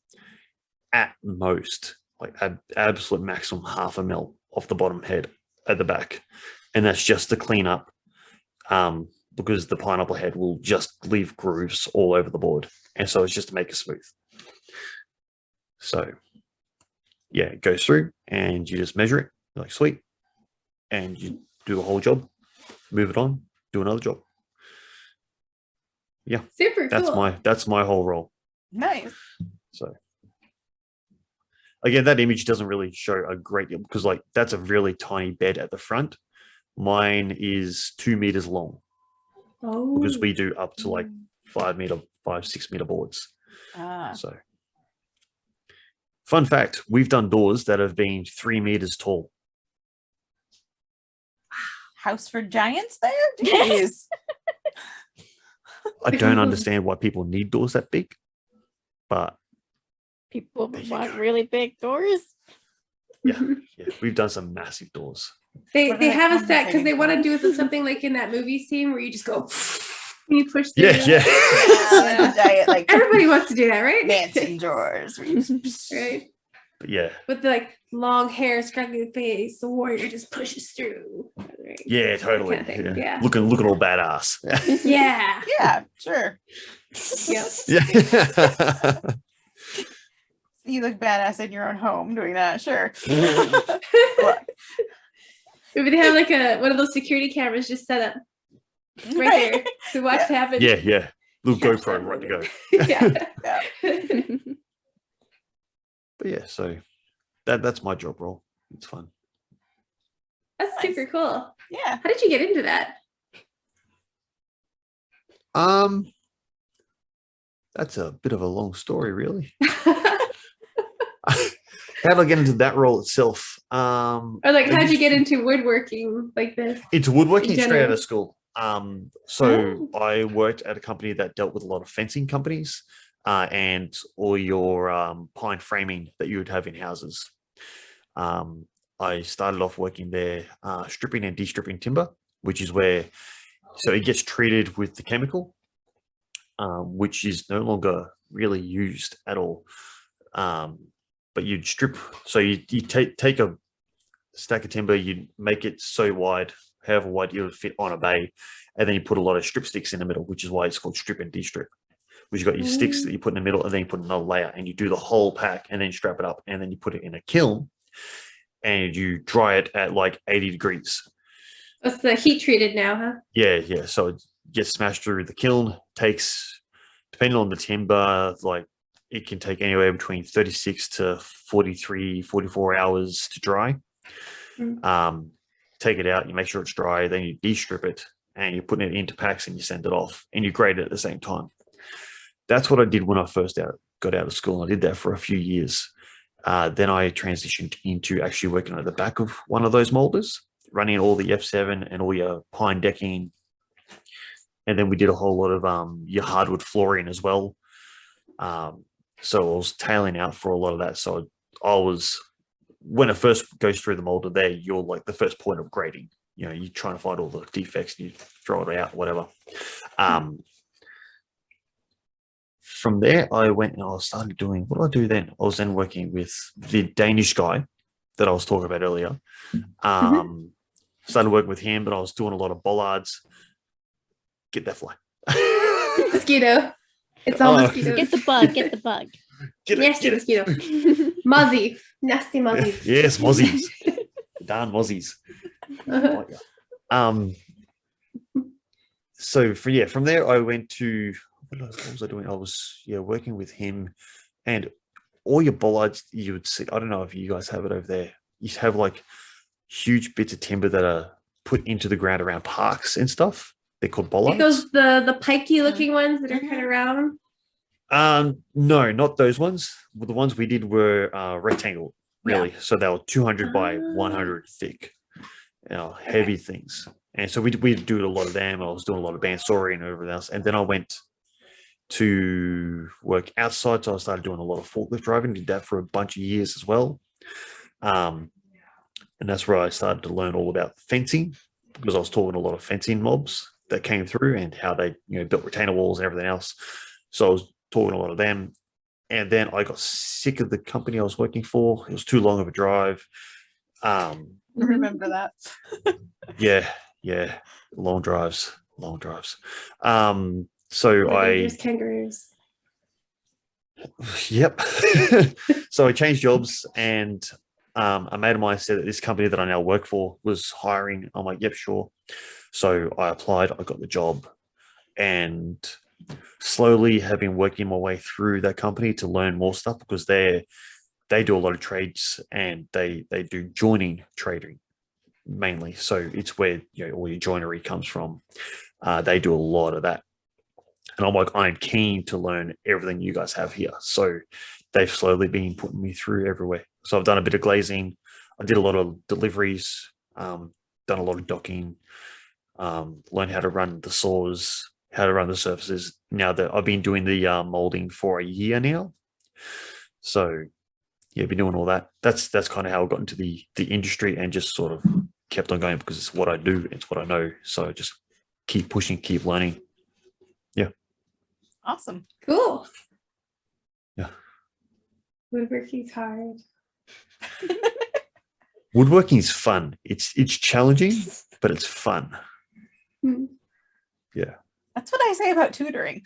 at most, like absolute maximum, 0.5 mil off the bottom head at the back. And that's just to clean up, because the pineapple head will just leave grooves all over the board. And so it's just to make it smooth. So yeah, it goes through and you just measure it. You're like, sweet. And you do the whole job, move it on, do another job. Super That's cool. my whole role. Nice. So again, that image doesn't really show a great deal because like that's a really tiny bed at the front. Mine is 2 meters long Oh. because we do up to like 6 meter boards. So fun fact, we've done doors that have been 3 meters tall. House for giants there? Jeez. I don't understand why people need doors that big, but People There you want go. really big doors. yeah, we've done some massive doors. They What are they they have a set because compensating they want for? to do something like in that movie scene where you just go and you push through. Yeah, it. yeah. Like a giant, like Everybody wants to do that, right? Nancy drawers. where you just- Right. But yeah, With the like long hair, scraggly face, the warrior just pushes through. Right. yeah, totally. Kind of thing, yeah. Looking all badass. Yeah. Yeah, sure. Yep. Yeah. You look badass in your own home doing that, sure. Maybe they have like one of those security cameras just set up right there to watch it happen. yeah. Little Catch GoPro that right to moment. go. Yeah. But yeah, so that's my job role. It's fun. That's Nice. super cool. Yeah. How did you get into that? That's a bit of a long story, really. How did I get into that role itself? Or like, how'd you get into woodworking like this? into woodworking in straight out general? of school? So Oh. I worked at a company that dealt with a lot of fencing companies and all your pine framing that you would have in houses. I started off working there, stripping and de-stripping timber, which is where, so it gets treated with the chemical, which is no longer really used at all. But you'd strip, so you take a stack of timber, you make it so wide, however wide you would fit on a bay, and then you put a lot of strip sticks in the middle, which is why it's called strip and de-strip. Which you got your sticks that you put in the middle, and then you put another layer, and you do the whole pack, and then strap it up, and then you put it in a kiln, and you dry it at like 80 degrees. What's the heat treated now, huh? Yeah. So it gets smashed through the kiln, takes, depending on the timber, like it can take anywhere between 36 to 43, 44 hours to dry. Take it out, you make sure it's dry, then you de-strip it, and you're putting it into packs, and you send it off, and you grade it at the same time. That's what I did when I first got out of school. I did that for a few years. Then I transitioned into actually working at the back of one of those molders, running all the F7 and all your pine decking. And then we did a whole lot of your hardwood flooring as well. So I was tailing out for a lot of that. So I was, when it first goes through the molder there, you're like the first point of grading. You know, you're trying to find all the defects, and you throw it out, whatever. From there, I went and I started doing, what did I do then? I was then working with the Danish guy that I was talking about earlier. Started working with him, but I was doing a lot of bollards. Get that fly. Mosquito. It's all Oh. mosquitoes. Get the bug. Get the bug. Get it, Nasty get it. mosquito. Muzzy. Nasty muzzy. Yes, mozzies. Darn mozzies. Uh-huh. So from there I went to, what was I doing? I was working with him, and all your bollards you would see. I don't know if you guys have it over there. You have like huge bits of timber that are put into the ground around parks and stuff. They're called bollards. Like those the pikey looking ones that are kind of round. No, not those ones. Well, the ones we did were rectangle, really. So they were 200 by 100 thick, heavy things. And so we do a lot of them. I was doing a lot of bandsawing and everything else. And then I went to work outside. So I started doing a lot of forklift driving. Did that for a bunch of years as well. And that's where I started to learn all about fencing, because I was talking to a lot of fencing mobs that came through and how they built retainer walls and everything else. So I was talking to a lot of them. And then I got sick of the company I was working for. It was too long of a drive. Remember that. Yeah. Long drives. So Dangerous kangaroos. Yep. So I changed jobs, and a mate of mine said that this company that I now work for was hiring. I'm like, yep, sure. So I applied, I got the job, and slowly have been working my way through that company to learn more stuff, because they do a lot of trades, and they do joining trading mainly. So it's where all your joinery comes from. They do a lot of that. And I'm like, I'm keen to learn everything you guys have here. So they've slowly been putting me through everywhere. So I've done a bit of glazing. I did a lot of deliveries, done a lot of docking, learned how to run the saws, how to run the surfaces. Now that I've been doing the molding for a year now. So yeah, been doing all that. That's kind of how I got into the industry, and just sort of kept on going, because it's what I do, it's what I know. So just keep pushing, keep learning. Yeah. Awesome. Cool. Yeah. Woodworking's hard. Woodworking is fun. It's challenging, but it's fun. Hmm. Yeah. That's what I say about tutoring.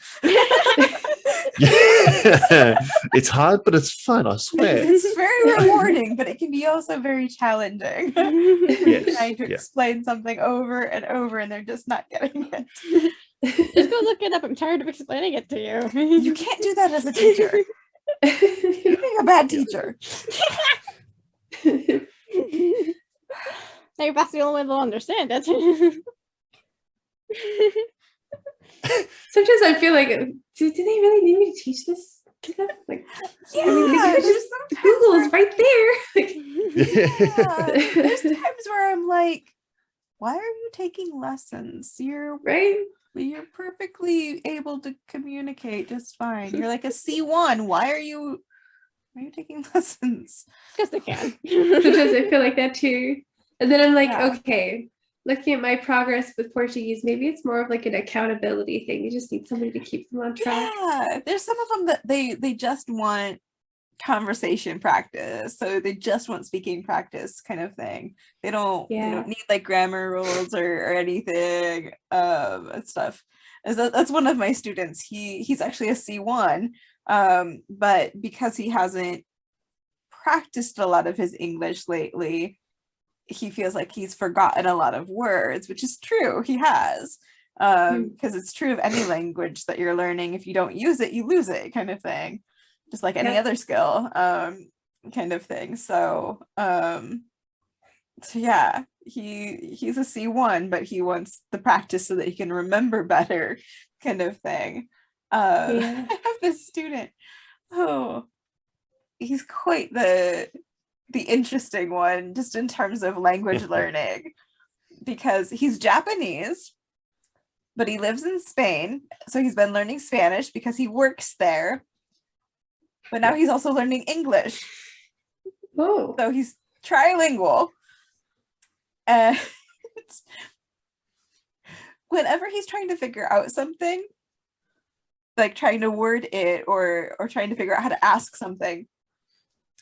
It's hard, but it's fun, I swear. It's very rewarding, but it can be also very challenging. Yes, Trying to yeah. explain something over and over, and they're just not getting it. Just go look it up. I'm tired of explaining it to you. You can't do that as a teacher. You're being a bad teacher. Maybe that's the only way they'll understand it. Sometimes I feel like, do they really need me to teach this to them? Like, Yeah, I mean, they could there's just sometimes Google where- is right there. Like, Yeah, there's times where I'm like, why are you taking lessons? right? You're perfectly able to communicate just fine. You're like a C1. Why are you taking lessons? Because they can. Sometimes I feel like that too. And then I'm like, Yeah. okay, looking at my progress with Portuguese, maybe it's more of like an accountability thing. You just need somebody to keep them on track. Yeah, there's some of them that they just want conversation practice, so they just want speaking practice kind of thing. They don't need like grammar rules or anything and stuff. That's one of my students. He's actually a C1, but because he hasn't practiced a lot of his English lately, he feels like he's forgotten a lot of words, which is true. He has, because it's true of any language that you're learning. If you don't use it, you lose it, kind of thing, just like any other skill, kind of thing. So yeah, he's a C1, but he wants the practice so that he can remember better, kind of thing. I have this student. Oh, he's quite the interesting one, just in terms of language learning, because he's Japanese, but he lives in Spain. So he's been learning Spanish because he works there. But now he's also learning English. Oh. So he's trilingual. And whenever he's trying to figure out something, like trying to word it or trying to figure out how to ask something,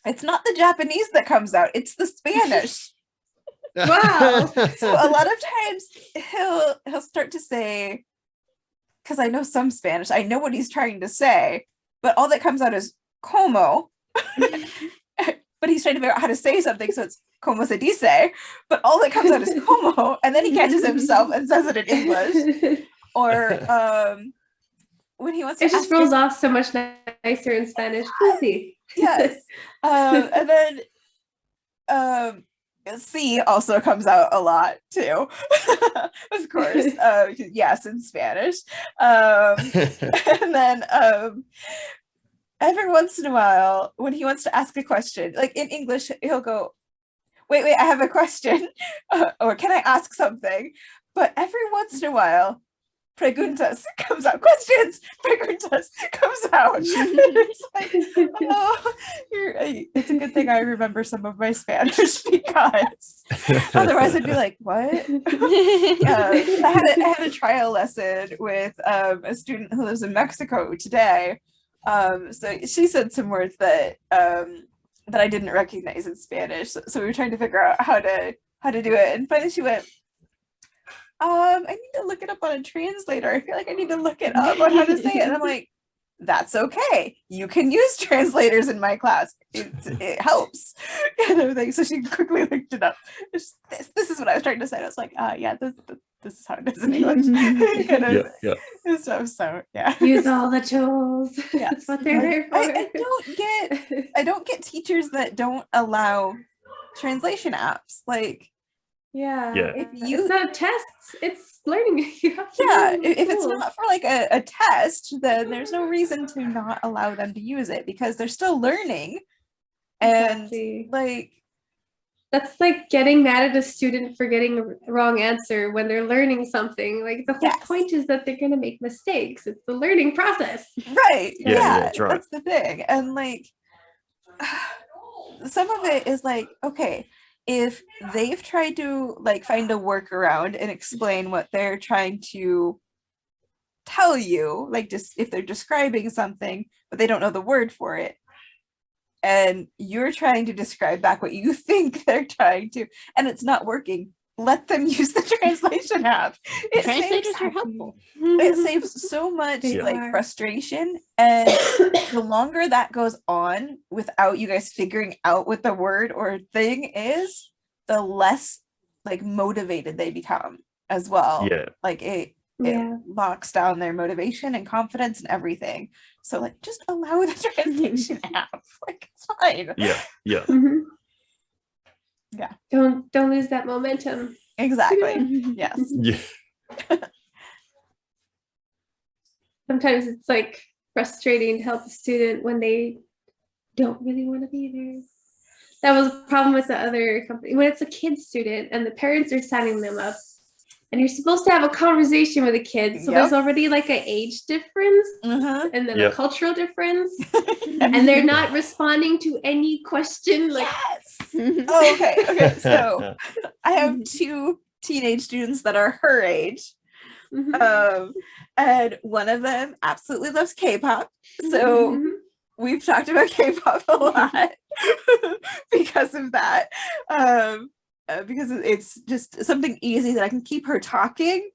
it's not the Japanese that comes out, it's the Spanish. Wow. So a lot of times he'll start to say, because I know some Spanish, I know what he's trying to say, but all that comes out is como. But he's trying to figure out how to say something, so it's como se dice, but all that comes out is como, and then he catches himself and says it in English. Or when he wants to it just rolls off so much nicer in Spanish. Easy. Yes. And then C also comes out a lot too. Of course. Yes, in Spanish. And then every once in a while, when he wants to ask a question, like in English, he'll go, wait, I have a question. Or can I ask something? But every once in a while, preguntas comes out. Questions, preguntas comes out. It's like, oh, it's a good thing I remember some of my Spanish, because otherwise I'd be like, what? I had a trial lesson with a student who lives in Mexico today. So she said some words that I didn't recognize in Spanish. So we were trying to figure out how to do it, and finally she went, I need to look it up on a translator. I feel like I need to look it up on how to say it. And I'm like, that's okay. You can use translators in my class. It helps. And everything. So she quickly looked it up. This is what I was trying to say. I was like, yeah, this this is how it does in English. kind of stuff. So yeah. Use all the tools. Yes. That's what they're there for. I don't get teachers that don't allow translation apps. Like, Yeah. if you, it's not tests, it's learning. You have to yeah, learn the if it's tools. not for like a test, then there's no reason to not allow them to use it because they're still learning. And Exactly. like, that's like getting mad at a student for getting a wrong answer when they're learning something. Like the whole Yes. point is that they're going to make mistakes. It's the learning process. right, Yeah, that's right. that's the thing. And like, some of it is like, okay, if they've tried to like find a workaround and explain what they're trying to tell you, like just if they're describing something but they don't know the word for it, and you're trying to describe back what you think they're trying to, and it's not working, let them use the translation app. Translators are helpful. It saves so much They like are. frustration, and the longer that goes on without you guys figuring out what the word or thing is, the less like motivated they become as well. Yeah. Like it Yeah. locks down their motivation and confidence and everything. So like just allow the translation app. Like it's fine. Yeah. Mhm. Yeah. Don't lose that momentum. Exactly. Yes. Yeah. Sometimes it's like frustrating to help a student when they don't really want to be there. That was a problem with the other company. When it's a kid student and the parents are signing them up, and you're supposed to have a conversation with a kid, so there's already like an age difference Uh-huh. and then Yep. a cultural difference, and they're not responding to any question. Like, Yes. Oh, okay. So I have two teenage students that are her age. mhm. And one of them absolutely loves K-pop. So Mhm. we've talked about K-pop a lot because of that. Because it's just something easy that I can keep her talking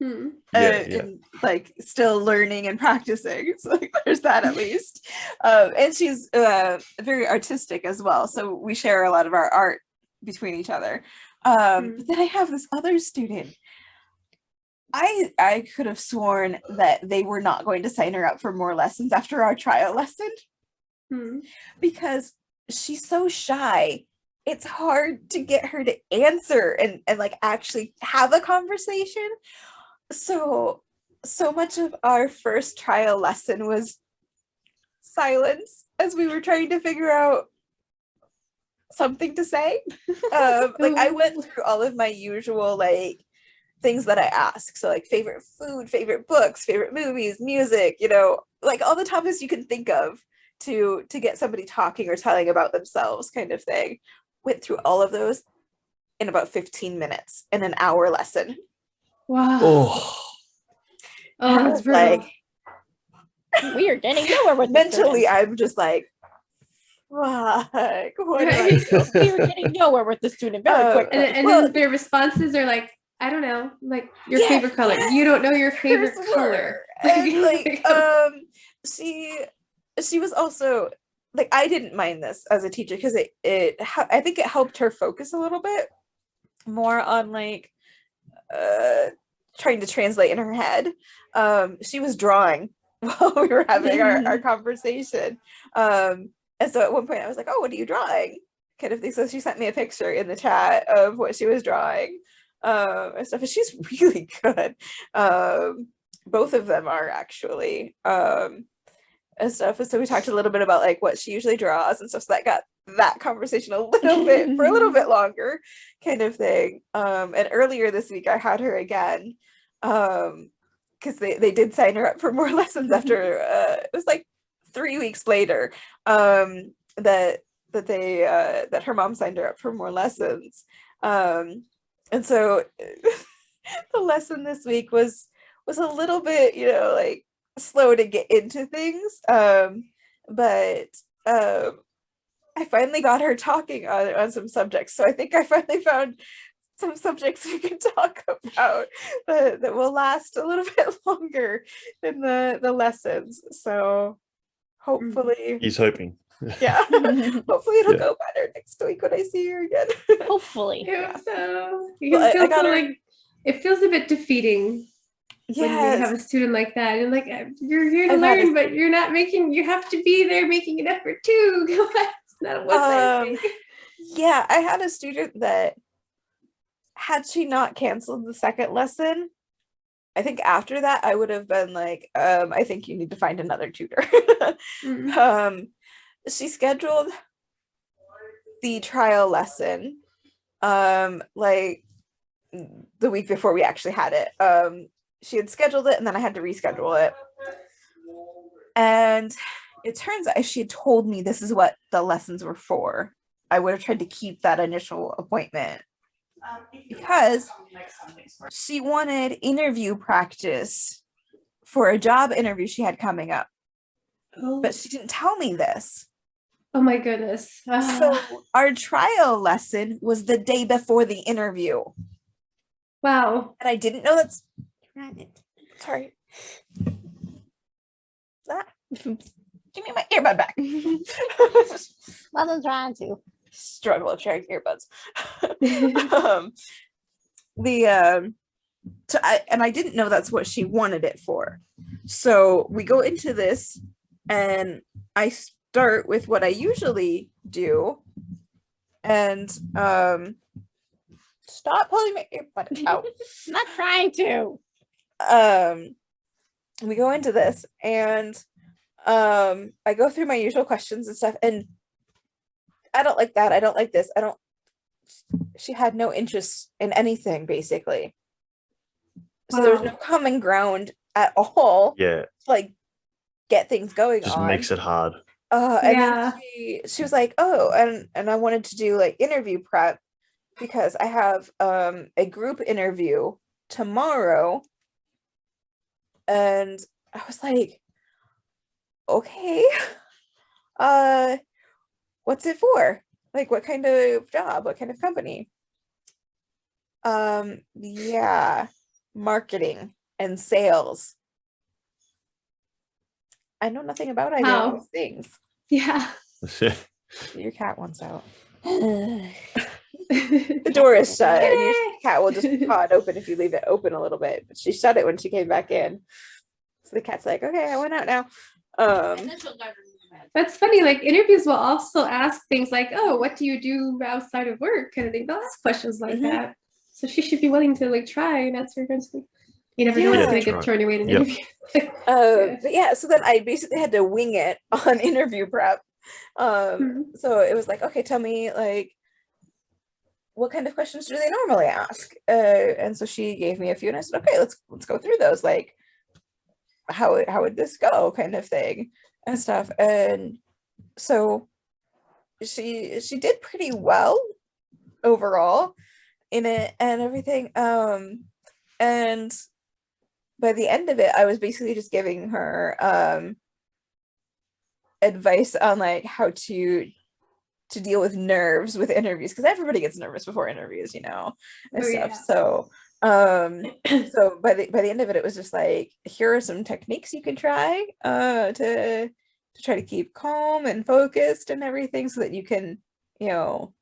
Mhm. and like still learning and practicing. So like, there's that at least. And she's very artistic as well. So we share a lot of our art between each other. But then I have this other student. I could have sworn that they were not going to sign her up for more lessons after our trial lesson Mhm. because she's so shy. It's hard to get her to answer and like actually have a conversation. So much of our first trial lesson was silence as we were trying to figure out something to say. Like I went through all of my usual like things that I ask. So like favorite food, favorite books, favorite movies, music, you know, like all the topics you can think of to get somebody talking or telling about themselves kind of thing. Went through all of those in about 15 minutes in an hour lesson. Wow. Oh. Oh, that's brutal. Like We are getting nowhere with mentally, the I'm just like, fuck, what do I Right. do? we are getting nowhere with the student very quickly. And Well- then their responses are like, I don't know, like your Yes, favorite color. yes. You don't know your favorite Hers color. were. And like she was also like, I didn't mind this as a teacher because I think it helped her focus a little bit more on like trying to translate in her head. She was drawing while we were having our conversation. And so at one point I was like, oh, what are you drawing? Kind of thing. So she sent me a picture in the chat of what she was drawing and stuff. And she's really good. Both of them are actually and stuff. And so we talked a little bit about like what she usually draws and stuff. So that got that conversation a little bit for a little bit longer kind of thing. And earlier this week I had her again because they did sign her up for more lessons after it was like 3 weeks later that her mom signed her up for more lessons. And so the lesson this week was a little bit, you know, like slow to get into things. But I finally got her talking on some subjects. So I think I finally found some subjects we can talk about that will last a little bit longer in the lessons. So hopefully, He's hoping. yeah, hopefully it'll Yeah. go better next week when I see her again. Hopefully. I hope so. Well, I You feel got so her- like it feels a bit defeating when you have a student like that. And like, you're here to learn, but you're not making, you have to be there making an effort too. It's not a one-sided thing. Yeah, I had a student that, had she not canceled the second lesson, I think after that I would have been like, I think you need to find another tutor. She scheduled the trial lesson like the week before we actually had it. She had scheduled it and then I had to reschedule it. And it turns out if she had told me this is what the lessons were for, I would have tried to keep that initial appointment, because she wanted interview practice for a job interview she had coming up. But she didn't tell me this. Oh my goodness. So our trial lesson was the day before the interview. Wow. And I didn't know that's sorry. That give me my earbud back. Wasn't trying to. Struggle of sharing earbuds. So I didn't know that's what she wanted it for. So we go into this and I start with what I usually do, and stop pulling my earbud out. I'm not trying to. We go into this and I go through my usual questions and stuff, and I don't like that, I don't like this, she had no interest in anything basically. So there's no common ground at all. Yeah. To, like, get things going Just on. makes it hard. And then she was like, oh, and I wanted to do like interview prep because I have a group interview tomorrow. And I was like, okay, what's it for? Like, what kind of job? What kind of company? Yeah, marketing and sales. I know nothing about either of those things. Yeah. Your cat wants out. The door is shut and your cat will just pod open if you leave it open a little bit. But she shut it when she came back in. So the cat's like, okay, I went out now. That's funny. Like, interviews will also ask things like, oh, what do you do outside of work? Kind of thing. They'll ask questions like that. So she should be willing to like try and answer eventually. You never know what's going to get turned away in an interview. But yeah, so then I basically had to wing it on interview prep. So it was like, okay, tell me, like, what kind of questions do they normally ask? And so she gave me a few and I said, okay, let's go through those. Like, how would this go, kind of thing and stuff. And so she did pretty well overall in it and everything. And by the end of it, I was basically just giving her advice on like how to deal with nerves with interviews, because everybody gets nervous before interviews, you know, and stuff. Yeah. So so by the end of it, it was just like, here are some techniques you can try to try to keep calm and focused and everything, so that you can, you know,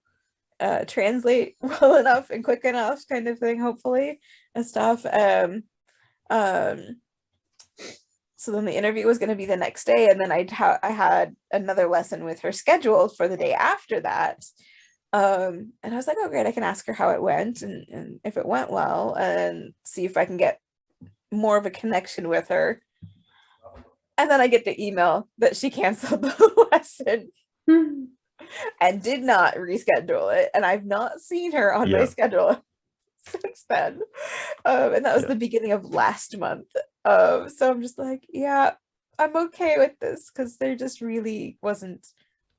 translate well enough and quick enough, kind of thing, hopefully, and stuff. So then the interview was going to be the next day, and then I had another lesson with her scheduled for the day after that. And I was like, oh great, I can ask her how it went and if it went well, and see if I can get more of a connection with her. And then I get the email that she canceled the lesson and did not reschedule it, and I've not seen her on my schedule since then. And that was the beginning of last month. So I'm just like, yeah, I'm okay with this, because there just really wasn't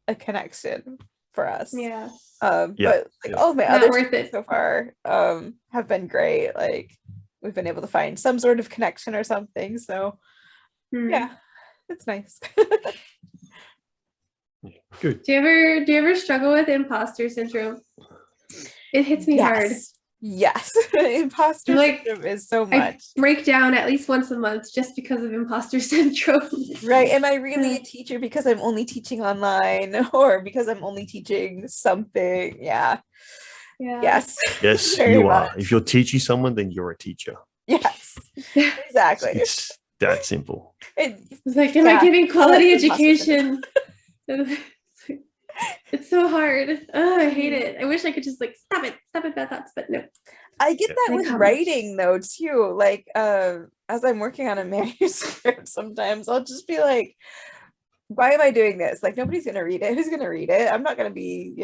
a connection for us. But like all of my other students so far have been great. Like, we've been able to find some sort of connection or something. So yeah, it's nice. Good. Do you ever struggle with imposter syndrome? It hits me hard. Yes. Imposter syndrome is so much. I break down at least once a month just because of imposter syndrome. Right. Am I really a teacher because I'm only teaching online, or because I'm only teaching something? Yeah. Yeah. Yes. Yes, Very you are. much. If you're teaching someone, then you're a teacher. Yes. Exactly. It's that simple. It's like, am I Yeah. giving quality Imposter education? It's so hard. Oh, I hate it. I wish I could just like stop it, bad thoughts, but no. I get Yeah. that They with come. writing though too. Like as I'm working on a manuscript, sometimes I'll just be like, why am I doing this? Like nobody's gonna read it. Who's gonna read it? I'm not gonna be,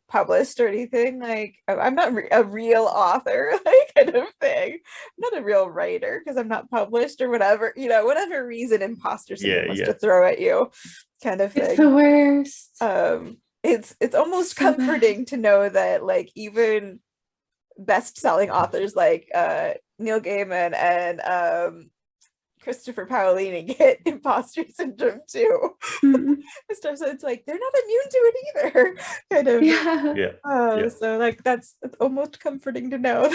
published or anything. Like I'm not a real author, like kind of thing. I'm not a real writer because I'm not published or whatever. Whatever reason imposter syndrome wants to throw at you, kind of thing. It's the worst. It's almost So bad. comforting to know that like even best-selling authors like Neil Gaiman and Christopher Paolini get imposter syndrome too. Mhm. And stuff. So it's like they're not immune to it either. Kind of. Yeah. Yeah. Yeah. So like it's almost comforting to know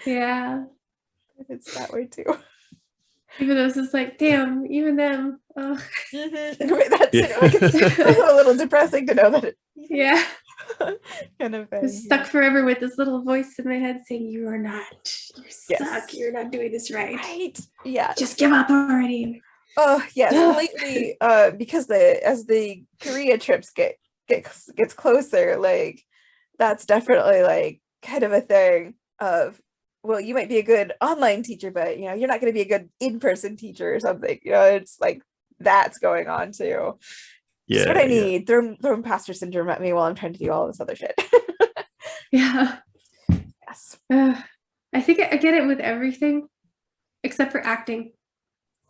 Yeah. that it's that way too. Even though it's just like, damn, even them. Oh. Anyway, that's Yeah. it's a little depressing to know that it Yeah. kind of I'm thing. stuck forever with this little voice in my head saying, you are not. You Yes. suck. You're not doing this right. Right. Yeah. Just give up already. Oh yes, lately, because as the Korea trips gets closer, like that's definitely like kind of a thing of, well, you might be a good online teacher, but you're not going to be a good in-person teacher or something. It's like that's going on too. Just what I need. Throw imposter syndrome at me while I'm trying to do all this other shit. Yeah. Yes. I think I get it with everything except for acting.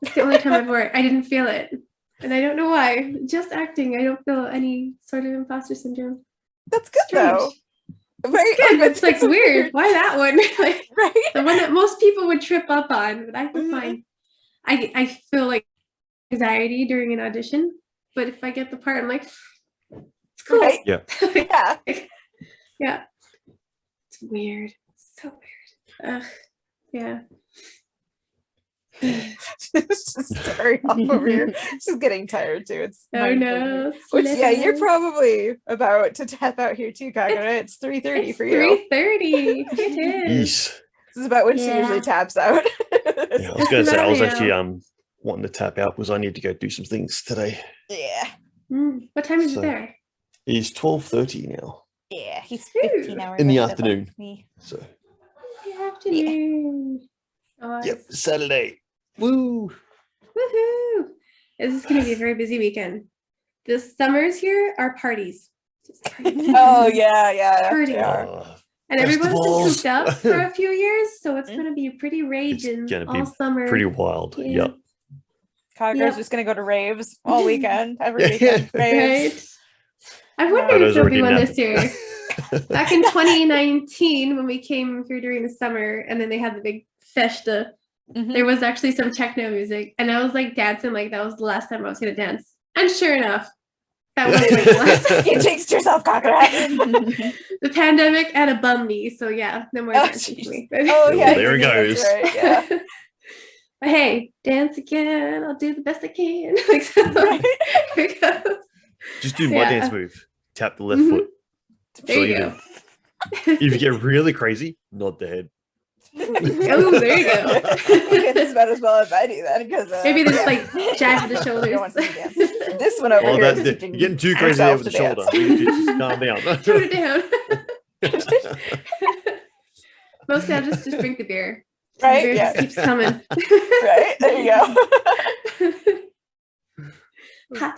It's the only time I didn't feel it. And I don't know why. Just acting. I don't feel any sort of imposter syndrome. That's good though. Right? Good, but it's like weird. Why that one? Like Right? the one that most people would trip up on, but I feel Mhm. fine. I feel like anxiety during an audition, but if I get the part, I'm like, it's cool. Right? Yeah. Yeah. Yeah. It's weird. It's so weird. Ugh. Yeah. It's just starting off over here. Just getting tired too. It's Oh mindful. no. Which you're Slippers. probably about to tap out here too, Kargara. It's 3:30 It's for you. 3:30. It is. Yeesh. This is about when she Yeah. usually taps out. Yeah, I was Just going to say I about was now. actually wanting to tap out because I need to go do some things today. Yeah. What time is So- it there? It's 12:30 now, Yeah. He's Ooh. 15 hours In the ahead of afternoon. me. so Good afternoon. Nice. yep, Saturday. Woo! Woohoo! This is going to be a very busy weekend. The summers here are parties. Just parties. Oh yeah. Parties. Yeah. And everyone's been festivals. cooped up for a few years, so it's going to be pretty raging gonna be all summer. Pretty wild. Yeah. Yep. Kargara's Yep. just gonna go to raves all weekend, every Yeah. weekend. Raves. Right? I wonder Photos if there'll be already one this year. nabbed. Back in 2019, when we came here during the summer, and then they had the big festa, Mhm. there was actually some techno music, and I was like dancing like that was the last time I was gonna dance. And sure enough, that was like the last time. You jinxed yourself, Kargara. The pandemic and a bum knee, so yeah, no more Oh, dancing for me. Oh yeah, There it that's goes. right, yeah. But hey, dance again. I'll do the best I can. Like, so, Right. here it goes. Just do my Yeah. dance move. Tap the left Mhm. foot. There So you do. go. If you get really crazy, nod the head. Oh, there you go. It's about as well as I do that because Maybe just like jab with the No one shoulders. wants to dance. This one over Oh, here. that, is you're getting too crazy there with the shoulder. herself to We need to just calm down. Tone it down. Mostly I'll just drink the beer. The Right? beer Yeah. just keeps coming. Right? There you go.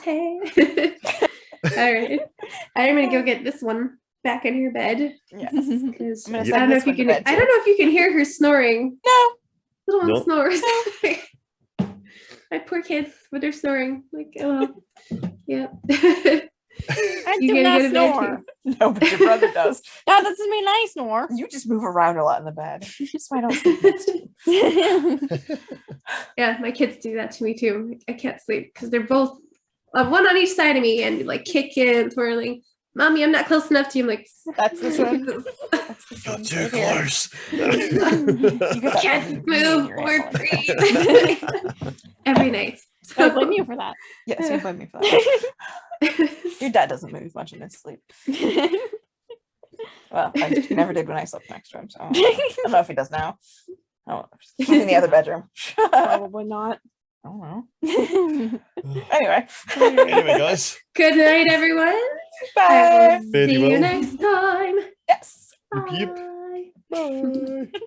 Pate. All right. I'm gonna go get this one back in her bed. Yes. Because I'm gonna I send don't know this if you one to can. bed, I too. don't know if you can hear her snoring. No. Little one No. snores. My poor kids with their snoring. Like, oh, yeah. I You do gotta not go to bed snore. No, but your brother does. That doesn't mean I snore. You just move around a lot in the bed. That's why I don't sleep next to you. Yeah, my kids do that to me too. I can't sleep because they're both one on each side of me and like kicking, twirling. Mommy, I'm not close enough to you. I'm like, That's this one. That's this You're one too right here. close. You got that can't from me and move your or animal. breathe every night. I blame you for that. Yes, you blame me for that. Your dad doesn't move much in his sleep. Well, he never did when I slept next to him. So I don't know if he does now. Oh, he's in the other bedroom. Probably not. I don't know. Anyway. Anyway, guys. Good night, everyone. Bye. I will Fare see thee you well. next time. Yes. Yip, yip. Bye. Bye.